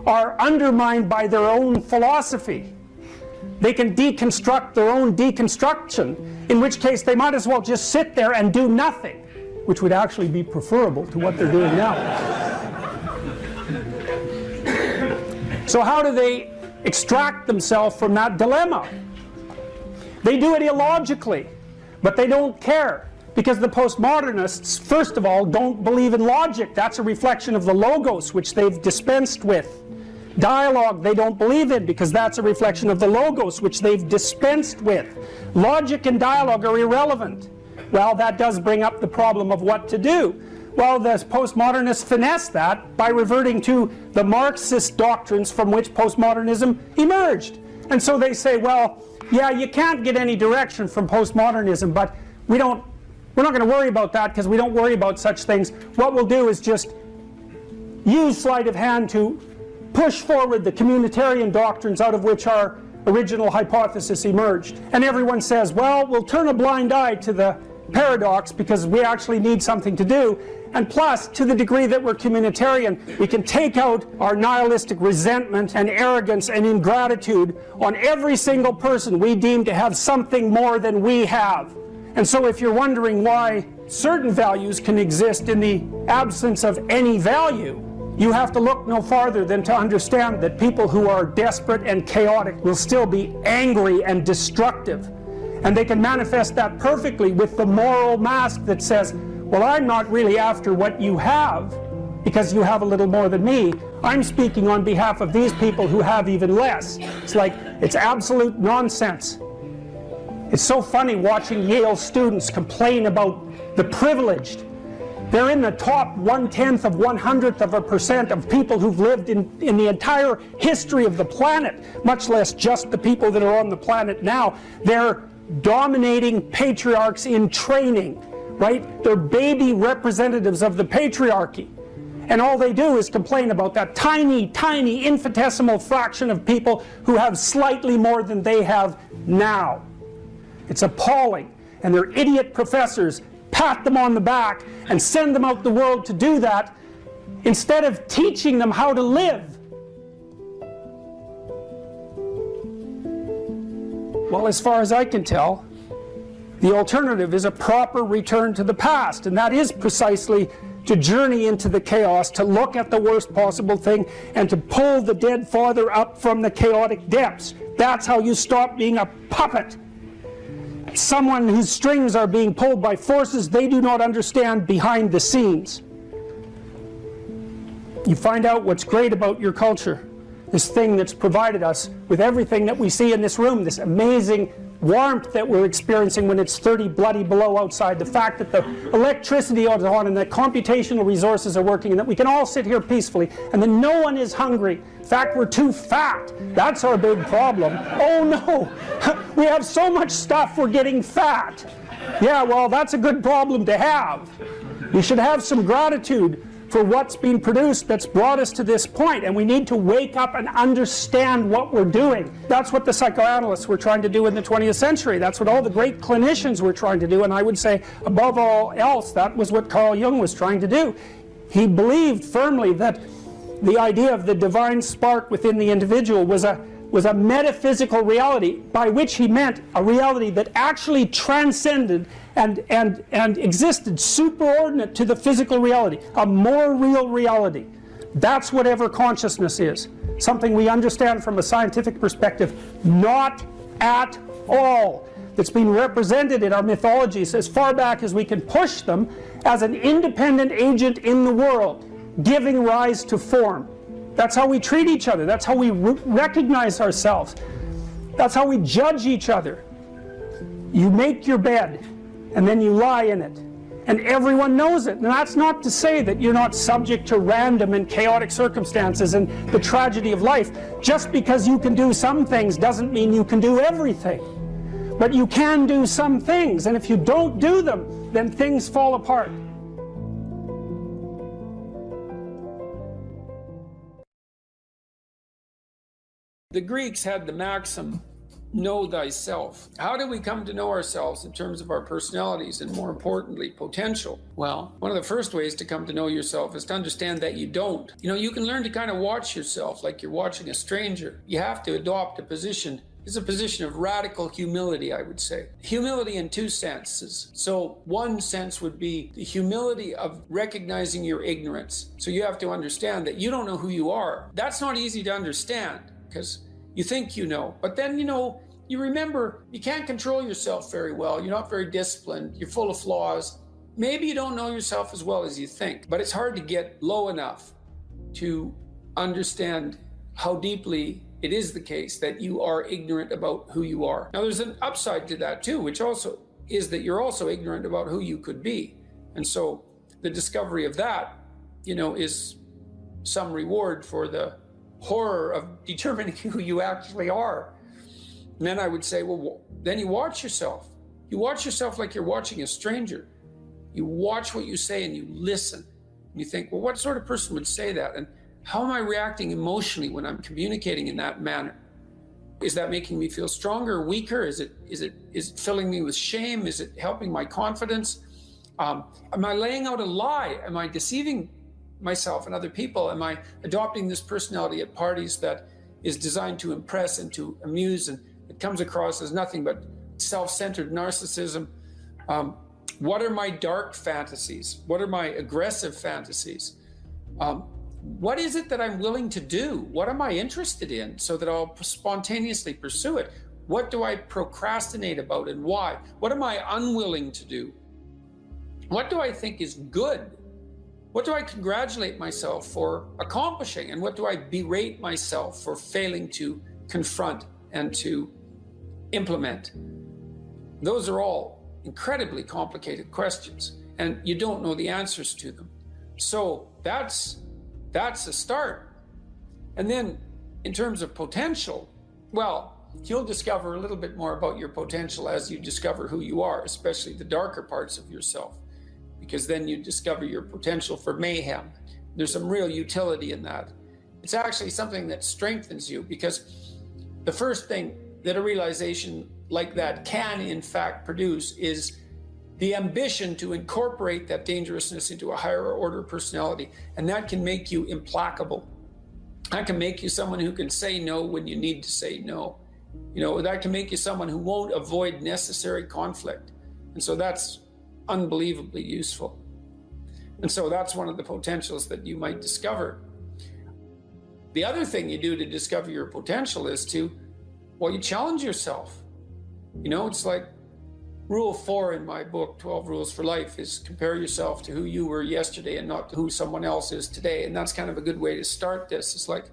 are undermined by their own philosophy. They can deconstruct their own deconstruction, in which case they might as well just sit there and do nothing, which would actually be preferable to what they're doing now. So how do they extract themselves from that dilemma? They do it illogically, but they don't care. Because the postmodernists, first of all, don't believe in logic. That's a reflection of the logos, which they've dispensed with. Dialogue they don't believe in, because that's a reflection of the logos, which they've dispensed with. Logic and dialogue are irrelevant. Well, that does bring up the problem of what to do. Well, the postmodernists finesse that by reverting to the Marxist doctrines from which postmodernism emerged. And so they say, well, yeah, you can't get any direction from postmodernism, but we're not going to worry about that because we don't worry about such things. What we'll do is just use sleight of hand to push forward the communitarian doctrines out of which our original hypothesis emerged. And everyone says, well, we'll turn a blind eye to the paradox because we actually need something to do. And plus, to the degree that we're communitarian, we can take out our nihilistic resentment and arrogance and ingratitude on every single person we deem to have something more than we have. And so if you're wondering why certain values can exist in the absence of any value, You have to look no farther than to understand that people who are desperate and chaotic will still be angry and destructive. And they can manifest that perfectly with the moral mask that says, well, I'm not really after what you have, because you have a little more than me. I'm speaking on behalf of these people who have even less. It's like, it's absolute nonsense. It's so funny watching Yale students complain about the privileged. They're in the top 1/10 of 100th of a percent of people who've lived in the entire history of the planet, much less just the people that are on the planet now. They're dominating patriarchs in training, right? They're baby representatives of the patriarchy. And all they do is complain about that tiny, tiny, infinitesimal fraction of people who have slightly more than they have now. It's appalling. And their idiot professors pat them on the back and send them out the world to do that instead of teaching them how to live. Well, as far as I can tell, the alternative is a proper return to the past, and that is precisely to journey into the chaos, to look at the worst possible thing, and to pull the dead father up from the chaotic depths. That's how you stop being a puppet. Someone whose strings are being pulled by forces they do not understand behind the scenes. You find out what's great about your culture, this thing that's provided us with everything that we see in this room, this amazing warmth that we're experiencing when it's 30 bloody below outside, the fact that the electricity is on and that computational resources are working and that we can all sit here peacefully and that no one is hungry. In fact, we're too fat. That's our big problem. Oh no, we have so much stuff we're getting fat. Yeah, well, that's a good problem to have. We should have some gratitude for what's been produced that's brought us to this point, and we need to wake up and understand what we're doing. That's what the psychoanalysts were trying to do in the 20th century. That's what all the great clinicians were trying to do, and I would say, above all else, that was what Carl Jung was trying to do. He believed firmly that the idea of the divine spark within the individual was a metaphysical reality, by which he meant a reality that actually transcended and existed superordinate to the physical reality, a more real reality. That's whatever consciousness is. Something we understand from a scientific perspective, not at all. That's been represented in our mythologies as far back as we can push them as an independent agent in the world, giving rise to form. That's how we treat each other. That's how we recognize ourselves. That's how we judge each other. You make your bed, and then you lie in it. And everyone knows it. And that's not to say that you're not subject to random and chaotic circumstances and the tragedy of life. Just because you can do some things doesn't mean you can do everything. But you can do some things, and if you don't do them, then things fall apart. The Greeks had the maxim, know thyself. How do we come to know ourselves in terms of our personalities and, more importantly, potential? Well, one of the first ways to come to know yourself is to understand that you don't. You know, you can learn to kind of watch yourself like you're watching a stranger. You have to adopt a position. It's a position of radical humility, I would say. Humility in two senses. So one sense would be the humility of recognizing your ignorance. So you have to understand that you don't know who you are. That's not easy to understand because you think you know, but then, you remember you can't control yourself very well. You're not very disciplined. You're full of flaws. Maybe you don't know yourself as well as you think, but it's hard to get low enough to understand how deeply it is the case that you are ignorant about who you are. Now, there's an upside to that too, which also is that you're also ignorant about who you could be. And so the discovery of that, is some reward for the horror of determining who you actually are. And then I would say, well, then you watch yourself. You watch yourself like you're watching a stranger. You watch what you say and you listen. And you think, well, what sort of person would say that? And how am I reacting emotionally when I'm communicating in that manner? Is that making me feel stronger or weaker? Is it filling me with shame? Is it helping my confidence? Am I laying out a lie? Am I deceiving myself and other people? Am I adopting this personality at parties that is designed to impress and to amuse, and it comes across as nothing but self-centered narcissism? What are my dark fantasies? What are my aggressive fantasies? what is it that I'm willing to do? What am I interested in, so that I'll spontaneously pursue it? What do I procrastinate about and why? What am I unwilling to do? What do I think is good? What do I congratulate myself for accomplishing? And what do I berate myself for failing to confront and to implement? Those are all incredibly complicated questions, and you don't know the answers to them. So that's a start. And then in terms of potential, well, you'll discover a little bit more about your potential as you discover who you are, especially the darker parts of yourself, because then you discover your potential for mayhem. There's some real utility in that. It's actually something that strengthens you, because the first thing that a realization like that can in fact produce is the ambition to incorporate that dangerousness into a higher order personality. And that can make you implacable. That can make you someone who can say no when you need to say no. You know, that can make you someone who won't avoid necessary conflict. And so that's unbelievably useful. And so that's one of the potentials that you might discover. The other thing you do to discover your potential is to, well, you challenge yourself. You know, it's like rule 4 in my book, 12 Rules for Life, is compare yourself to who you were yesterday and not to who someone else is today. And that's kind of a good way to start this. It's like,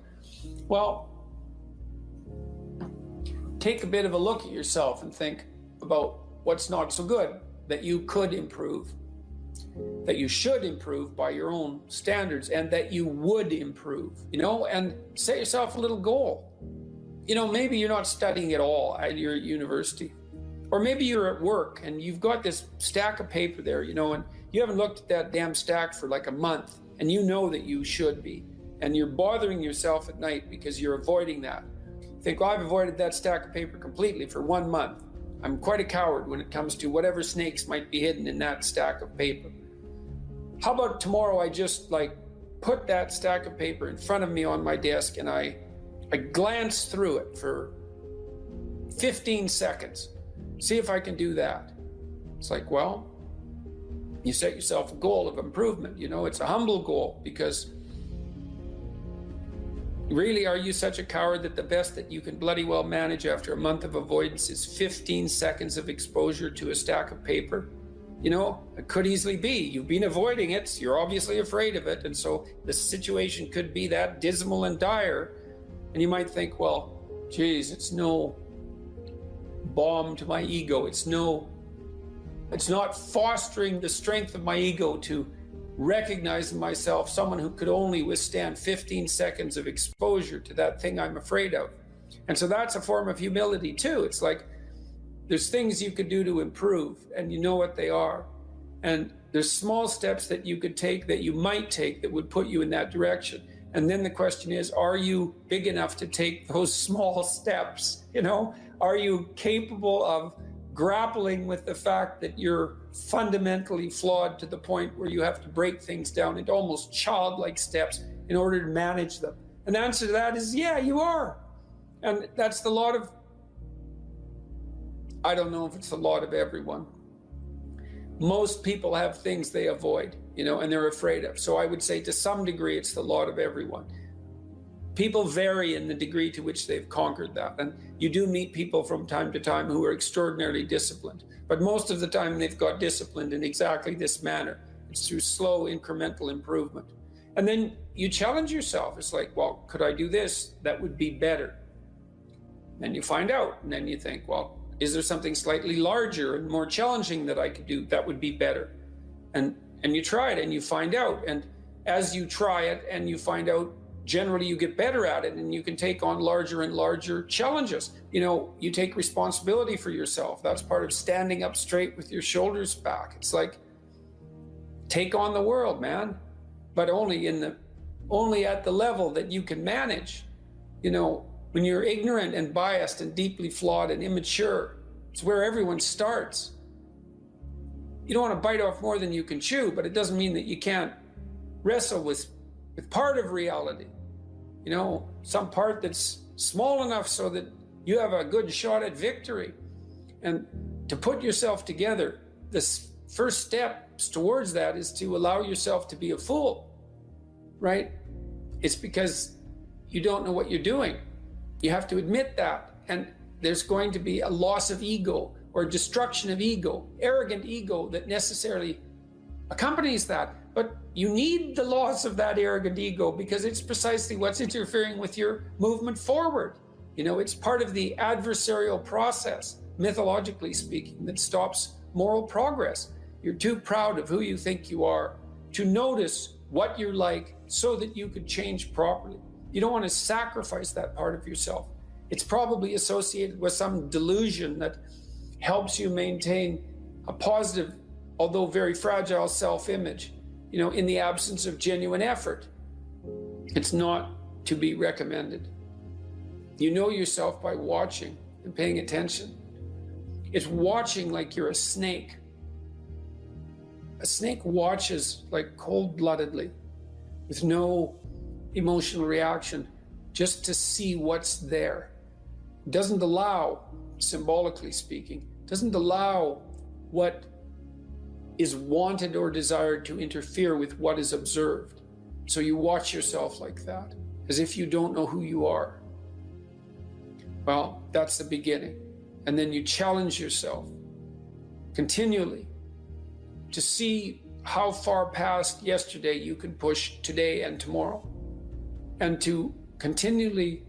well, take a bit of a look at yourself and think about what's not so good that you could improve, that you should improve by your own standards, and that you would improve, you know, and set yourself a little goal. You know, maybe you're not studying at all at your university, or maybe you're at work and you've got this stack of paper there, you know, and you haven't looked at that damn stack for like a month, and you know that you should be, and you're bothering yourself at night because you're avoiding that. You think, well, I've avoided that stack of paper completely for 1 month. I'm quite a coward when it comes to whatever snakes might be hidden in that stack of paper. How about tomorrow I just like put that stack of paper in front of me on my desk and I glance through it for 15 seconds. See if I can do that. It's like, well, you set yourself a goal of improvement. You know, it's a humble goal, because really, are you such a coward that the best that you can bloody well manage after a month of avoidance is 15 seconds of exposure to a stack of paper? You know, it could easily be. You've been avoiding it. You're obviously afraid of it. And so the situation could be that dismal and dire. And you might think, well, geez, it's no balm to my ego. It's not fostering the strength of my ego to recognize in myself someone who could only withstand 15 seconds of exposure to that thing I'm afraid of. And so that's a form of humility too. It's like, there's things you could do to improve, and you know what they are. And there's small steps that you could take, that you might take, that would put you in that direction. And then the question is, are you big enough to take those small steps? You know, are you capable of grappling with the fact that you're fundamentally flawed to the point where you have to break things down into almost childlike steps in order to manage them? And the answer to that is, yeah, you are. And that's the lot of, I don't know if it's the lot of everyone. Most people have things they avoid, you know, and they're afraid of. So I would say to some degree, it's the lot of everyone. People vary in the degree to which they've conquered that. And you do meet people from time to time who are extraordinarily disciplined. But most of the time they've got disciplined in exactly this manner. It's through slow incremental improvement. And then you challenge yourself. It's like, well, could I do this? That would be better. Then you find out, and then you think, well, is there something slightly larger and more challenging that I could do that would be better? And you try it and you find out. And as you try it and you find out, generally you get better at it, and you can take on larger and larger challenges. You know, you take responsibility for yourself. That's part of standing up straight with your shoulders back. It's like, take on the world, man, but only at the level that you can manage. You know, when you're ignorant and biased and deeply flawed and immature, it's where everyone starts. You don't want to bite off more than you can chew, but it doesn't mean that you can't wrestle with part of reality. You know, some part that's small enough so that you have a good shot at victory. And to put yourself together, this first steps towards that is to allow yourself to be a fool, right? It's because you don't know what you're doing. You have to admit that. And there's going to be a loss of ego or destruction of ego, arrogant ego that necessarily accompanies that. But you need the loss of that arrogant ego because it's precisely what's interfering with your movement forward. You know, it's part of the adversarial process, mythologically speaking, that stops moral progress. You're too proud of who you think you are to notice what you're like so that you could change properly. You don't want to sacrifice that part of yourself. It's probably associated with some delusion that helps you maintain a positive, although very fragile self-image, you know, in the absence of genuine effort. It's not to be recommended. You know yourself by watching and paying attention. It's watching like you're a snake. A snake watches like cold-bloodedly, with no emotional reaction, just to see what's there. It doesn't allow, symbolically speaking, doesn't allow what is wanted or desired to interfere with what is observed. So you watch yourself like that, as if you don't know who you are. Well, that's the beginning. And then you challenge yourself continually to see how far past yesterday you can push today and tomorrow, and to continually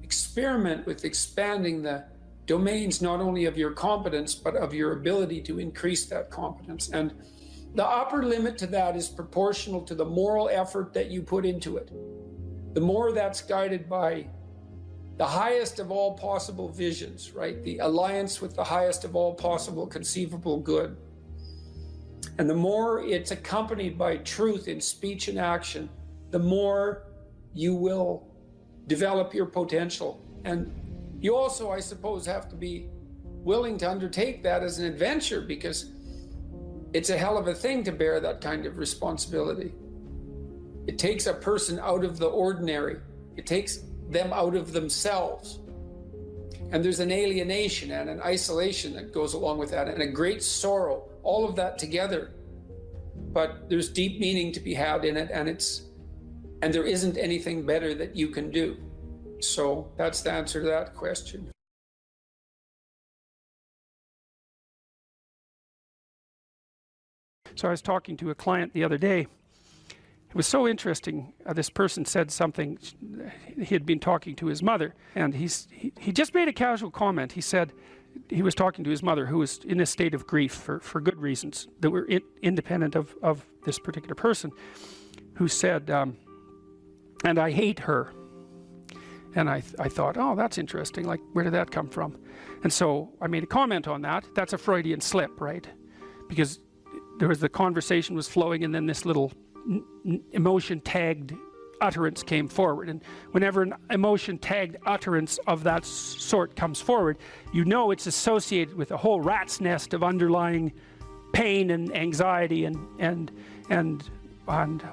experiment with expanding the domains not only of your competence, but of your ability to increase that competence. And the upper limit to that is proportional to the moral effort that you put into it. The more that's guided by the highest of all possible visions, right? The alliance with the highest of all possible conceivable good. And the more it's accompanied by truth in speech and action, the more you will develop your potential. And you also, I suppose, have to be willing to undertake that as an adventure, because it's a hell of a thing to bear that kind of responsibility. It takes a person out of the ordinary. It takes them out of themselves. And there's an alienation and an isolation that goes along with that, and a great sorrow, all of that together. But there's deep meaning to be had in it, and there isn't anything better that you can do. So that's the answer to that question. So I was talking to a client the other day. It was so interesting. This person said something. He had been talking to his mother, and he just made a casual comment. He said he was talking to his mother, who was in a state of grief for good reasons that were independent of this particular person, who said, and I hate her. And I thought, oh, that's interesting. Like, where did that come from? And so I made a comment on that. That's a Freudian slip, right? Because there was the conversation was flowing, and then this little emotion tagged utterance came forward. And whenever an emotion tagged utterance of that sort comes forward, you know it's associated with a whole rat's nest of underlying pain and anxiety and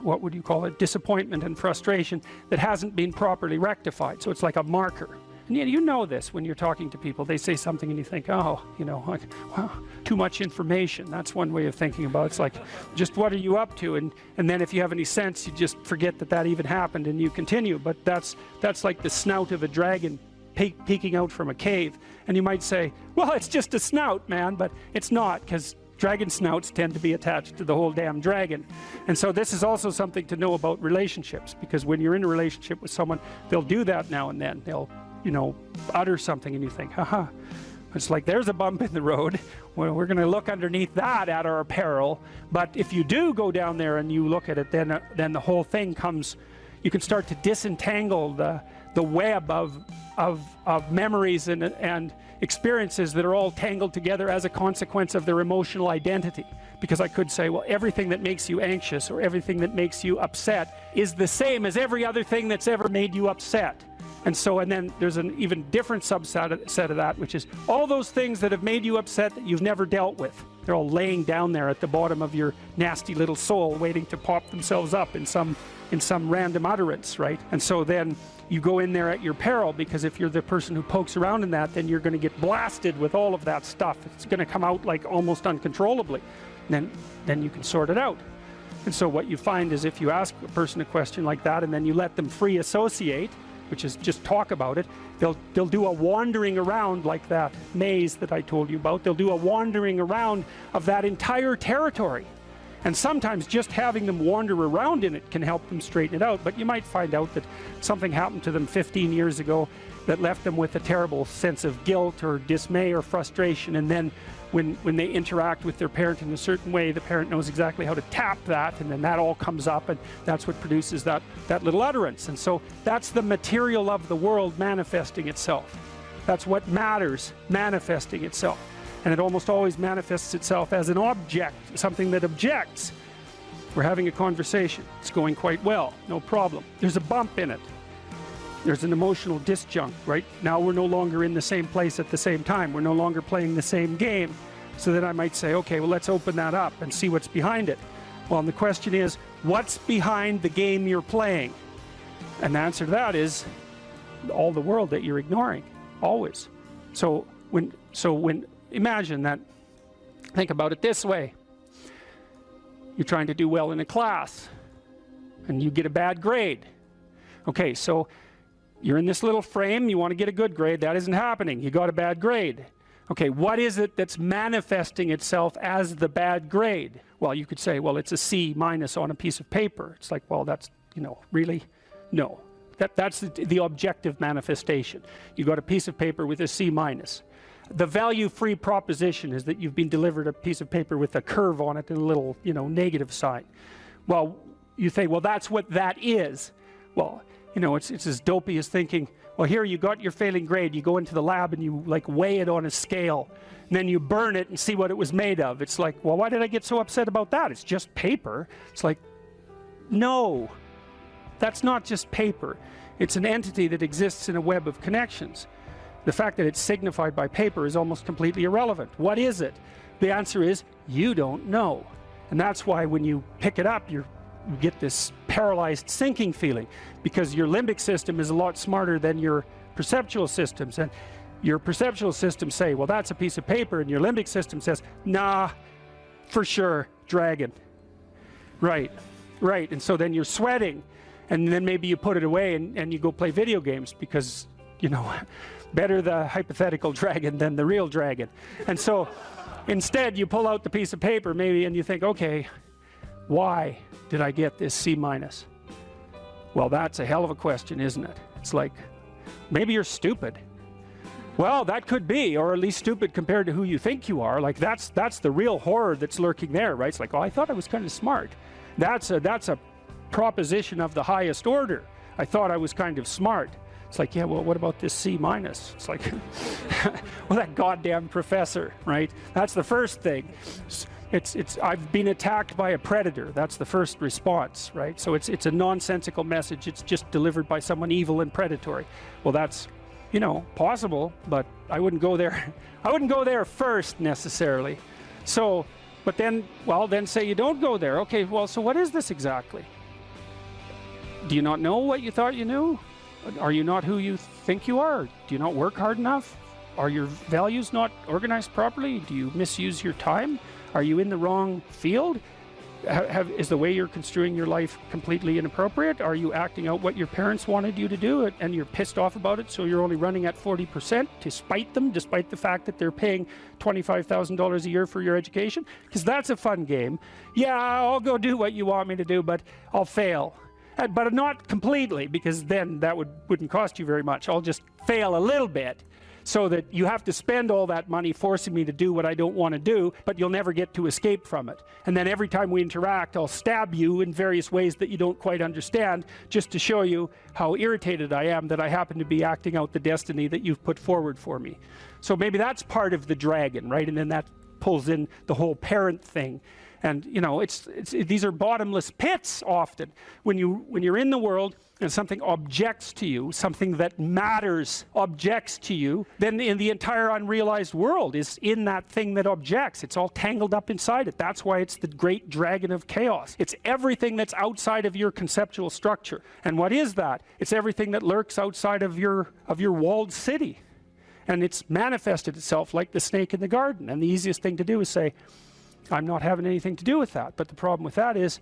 what would you call it, disappointment and frustration that hasn't been properly rectified. So it's like a marker. And you know this when you're talking to people. They say something and you think, oh, you know, like, wow, too much information. That's one way of thinking about it. It's like, just what are you up to? And then if you have any sense, you just forget that even happened and you continue. But that's like the snout of a dragon peeking out from a cave. And you might say, well, it's just a snout, man. But it's not, because dragon snouts tend to be attached to the whole damn dragon. And so this is also something to know about relationships, because when you're in a relationship with someone, they'll do that now and then. They'll, you know, utter something and you think, haha. It's like, there's a bump in the road. Well, we're going to look underneath that at our peril. But if you do go down there and you look at it, then the whole thing comes, you can start to disentangle the web of memories and experiences that are all tangled together as a consequence of their emotional identity. Because I could say, well, everything that makes you anxious or everything that makes you upset is the same as every other thing that's ever made you upset. And then there's an even different subset of that, which is all those things that have made you upset that you've never dealt with. They're all laying down there at the bottom of your nasty little soul, waiting to pop themselves up in some random utterance, right? And so then you go in there at your peril, because if you're the person who pokes around in that, then you're going to get blasted with all of that stuff. It's going to come out like almost uncontrollably. Then you can sort it out. And so what you find is if you ask a person a question like that and then you let them free associate, which is just talk about it, they'll do a wandering around like that maze that I told you about. They'll do a wandering around of that entire territory. And sometimes just having them wander around in it can help them straighten it out. But you might find out that something happened to them 15 years ago that left them with a terrible sense of guilt or dismay or frustration. And then when they interact with their parent in a certain way, the parent knows exactly how to tap that, and then that all comes up, and that's what produces that little utterance. And so that's the material of the world manifesting itself. That's what matters manifesting itself. And it almost always manifests itself as an object, something that objects. We're having a conversation. It's going quite well, no problem. There's a bump in it. There's an emotional disjunct, right? Now we're no longer in the same place at the same time. We're no longer playing the same game. So then I might say, okay, well, let's open that up and see what's behind it. Well, and the question is, what's behind the game you're playing? And the answer to that is all the world that you're ignoring, always. So when imagine that, think about it this way. You're trying to do well in a class and you get a bad grade. Okay, so you're in this little frame, you want to get a good grade, that isn't happening, you got a bad grade. Okay, what is it that's manifesting itself as the bad grade? Well, you could say, well, it's a C- on a piece of paper. It's like, well, that's, really? No. That's the objective manifestation. You got a piece of paper with a C-. The value-free proposition is that you've been delivered a piece of paper with a curve on it and a little, negative sign. Well, you say, well, that's what that is. Well, it's as dopey as thinking, well, here you got your failing grade, you go into the lab and you weigh it on a scale, and then you burn it and see what it was made of. It's like, well, why did I get so upset about that? It's just paper. It's like, no, that's not just paper. It's an entity that exists in a web of connections. The fact that it's signified by paper is almost completely irrelevant. What is it? The answer is, you don't know. And that's why when you pick it up, you get this paralyzed sinking feeling, because your limbic system is a lot smarter than your perceptual systems. And your perceptual systems say, well, that's a piece of paper, and your limbic system says, nah, for sure, dragon. Right. And so then you're sweating, and then maybe you put it away and you go play video games because, better the hypothetical dragon than the real dragon. And so instead you pull out the piece of paper maybe and you think, okay, why did I get this C-? Well, that's a hell of a question, isn't it? It's like, maybe you're stupid. Well, that could be, or at least stupid compared to who you think you are. Like that's the real horror that's lurking there, right? It's like, oh, I thought I was kind of smart. That's a proposition of the highest order. I thought I was kind of smart. It's like, yeah, well, what about this C-? It's like, well, that goddamn professor, right? That's the first thing. I've been attacked by a predator. That's the first response, right? So it's a nonsensical message. It's just delivered by someone evil and predatory. Well, that's, possible, but I wouldn't go there. I wouldn't go there first necessarily. So, but then say you don't go there. Okay, well, so what is this exactly? Do you not know what you thought you knew? Are you not who you think you are? Do you not work hard enough? Are your values not organized properly? Do you misuse your time? Are you in the wrong field? Is the way you're construing your life completely inappropriate? Are you acting out what your parents wanted you to do and you're pissed off about it, so you're only running at 40% to spite them, despite the fact that they're paying $25,000 a year for your education? Because that's a fun game. Yeah, I'll go do what you want me to do, but I'll fail. But not completely, because then that wouldn't cost you very much. I'll just fail a little bit so that you have to spend all that money forcing me to do what I don't want to do, but you'll never get to escape from it. And then every time we interact, I'll stab you in various ways that you don't quite understand, just to show you how irritated I am that I happen to be acting out the destiny that you've put forward for me. So maybe that's part of the dragon, right? And then that pulls in the whole parent thing. And these are bottomless pits often. When you're in the world and something objects to you, something that matters objects to you, then in the entire unrealized world is in that thing that objects. It's all tangled up inside it. That's why it's the great dragon of chaos. It's everything that's outside of your conceptual structure. And what is that? It's everything that lurks outside of your walled city. And it's manifested itself like the snake in the garden. And the easiest thing to do is say, I'm not having anything to do with that. But the problem with that is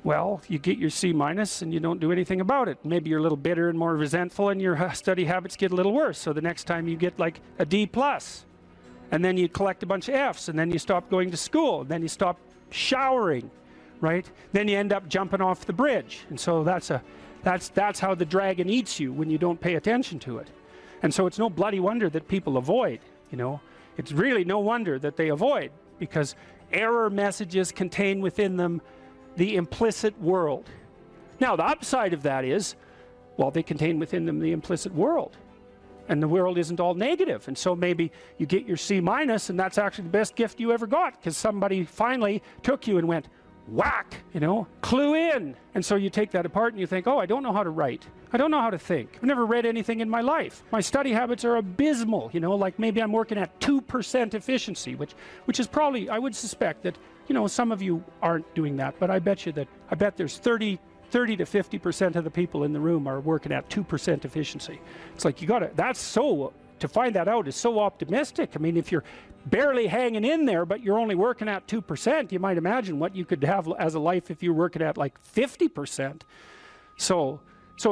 well, you get your C- and you don't do anything about it. Maybe you're a little bitter and more resentful and your study habits get a little worse. So the next time you get like a D+, and then you collect a bunch of Fs, and then you stop going to school, and then you stop showering, right? Then you end up jumping off the bridge. And so that's how the dragon eats you when you don't pay attention to it. And so it's no bloody wonder that people avoid, you know. It's really no wonder that they avoid, because error messages contain within them the implicit world. Now, the upside of that is, well, they contain within them the implicit world. And the world isn't all negative. And so maybe you get your C-, and that's actually the best gift you ever got, because somebody finally took you and went, whack, you know, clue in. And so you take that apart and you think, oh, I don't know how to write. I don't know how to think. I've never read anything in my life. My study habits are abysmal, you know, like maybe I'm working at 2% efficiency, which is probably, I would suspect that, you know, some of you aren't doing that, but I bet there's 30 to 50% of the people in the room are working at 2% efficiency. It's like, to find that out is so optimistic. I mean, if you're barely hanging in there, but you're only working at 2%, you might imagine what you could have as a life if you're working at like 50%. So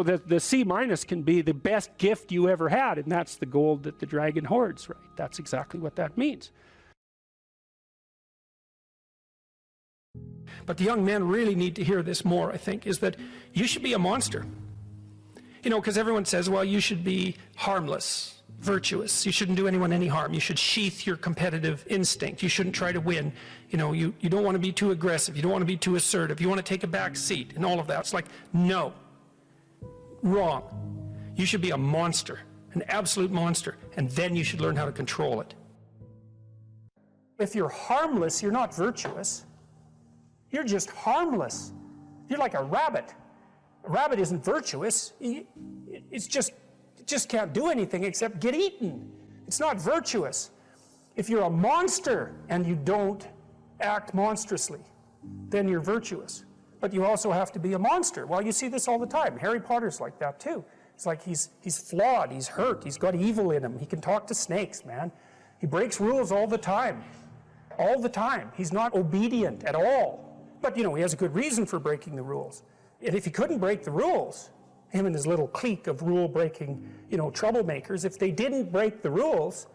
the C- can be the best gift you ever had, and that's the gold that the dragon hoards, right? That's exactly what that means. But the young men really need to hear this more, I think, is that you should be a monster. You know, because everyone says, well, you should be harmless, virtuous. You shouldn't do anyone any harm. You should sheath your competitive instinct. You shouldn't try to win. You know, you don't want to be too aggressive. You don't want to be too assertive. You want to take a back seat and all of that. It's like, no. Wrong. You should be a monster, an absolute monster, and then you should learn how to control it. If you're harmless, you're not virtuous. You're just harmless. You're like a rabbit. A rabbit isn't virtuous. It just can't do anything except get eaten. It's not virtuous. If you're a monster and you don't act monstrously, then you're virtuous. But you also have to be a monster. Well, you see this all the time. Harry Potter's like that too. It's like he's flawed, he's hurt, he's got evil in him. He can talk to snakes, man. He breaks rules all the time. All the time. He's not obedient at all. But, you know, he has a good reason for breaking the rules. And if he couldn't break the rules, him and his little clique of rule-breaking, you know, troublemakers, if they didn't break the rules,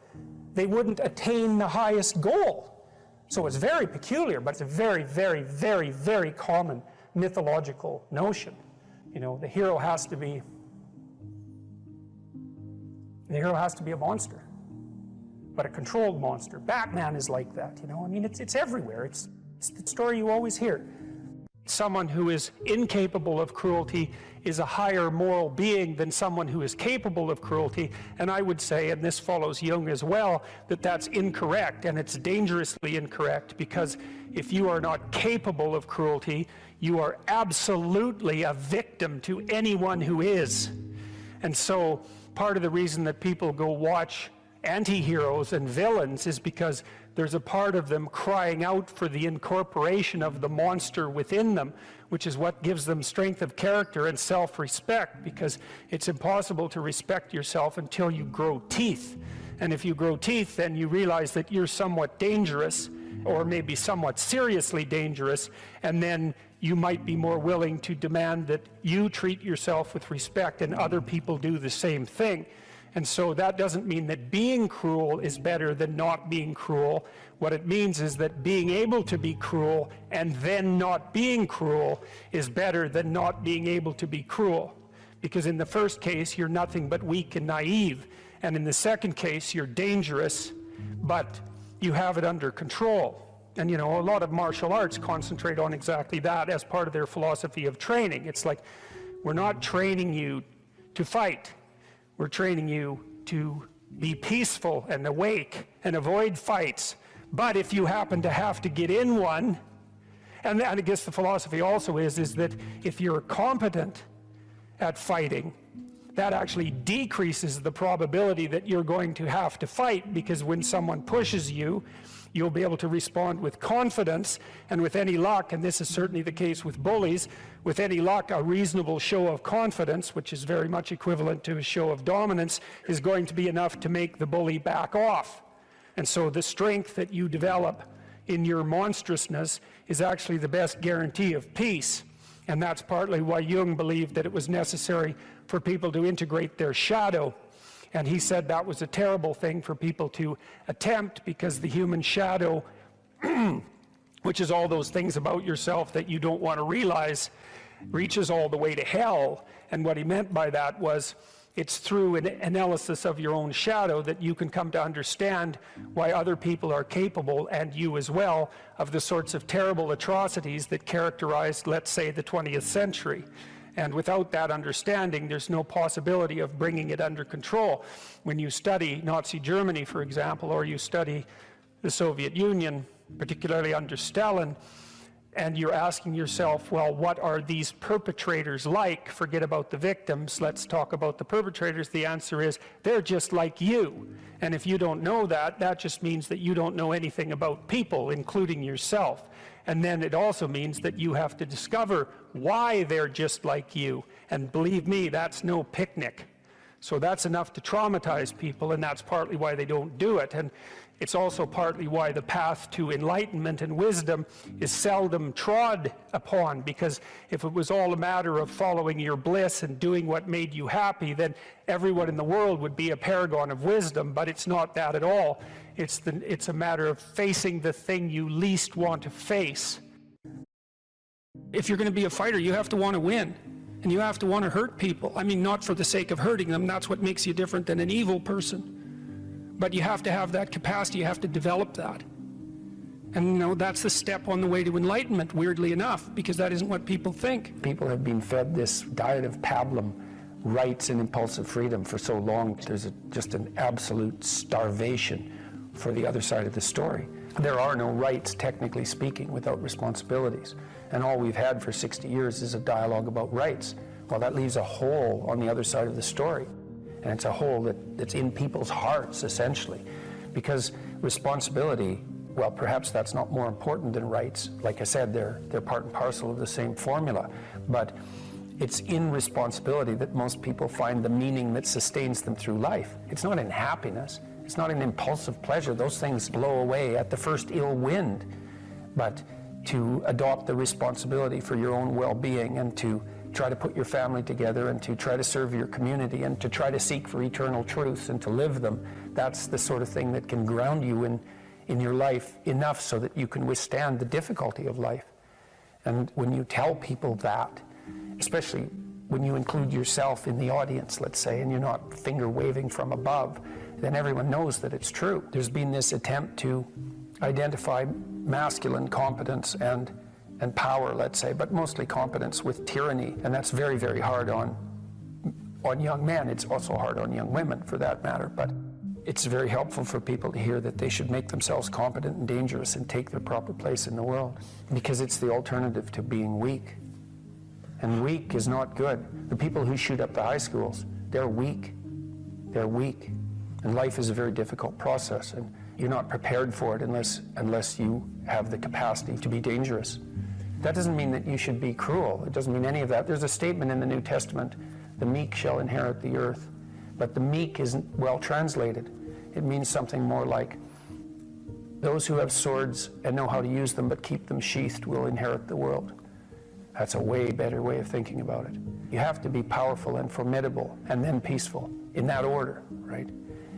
they wouldn't attain the highest goal. So it's very peculiar, but it's a very, very, very, very common mythological notion. You know, the hero has to be a monster, but a controlled monster. Batman is like that, you know. I mean, it's everywhere. It's the story you always hear. Someone who is incapable of cruelty is a higher moral being than someone who is capable of cruelty. And I would say, and this follows Jung as well, that that's incorrect, and it's dangerously incorrect, because if you are not capable of cruelty, you are absolutely a victim to anyone who is. And so part of the reason that people go watch anti-heroes and villains is because there's a part of them crying out for the incorporation of the monster within them, which is what gives them strength of character and self-respect, because it's impossible to respect yourself until you grow teeth. And if you grow teeth, then you realize that you're somewhat dangerous, or maybe somewhat seriously dangerous, and then you might be more willing to demand that you treat yourself with respect and other people do the same thing. And so that doesn't mean that being cruel is better than not being cruel. What it means is that being able to be cruel and then not being cruel is better than not being able to be cruel. Because in the first case, you're nothing but weak and naive. And in the second case, you're dangerous, but you have it under control. And you know, a lot of martial arts concentrate on exactly that as part of their philosophy of training. It's like, we're not training you to fight. We're training you to be peaceful and awake and avoid fights. But if you happen to have to get in one, and I guess the philosophy also is that if you're competent at fighting, that actually decreases the probability that you're going to have to fight, because when someone pushes you, you'll be able to respond with confidence, and with any luck, and this is certainly the case with bullies, with any luck, a reasonable show of confidence, which is very much equivalent to a show of dominance, is going to be enough to make the bully back off. And so the strength that you develop in your monstrousness is actually the best guarantee of peace. And that's partly why Jung believed that it was necessary for people to integrate their shadow. And he said that was a terrible thing for people to attempt, because the human shadow, which is all those things about yourself that you don't want to realize, reaches all the way to hell. And what he meant by that was, it's through an analysis of your own shadow that you can come to understand why other people are capable, and you as well, of the sorts of terrible atrocities that characterized, let's say, the 20th century. And without that understanding, there's no possibility of bringing it under control. When you study Nazi Germany, for example, or you study the Soviet Union, particularly under Stalin, and you're asking yourself, well, what are these perpetrators like? Forget about the victims, let's talk about the perpetrators. The answer is, they're just like you. And if you don't know that, that just means that you don't know anything about people, including yourself. And then it also means that you have to discover why they're just like you. And believe me, that's no picnic. So that's enough to traumatize people, and that's partly why they don't do it. And it's also partly why the path to enlightenment and wisdom is seldom trod upon, because if it was all a matter of following your bliss and doing what made you happy, then everyone in the world would be a paragon of wisdom. But it's not that at all. It's a matter of facing the thing you least want to face. If you're going to be a fighter, you have to want to win. And you have to want to hurt people. I mean, not for the sake of hurting them. That's what makes you different than an evil person. But you have to have that capacity. You have to develop that. And, you know, that's the step on the way to enlightenment, weirdly enough, because that isn't what people think. People have been fed this diet of pablum, rights and impulsive freedom, for so long. There's just an absolute starvation for the other side of the story. There are no rights, technically speaking, without responsibilities. And all we've had for 60 years is a dialogue about rights. Well, that leaves a hole on the other side of the story. And it's a hole that's in people's hearts, essentially. Because responsibility, well, perhaps that's not more important than rights. Like I said, they're part and parcel of the same formula. But it's in responsibility that most people find the meaning that sustains them through life. It's not in happiness. It's not in impulsive pleasure. Those things blow away at the first ill wind. But to adopt the responsibility for your own well-being, and to try to put your family together, and to try to serve your community, and to try to seek for eternal truths and to live them, that's the sort of thing that can ground you in your life enough so that you can withstand the difficulty of life. And when you tell people that, especially when you include yourself in the audience, let's say, and you're not finger waving from above, then everyone knows that it's true. There's been this attempt to identify masculine competence and power, let's say, but mostly competence with tyranny, and that's very, very hard on young men. It's also hard on young women, for that matter, but it's very helpful for people to hear that they should make themselves competent and dangerous and take their proper place in the world, because it's the alternative to being weak. And weak is not good. The people who shoot up the high schools, they're weak. They're weak. And life is a very difficult process, and you're not prepared for it unless you have the capacity to be dangerous. That doesn't mean that you should be cruel. It doesn't mean any of that. There's a statement in the New Testament, the meek shall inherit the earth. But the meek isn't well translated. It means something more like, those who have swords and know how to use them but keep them sheathed will inherit the world. That's a way better way of thinking about it. You have to be powerful and formidable and then peaceful, in that order, right?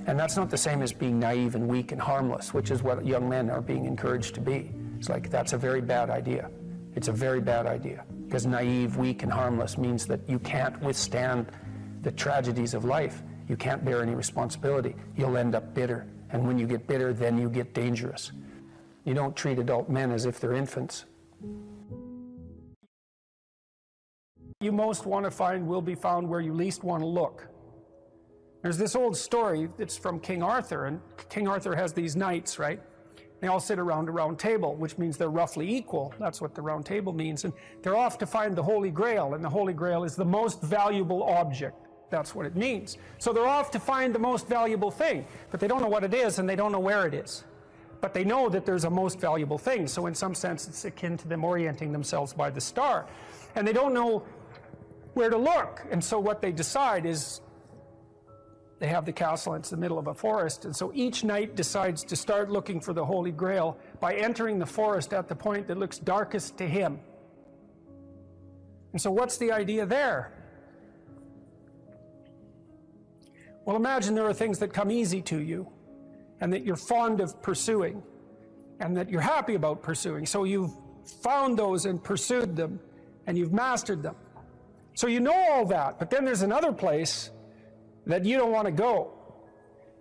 And that's not the same as being naive and weak and harmless, which is what young men are being encouraged to be. It's like, that's a very bad idea. It's a very bad idea, because naive, weak, and harmless means that you can't withstand the tragedies of life. You can't bear any responsibility. You'll end up bitter. And when you get bitter, then you get dangerous. You don't treat adult men as if they're infants. You most want to find will be found where you least want to look. There's this old story that's from King Arthur, and King Arthur has these knights, right? They all sit around a round table, which means they're roughly equal. That's what the round table means. And they're off to find the Holy Grail, and the Holy Grail is the most valuable object. That's what it means. So they're off to find the most valuable thing, but they don't know what it is, and they don't know where it is. But they know that there's a most valuable thing, so in some sense it's akin to them orienting themselves by the star. And they don't know where to look, and so what they decide is, they have the castle, it's the middle of a forest, and so each knight decides to start looking for the Holy Grail by entering the forest at the point that looks darkest to him. And so what's the idea there? Well, imagine there are things that come easy to you and that you're fond of pursuing and that you're happy about pursuing. So you've found those and pursued them and you've mastered them. So you know all that, but then there's another place that you don't want to go.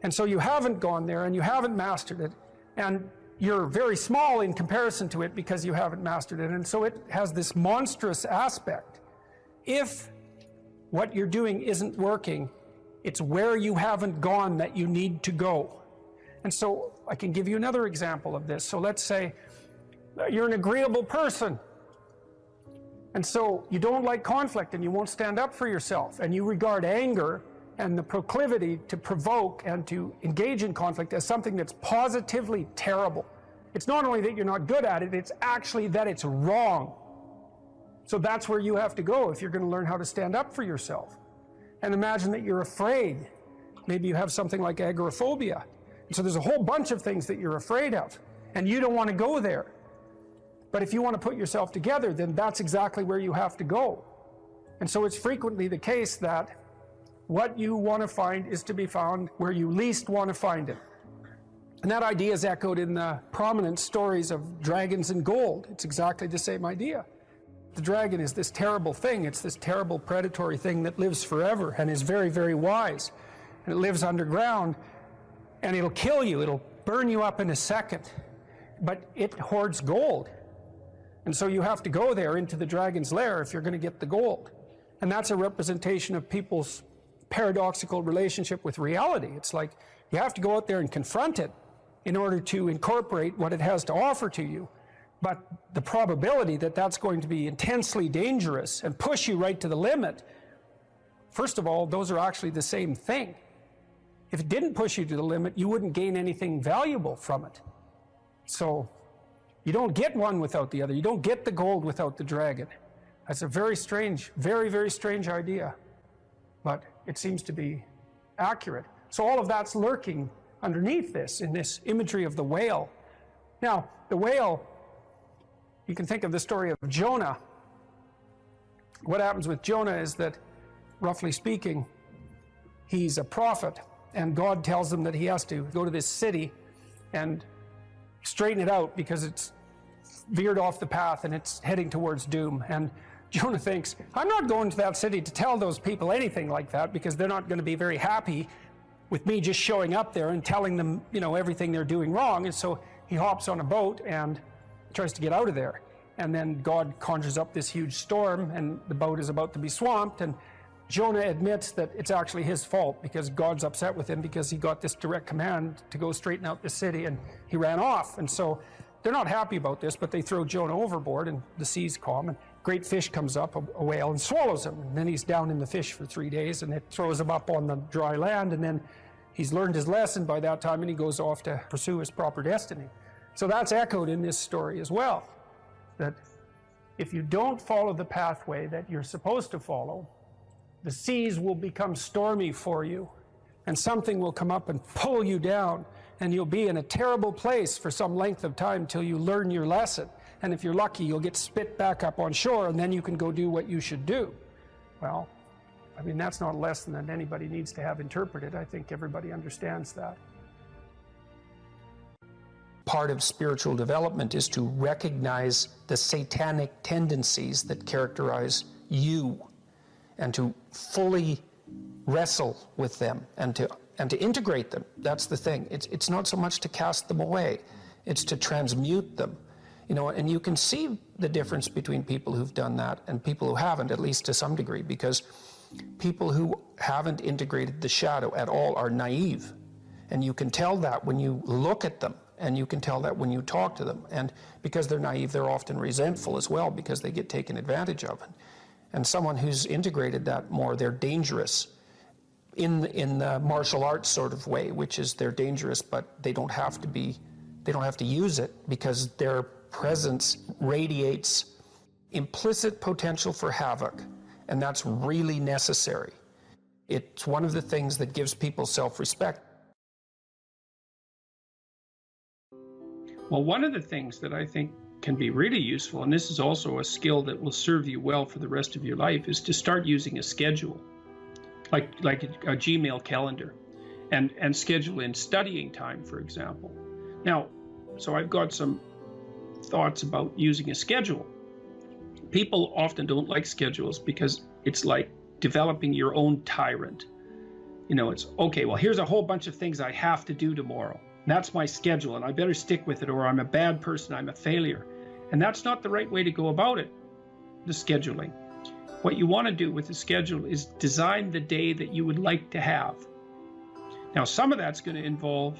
And so you haven't gone there and you haven't mastered it, and you're very small in comparison to it because you haven't mastered it. And so it has this monstrous aspect. If what you're doing isn't working, it's where you haven't gone that you need to go. And so I can give you another example of this. So let's say you're an agreeable person. And so you don't like conflict and you won't stand up for yourself. And you regard anger and the proclivity to provoke and to engage in conflict as something that's positively terrible. It's not only that you're not good at it, it's actually that it's wrong. So that's where you have to go if you're going to learn how to stand up for yourself. And imagine that you're afraid. Maybe you have something like agoraphobia. And so there's a whole bunch of things that you're afraid of, and you don't want to go there. But if you want to put yourself together, then that's exactly where you have to go. And so it's frequently the case that what you want to find is to be found where you least want to find it. And that idea is echoed in the prominent stories of dragons and gold. It's exactly the same idea. The dragon is this terrible thing. It's this terrible predatory thing that lives forever and is very, very wise. And it lives underground, and it'll kill you. It'll burn you up in a second. But it hoards gold. And so you have to go there into the dragon's lair if you're going to get the gold. And that's a representation of people's paradoxical relationship with reality. It's like you have to go out there and confront it in order to incorporate what it has to offer to you. But the probability that that's going to be intensely dangerous and push you right to the limit, first of all, those are actually the same thing. If it didn't push you to the limit, you wouldn't gain anything valuable from it. So you don't get one without the other. You don't get the gold without the dragon. That's a very strange, very, very strange idea. But it seems to be accurate. So all of that's lurking underneath this, in this imagery of the whale. Now, the whale, you can think of the story of Jonah. What happens with Jonah is that, roughly speaking, he's a prophet, and God tells him that he has to go to this city and straighten it out because it's veered off the path and it's heading towards doom. And Jonah thinks, I'm not going to that city to tell those people anything like that because they're not going to be very happy with me just showing up there and telling them, you know, everything they're doing wrong. And so he hops on a boat and tries to get out of there. And then God conjures up this huge storm and the boat is about to be swamped. And Jonah admits that it's actually his fault because God's upset with him because he got this direct command to go straighten out the city and he ran off. And so they're not happy about this, but they throw Jonah overboard and the sea's calm and great fish comes up, a whale, and swallows him. And then he's down in the fish for 3 days and it throws him up on the dry land. And then he's learned his lesson by that time and he goes off to pursue his proper destiny. So that's echoed in this story as well, that if you don't follow the pathway that you're supposed to follow, the seas will become stormy for you and something will come up and pull you down and you'll be in a terrible place for some length of time till you learn your lesson. And if you're lucky, you'll get spit back up on shore and then you can go do what you should do. Well, I mean, that's not a lesson that anybody needs to have interpreted. I think everybody understands that. Part of spiritual development is to recognize the satanic tendencies that characterize you and to fully wrestle with them and to integrate them. That's the thing. It's not so much to cast them away, it's to transmute them. You know, and you can see the difference between people who've done that and people who haven't, at least to some degree, because people who haven't integrated the shadow at all are naive. And you can tell that when you look at them, and you can tell that when you talk to them. And because they're naive, they're often resentful as well because they get taken advantage of. And someone who's integrated that more, they're dangerous in the martial arts sort of way, which is they're dangerous, but they don't have to use it because their presence radiates implicit potential for havoc, and that's really necessary. It's one of the things that gives people self-respect. Well, one of the things that I think can be really useful, and this is also a skill that will serve you well for the rest of your life, is to start using a schedule, like a Gmail calendar, and schedule in studying time, for example. Now, so I've got some thoughts about using a schedule. People often don't like schedules because it's like developing your own tyrant. You know, it's, okay, well, here's a whole bunch of things I have to do tomorrow. That's my schedule, and I better stick with it, or I'm a bad person, I'm a failure. And that's not the right way to go about it, the scheduling. What you want to do with the schedule is design the day that you would like to have. Now, some of that's going to involve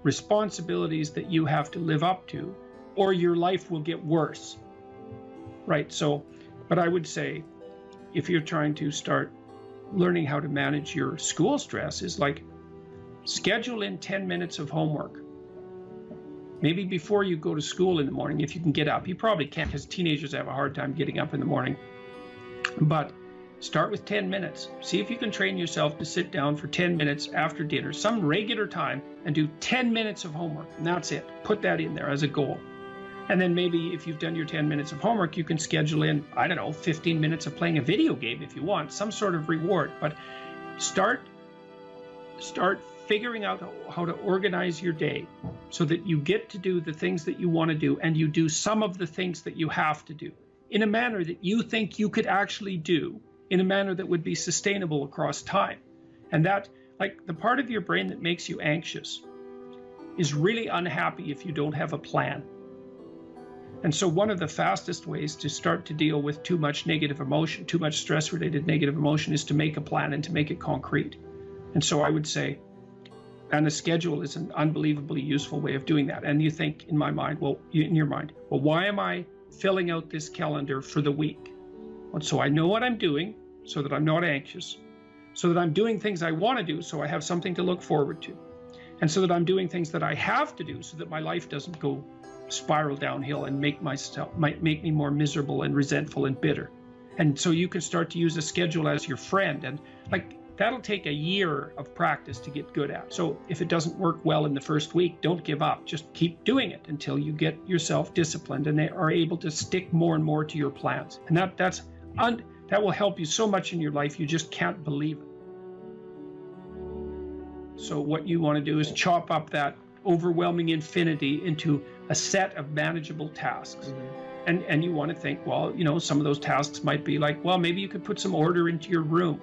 responsibilities that you have to live up to, or your life will get worse, right? So, but I would say, if you're trying to start learning how to manage your school stress, is like, schedule in 10 minutes of homework. Maybe before you go to school in the morning, if you can get up. You probably can't, because teenagers have a hard time getting up in the morning. But start with 10 minutes. See if you can train yourself to sit down for 10 minutes after dinner, some regular time, and do 10 minutes of homework. And that's it. Put that in there as a goal. And then maybe if you've done your 10 minutes of homework, you can schedule in, I don't know, 15 minutes of playing a video game if you want, some sort of reward. But start figuring out how to organize your day so that you get to do the things that you want to do, and you do some of the things that you have to do in a manner that you think you could actually do, in a manner that would be sustainable across time. And that, like, the part of your brain that makes you anxious is really unhappy if you don't have a plan. And so one of the fastest ways to start to deal with too much negative emotion, too much stress-related negative emotion, is to make a plan and to make it concrete. And so I would say, and a schedule is an unbelievably useful way of doing that. And you think, in my mind, well, in your mind, well, why am I filling out this calendar for the week? Well, so I know what I'm doing, so that I'm not anxious, so that I'm doing things I want to do, so I have something to look forward to, and so that I'm doing things that I have to do, so that my life doesn't go spiral downhill and make me more miserable and resentful and bitter. And so you can start to use a schedule as your friend, and like, that'll take a year of practice to get good at. So if it doesn't work well in the first week, don't give up. Just keep doing it until you get yourself disciplined and they are able to stick more and more to your plans. And that will help you so much in your life, you just can't believe it. So what you want to do is chop up that overwhelming infinity into a set of manageable tasks. And you want to think, well, you know, some of those tasks might be like, well, maybe you could put some order into your room.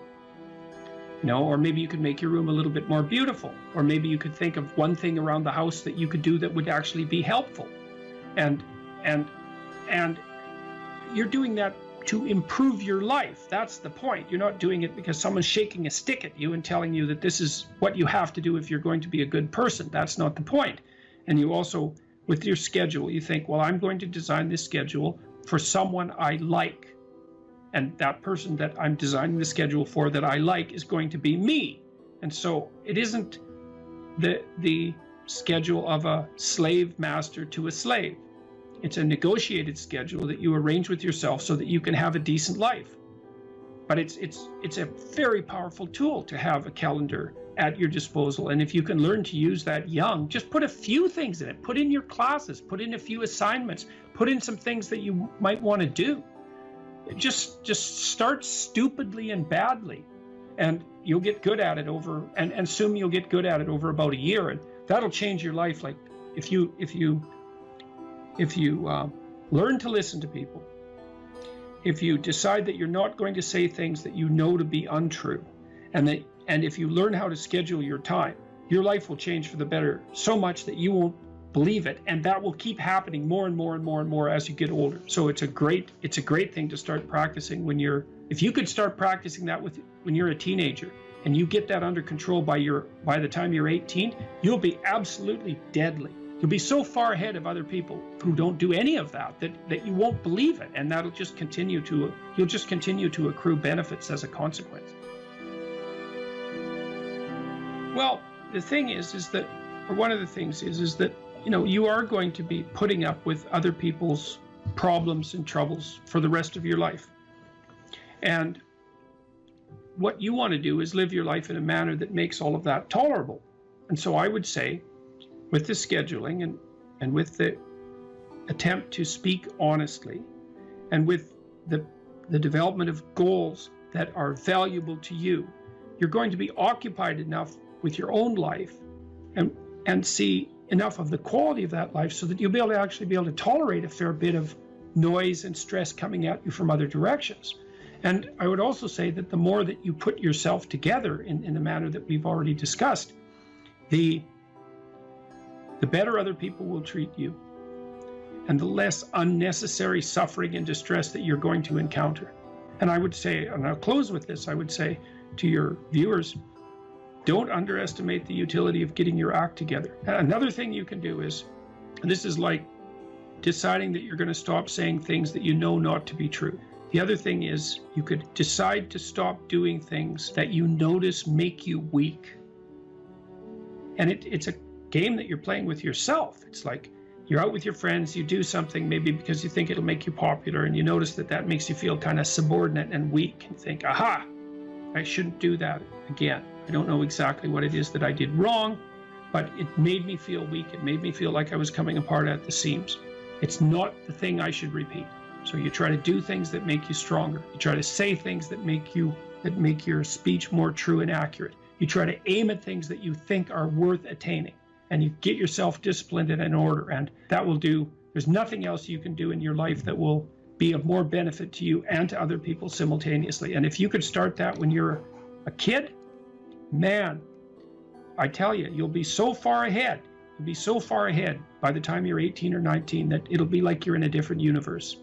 You know, or maybe you could make your room a little bit more beautiful, or maybe you could think of one thing around the house that you could do that would actually be helpful. And you're doing that to improve your life. That's the point. You're not doing it because someone's shaking a stick at you and telling you that this is what you have to do if you're going to be a good person. That's not the point. And you also, with your schedule, you think, well, I'm going to design this schedule for someone I like. And that person that I'm designing the schedule for that I like is going to be me. And so it isn't the schedule of a slave master to a slave. It's a negotiated schedule that you arrange with yourself so that you can have a decent life. But it's a very powerful tool to have a calendar at your disposal. And if you can learn to use that young, just put a few things in it. Put in your classes, put in a few assignments, put in some things that you might want to do. Just start stupidly and badly, and you'll get good at it and assume you'll get good at it over about a year, and that'll change your life. Like if you learn to listen to people, if you decide that you're not going to say things that you know to be untrue, and if you learn how to schedule your time, your life will change for the better so much that you won't believe it, and that will keep happening more and more and more and more as you get older. So it's a great thing to start practicing if you could start practicing that when you're a teenager, and you get that under control by the time you're 18, you'll be absolutely deadly. You'll be so far ahead of other people who don't do any of that you won't believe it, and that'll just continue to accrue benefits as a consequence. Well, the thing is that, or one of the things is that, you know, you are going to be putting up with other people's problems and troubles for the rest of your life. And what you want to do is live your life in a manner that makes all of that tolerable. And so I would say, with the scheduling and with the attempt to speak honestly, and with the development of goals that are valuable to you, you're going to be occupied enough with your own life and see enough of the quality of that life so that you'll be able to actually be able to tolerate a fair bit of noise and stress coming at you from other directions. And I would also say that the more that you put yourself together in the manner that we've already discussed, the better other people will treat you, and the less unnecessary suffering and distress that you're going to encounter. And I would say, and I'll close with this, I would say to your viewers, don't underestimate the utility of getting your act together. Another thing you can do is, and this is like deciding that you're going to stop saying things that you know not to be true. The other thing is, you could decide to stop doing things that you notice make you weak. And it's a game that you're playing with yourself. It's like you're out with your friends, you do something maybe because you think it'll make you popular, and you notice that that makes you feel kind of subordinate and weak, and think, aha, I shouldn't do that again. I don't know exactly what it is that I did wrong, but it made me feel weak. It made me feel like I was coming apart at the seams. It's not the thing I should repeat. So you try to do things that make you stronger. You try to say things that make your speech more true and accurate. You try to aim at things that you think are worth attaining, and you get yourself disciplined and in order, and that will do. There's nothing else you can do in your life that will be of more benefit to you and to other people simultaneously. And if you could start that when you're a kid, man, I tell you, you'll be so far ahead. You'll be so far ahead by the time you're 18 or 19 that it'll be like you're in a different universe.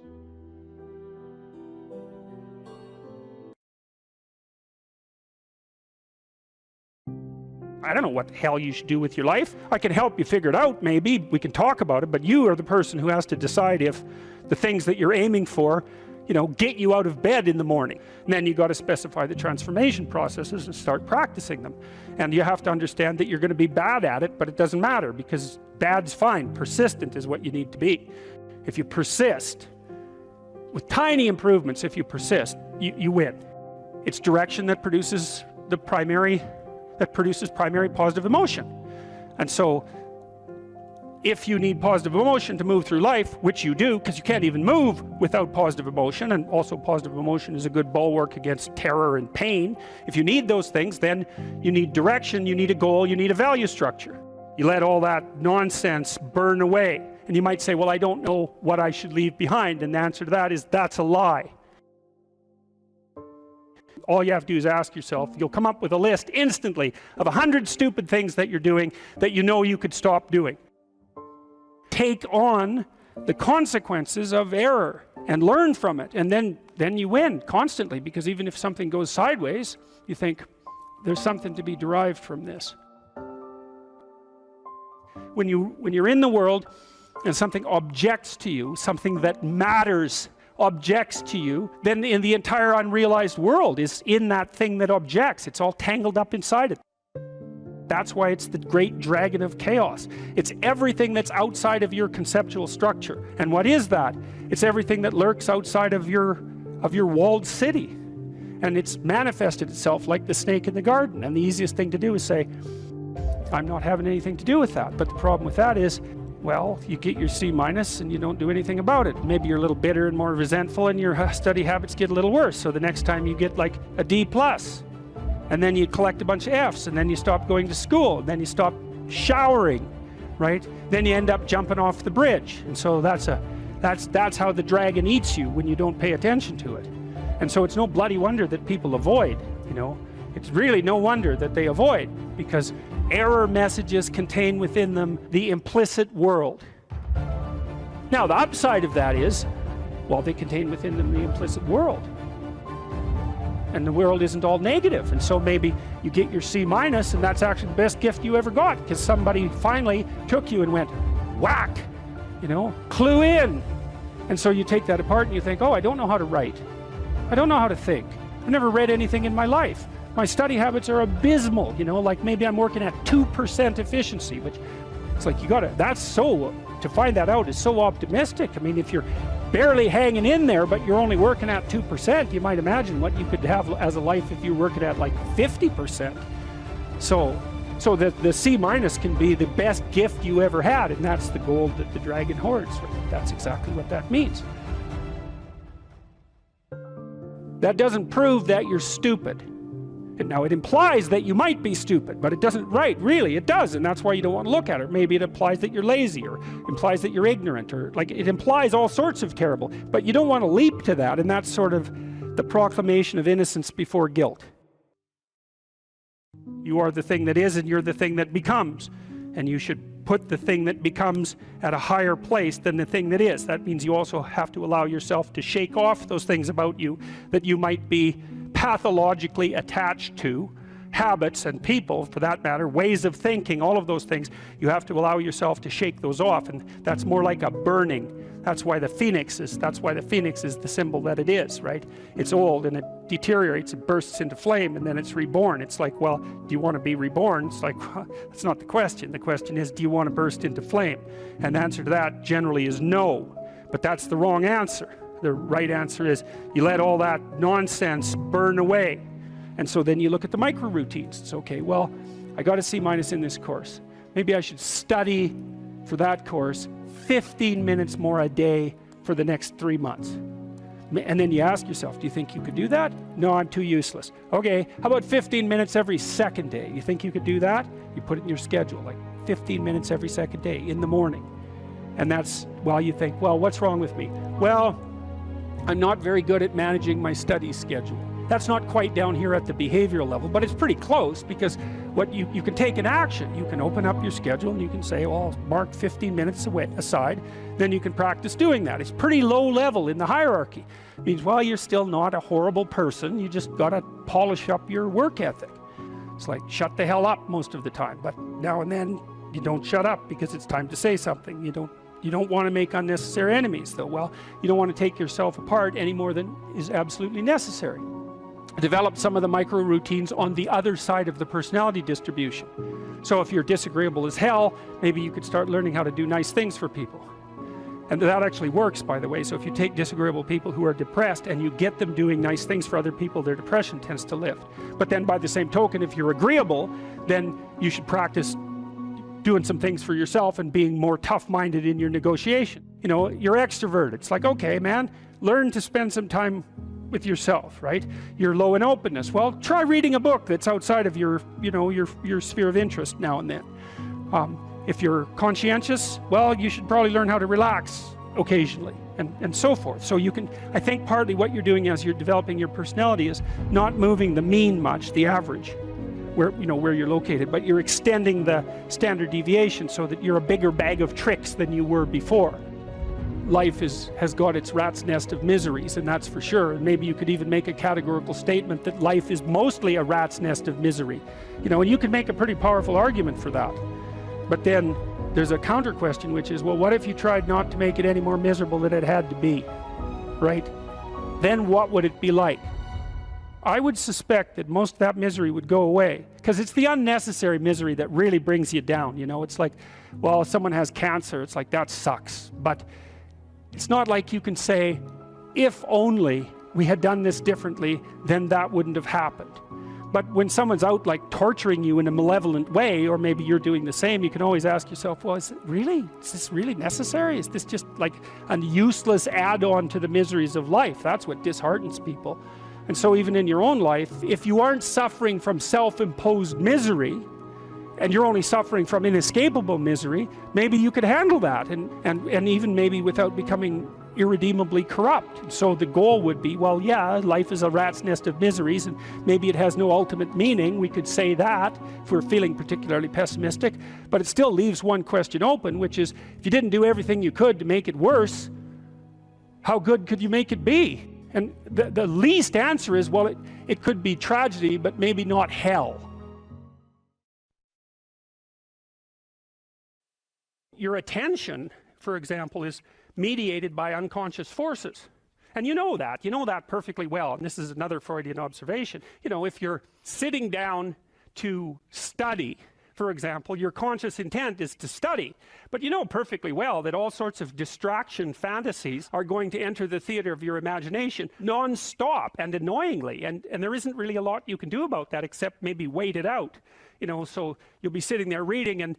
I don't know what the hell you should do with your life. I can help you figure it out, maybe. We can talk about it, but you are the person who has to decide if the things that you're aiming for, get you out of bed in the morning. And then you got to specify the transformation processes and start practicing them. And you have to understand that you're going to be bad at it, but it doesn't matter, because bad's fine. Persistent is what you need to be. If you persist, with tiny improvements, if you persist, you win. It's direction that produces primary positive emotion. And so if you need positive emotion to move through life, which you do, because you can't even move without positive emotion, and also positive emotion is a good bulwark against terror and pain. If you need those things, then you need direction, you need a goal, you need a value structure. You let all that nonsense burn away. And you might say, well, I don't know what I should leave behind. And the answer to that is, that's a lie. All you have to do is ask yourself, you'll come up with a list instantly of 100 stupid things that you're doing that you know you could stop doing. Take on the consequences of error and learn from it, and then you win constantly, because even if something goes sideways, you think there's something to be derived from this. When you're in the world and something objects to you, something that matters objects to you, then in the entire unrealized world is in that thing that objects. It's all tangled up inside it. That's why it's the great dragon of chaos. It's everything that's outside of your conceptual structure. And what is that? It's everything that lurks outside of your walled city. And it's manifested itself like the snake in the garden. And the easiest thing to do is say, I'm not having anything to do with that. But the problem with that is, well, you get your C- and you don't do anything about it. Maybe you're a little bitter and more resentful, and your study habits get a little worse. So the next time you get like a D+, and then you collect a bunch of Fs, and then you stop going to school, and then you stop showering, right? Then you end up jumping off the bridge. And so that's how the dragon eats you when you don't pay attention to it. And so it's no bloody wonder that people avoid, It's really no wonder that they avoid, because error messages contain within them the implicit world. Now, the upside of that is, well, they contain within them the implicit world. And the world isn't all negative. And so maybe you get your C-, and that's actually the best gift you ever got, because somebody finally took you and went, whack, clue in. And so you take that apart and you think, oh, I don't know how to write. I don't know how to think. I've never read anything in my life. My study habits are abysmal, like maybe I'm working at 2% efficiency, which it's like to find that out is so optimistic. I mean, if you're barely hanging in there, but you're only working at 2%, you might imagine what you could have as a life if you're working at like 50%. So So that the C- can be the best gift you ever had, and that's the gold that the dragon hoards. That's exactly what that means. That doesn't prove that you're stupid. And now it implies that you might be stupid, but it doesn't, right, really, it does, and that's why you don't want to look at it. Maybe it implies that you're lazy, or implies that you're ignorant, or like it implies all sorts of terrible, but you don't want to leap to that, and that's sort of the proclamation of innocence before guilt. You are the thing that is, and you're the thing that becomes, and you should put the thing that becomes at a higher place than the thing that is. That means you also have to allow yourself to shake off those things about you that you might be pathologically attached to, habits and people for that matter, ways of thinking, all of those things. You have to allow yourself to shake those off, and that's more like a burning. That's why the phoenix is the symbol that it is, right? It's old and it deteriorates, it bursts into flame, and then it's reborn. It's like, well, do you want to be reborn? It's like, well, that's not the question. The question is, do you want to burst into flame? And the answer to that generally is no, but that's the wrong answer. The right answer is you let all that nonsense burn away. And so then you look at the micro routines. It's okay, well, I got a C- in this course. Maybe I should study for that course 15 minutes more a day for the next 3 months. And then you ask yourself, do you think you could do that? No, I'm too useless. Okay, how about 15 minutes every second day? You think you could do that? You put it in your schedule, like 15 minutes every second day in the morning. And that's while you think, well, what's wrong with me? Well, I'm not very good at managing my study schedule. That's not quite down here at the behavioral level, but it's pretty close, because what you can take an action. You can open up your schedule and you can say, well, I'll mark 15 minutes aside. Then you can practice doing that. It's pretty low level in the hierarchy. It means, well, you're still not a horrible person. You just got to polish up your work ethic. It's like, shut the hell up most of the time. But now and then you don't shut up because it's time to say something. You don't want to make unnecessary enemies, though. Well, you don't want to take yourself apart any more than is absolutely necessary. Develop some of the micro routines on the other side of the personality distribution. So if you're disagreeable as hell, maybe you could start learning how to do nice things for people. And that actually works, by the way. So if you take disagreeable people who are depressed and you get them doing nice things for other people, their depression tends to lift. But then by the same token, if you're agreeable, then you should practice doing some things for yourself and being more tough-minded in your negotiation. You know, you're extroverted. It's like, okay, man, learn to spend some time with yourself, right? You're low in openness. Well, try reading a book that's outside of your, your sphere of interest now and then. If you're conscientious, well, you should probably learn how to relax occasionally, and so forth. So you can, I think partly what you're doing as you're developing your personality is not moving the mean much, the average, where you're located, but you're extending the standard deviation so that you're a bigger bag of tricks than you were before. Life has got its rat's nest of miseries, and that's for sure. And maybe you could even make a categorical statement that life is mostly a rat's nest of misery. And you could make a pretty powerful argument for that. But then there's a counter question, which is, well, what if you tried not to make it any more miserable than it had to be, right? Then what would it be like? I would suspect that most of that misery would go away, because it's the unnecessary misery that really brings you down. It's like, well, if someone has cancer, it's like, that sucks. But it's not like you can say, if only we had done this differently, then that wouldn't have happened. But when someone's out like torturing you in a malevolent way, or maybe you're doing the same, you can always ask yourself, well, is this really necessary? Is this just like a useless add-on to the miseries of life? That's what disheartens people. And so even in your own life, if you aren't suffering from self-imposed misery, and you're only suffering from inescapable misery, maybe you could handle that, and even maybe without becoming irredeemably corrupt. And so the goal would be, well, yeah, life is a rat's nest of miseries, and maybe it has no ultimate meaning. We could say that if we're feeling particularly pessimistic, but it still leaves one question open, which is, if you didn't do everything you could to make it worse, how good could you make it be? And the least answer is, well, it could be tragedy, but maybe not hell. Your attention, for example, is mediated by unconscious forces. And you know that perfectly well. And this is another Freudian observation. If you're sitting down to study for example, your conscious intent is to study. But you know perfectly well that all sorts of distraction fantasies are going to enter the theater of your imagination non-stop and annoyingly. And there isn't really a lot you can do about that except maybe wait it out. You know, so you'll be sitting there reading and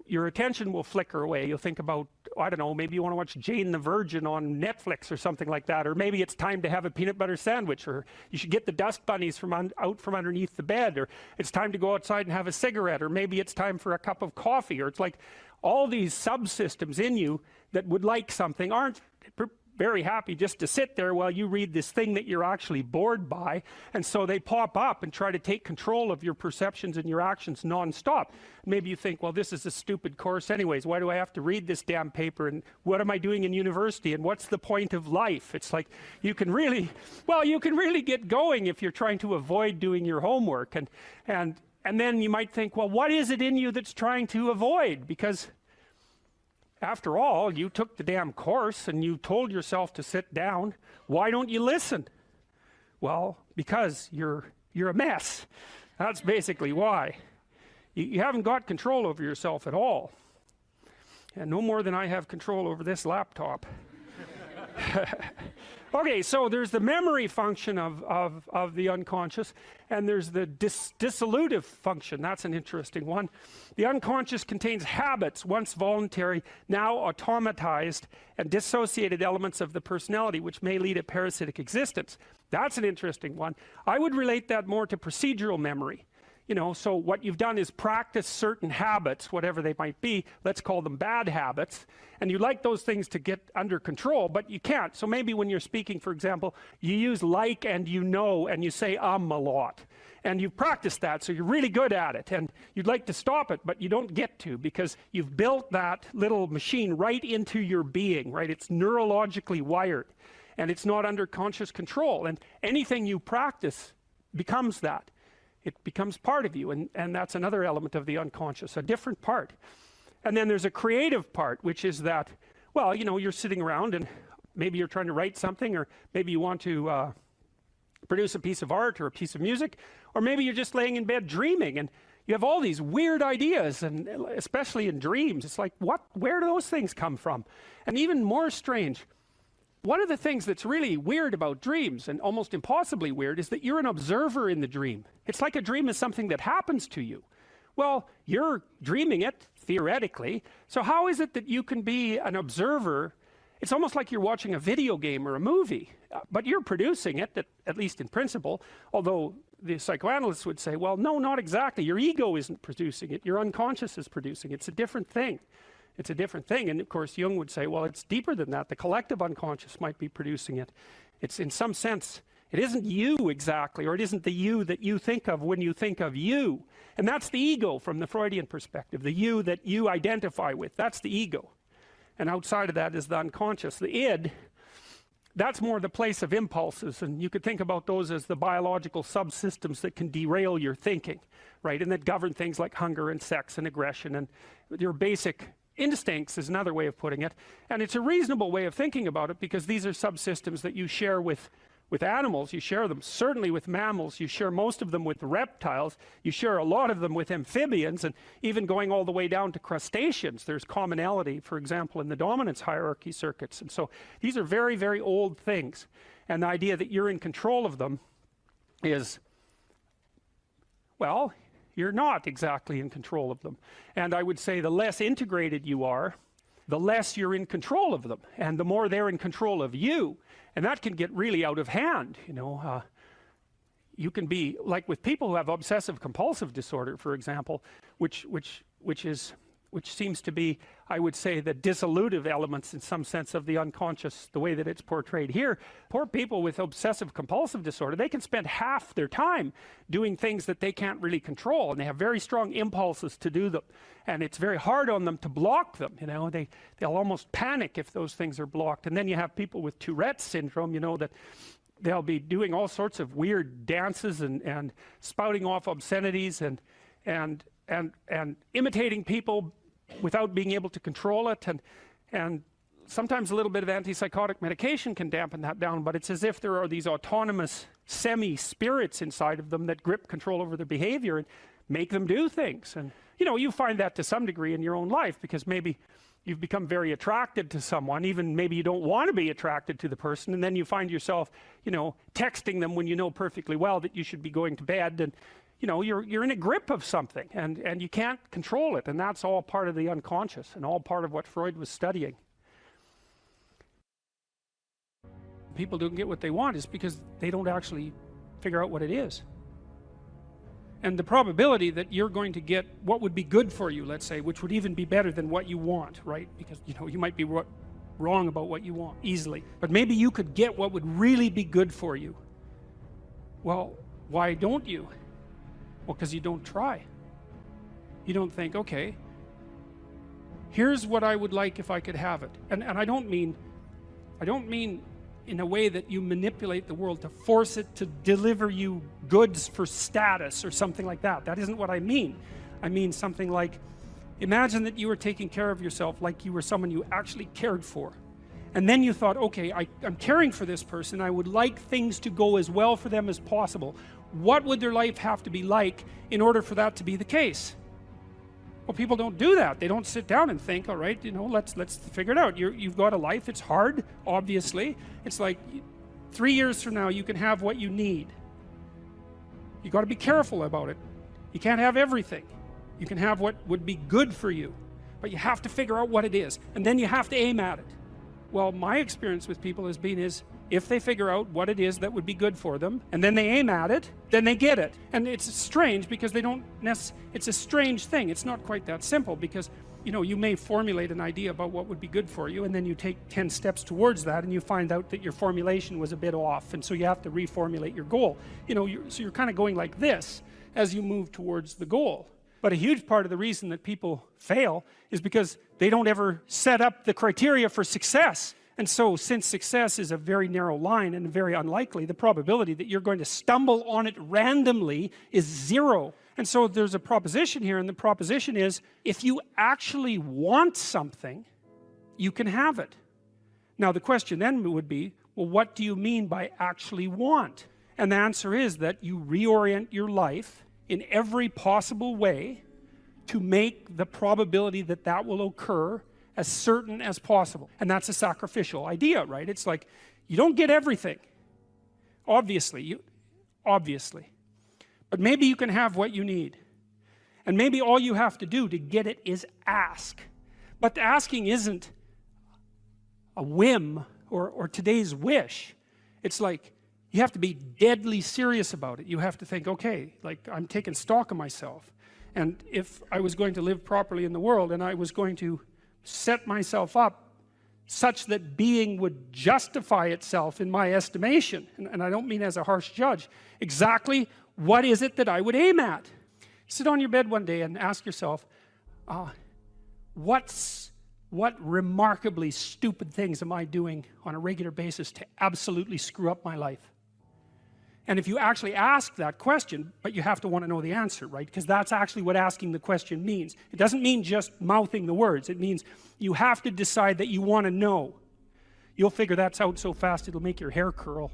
your attention will flicker away. You'll think about, I don't know, maybe you want to watch Jane the Virgin on Netflix or something like that. Or maybe it's time to have a peanut butter sandwich. Or you should get the dust bunnies out from underneath the bed. Or it's time to go outside and have a cigarette. Or maybe it's time for a cup of coffee. Or it's like all these subsystems in you that would like something aren't very happy just to sit there while you read this thing that you're actually bored by. And so they pop up and try to take control of your perceptions and your actions non-stop. Maybe you think, well, this is a stupid course anyways. Why do I have to read this damn paper? And what am I doing in university? And what's the point of life? It's like you can really get going if you're trying to avoid doing your homework. And then you might think, well, what is it in you that's trying to avoid? Because after all, you took the damn course and you told yourself to sit down. Why don't you listen? Well, because you're a mess. That's basically why. You haven't got control over yourself at all. And no more than I have control over this laptop. Okay, so there's the memory function of the unconscious, and there's the dissolutive function. That's an interesting one. The unconscious contains habits, once voluntary, now automatized, and dissociated elements of the personality, which may lead a parasitic existence. That's an interesting one. I would relate that more to procedural memory. You know, so what you've done is practice certain habits, whatever they might be. Let's call them bad habits. And you like those things to get under control, but you can't. So maybe when you're speaking, for example, you use like and you know, and you say a lot. And you've practiced that, so you're really good at it. And you'd like to stop it, but you don't get to because you've built that little machine right into your being, right? It's neurologically wired, and it's not under conscious control. And anything you practice becomes that. It becomes part of you, and that's another element of the unconscious, a different part. And then there's a creative part, which is that, well, you know, you're sitting around and maybe you're trying to write something, or maybe you want to produce a piece of art or a piece of music, or maybe you're just laying in bed dreaming and you have all these weird ideas, and especially in dreams, it's like, where do those things come from? And even more strange, one of the things that's really weird about dreams, and almost impossibly weird, is that you're an observer in the dream. It's like a dream is something that happens to you. Well, you're dreaming it, theoretically, so how is it that you can be an observer? It's almost like you're watching a video game or a movie, but you're producing it, at least in principle, although the psychoanalysts would say, well, no, not exactly. Your ego isn't producing it. Your unconscious is producing it. It's a different thing. It's a different thing. And of course, Jung would say, well, it's deeper than that. The collective unconscious might be producing it. It's in some sense, it isn't you exactly, or it isn't the you that you think of when you think of you. And that's the ego from the Freudian perspective, the you that you identify with. That's the ego. And outside of that is the unconscious. The id, that's more the place of impulses. And you could think about those as the biological subsystems that can derail your thinking, right? And that govern things like hunger and sex and aggression and your basic instincts is another way of putting it. And it's a reasonable way of thinking about it because these are subsystems that you share with animals. You share them certainly with mammals. You share most of them with reptiles. You share a lot of them with amphibians, and even going all the way down to crustaceans. There's commonality, for example, in the dominance hierarchy circuits. And so these are very, very old things. And the idea that you're in control of them is, well, you're not exactly in control of them. And I would say the less integrated you are, the less you're in control of them, and the more they're in control of you. And that can get really out of hand, you know. You can be, like with people who have obsessive compulsive disorder, for example, which seems to be, I would say, the dissolutive elements in some sense of the unconscious, the way that it's portrayed here. Poor people with obsessive compulsive disorder, they can spend half their time doing things that they can't really control, and they have very strong impulses to do them, and it's very hard on them to block them. You know, they'll almost panic if those things are blocked. And then you have people with Tourette's syndrome, you know, that they'll be doing all sorts of weird dances and spouting off obscenities and imitating people without being able to control it, and sometimes a little bit of antipsychotic medication can dampen that down, but it's as if there are these autonomous semi-spirits inside of them that grip control over their behavior and make them do things. And you know, you find that to some degree in your own life, because maybe you've become very attracted to someone, even maybe you don't want to be attracted to the person, and then you find yourself, you know, texting them when you know perfectly well that you should be going to bed, and you know, you're in a grip of something, and you can't control it, and that's all part of the unconscious and all part of what Freud was studying. People don't get what they want is because they don't actually figure out what it is. And the probability that you're going to get what would be good for you, let's say, which would even be better than what you want, right? Because, you know, you might be wrong about what you want easily, but maybe you could get what would really be good for you. Well, why don't you? Well, because you don't try. You don't think, okay, here's what I would like if I could have it. And I don't mean in a way that you manipulate the world to force it to deliver you goods for status or something like that. That isn't what I mean. I mean something like, imagine that you were taking care of yourself like you were someone you actually cared for. And then you thought, okay, I'm caring for this person. I would like things to go as well for them as possible. What would their life have to be like in order for that to be the case? Well, people don't do that. They don't sit down and think, all right, you know, let's figure it out. You've got a life. It's hard, obviously. It's like 3 years from now, you can have what you need. You got to be careful about it. You can't have everything. You can have what would be good for you, but you have to figure out what it is, and then you have to aim at it. Well, my experience with people has been is if they figure out what it is that would be good for them, and then they aim at it, then they get it. And it's strange because they don't it's a strange thing. It's not quite that simple, because you know, you may formulate an idea about what would be good for you, and then you take 10 steps towards that, and you find out that your formulation was a bit off, and so you have to reformulate your goal. You know, so you're kind of going like this as you move towards the goal. But a huge part of the reason that people fail is because they don't ever set up the criteria for success. And so, since success is a very narrow line and very unlikely, the probability that you're going to stumble on it randomly is 0. And so there's a proposition here, and the proposition is, if you actually want something, you can have it. Now the question then would be, well, what do you mean by actually want? And the answer is that you reorient your life in every possible way to make the probability that that will occur as certain as possible. And that's a sacrificial idea, right? It's like, you don't get everything, obviously, but maybe you can have what you need. And maybe all you have to do to get it is ask. But the asking isn't a whim or today's wish. It's like, you have to be deadly serious about it. You have to think, okay, like, I'm taking stock of myself. And if I was going to live properly in the world, and I was going to set myself up such that being would justify itself in my estimation, and I don't mean as a harsh judge, exactly what is it that I would aim at? Sit on your bed one day and ask yourself, what remarkably stupid things am I doing on a regular basis to absolutely screw up my life? And if you actually ask that question, but you have to want to know the answer, right? Because that's actually what asking the question means. It doesn't mean just mouthing the words. It means you have to decide that you want to know. You'll figure that out so fast it'll make your hair curl.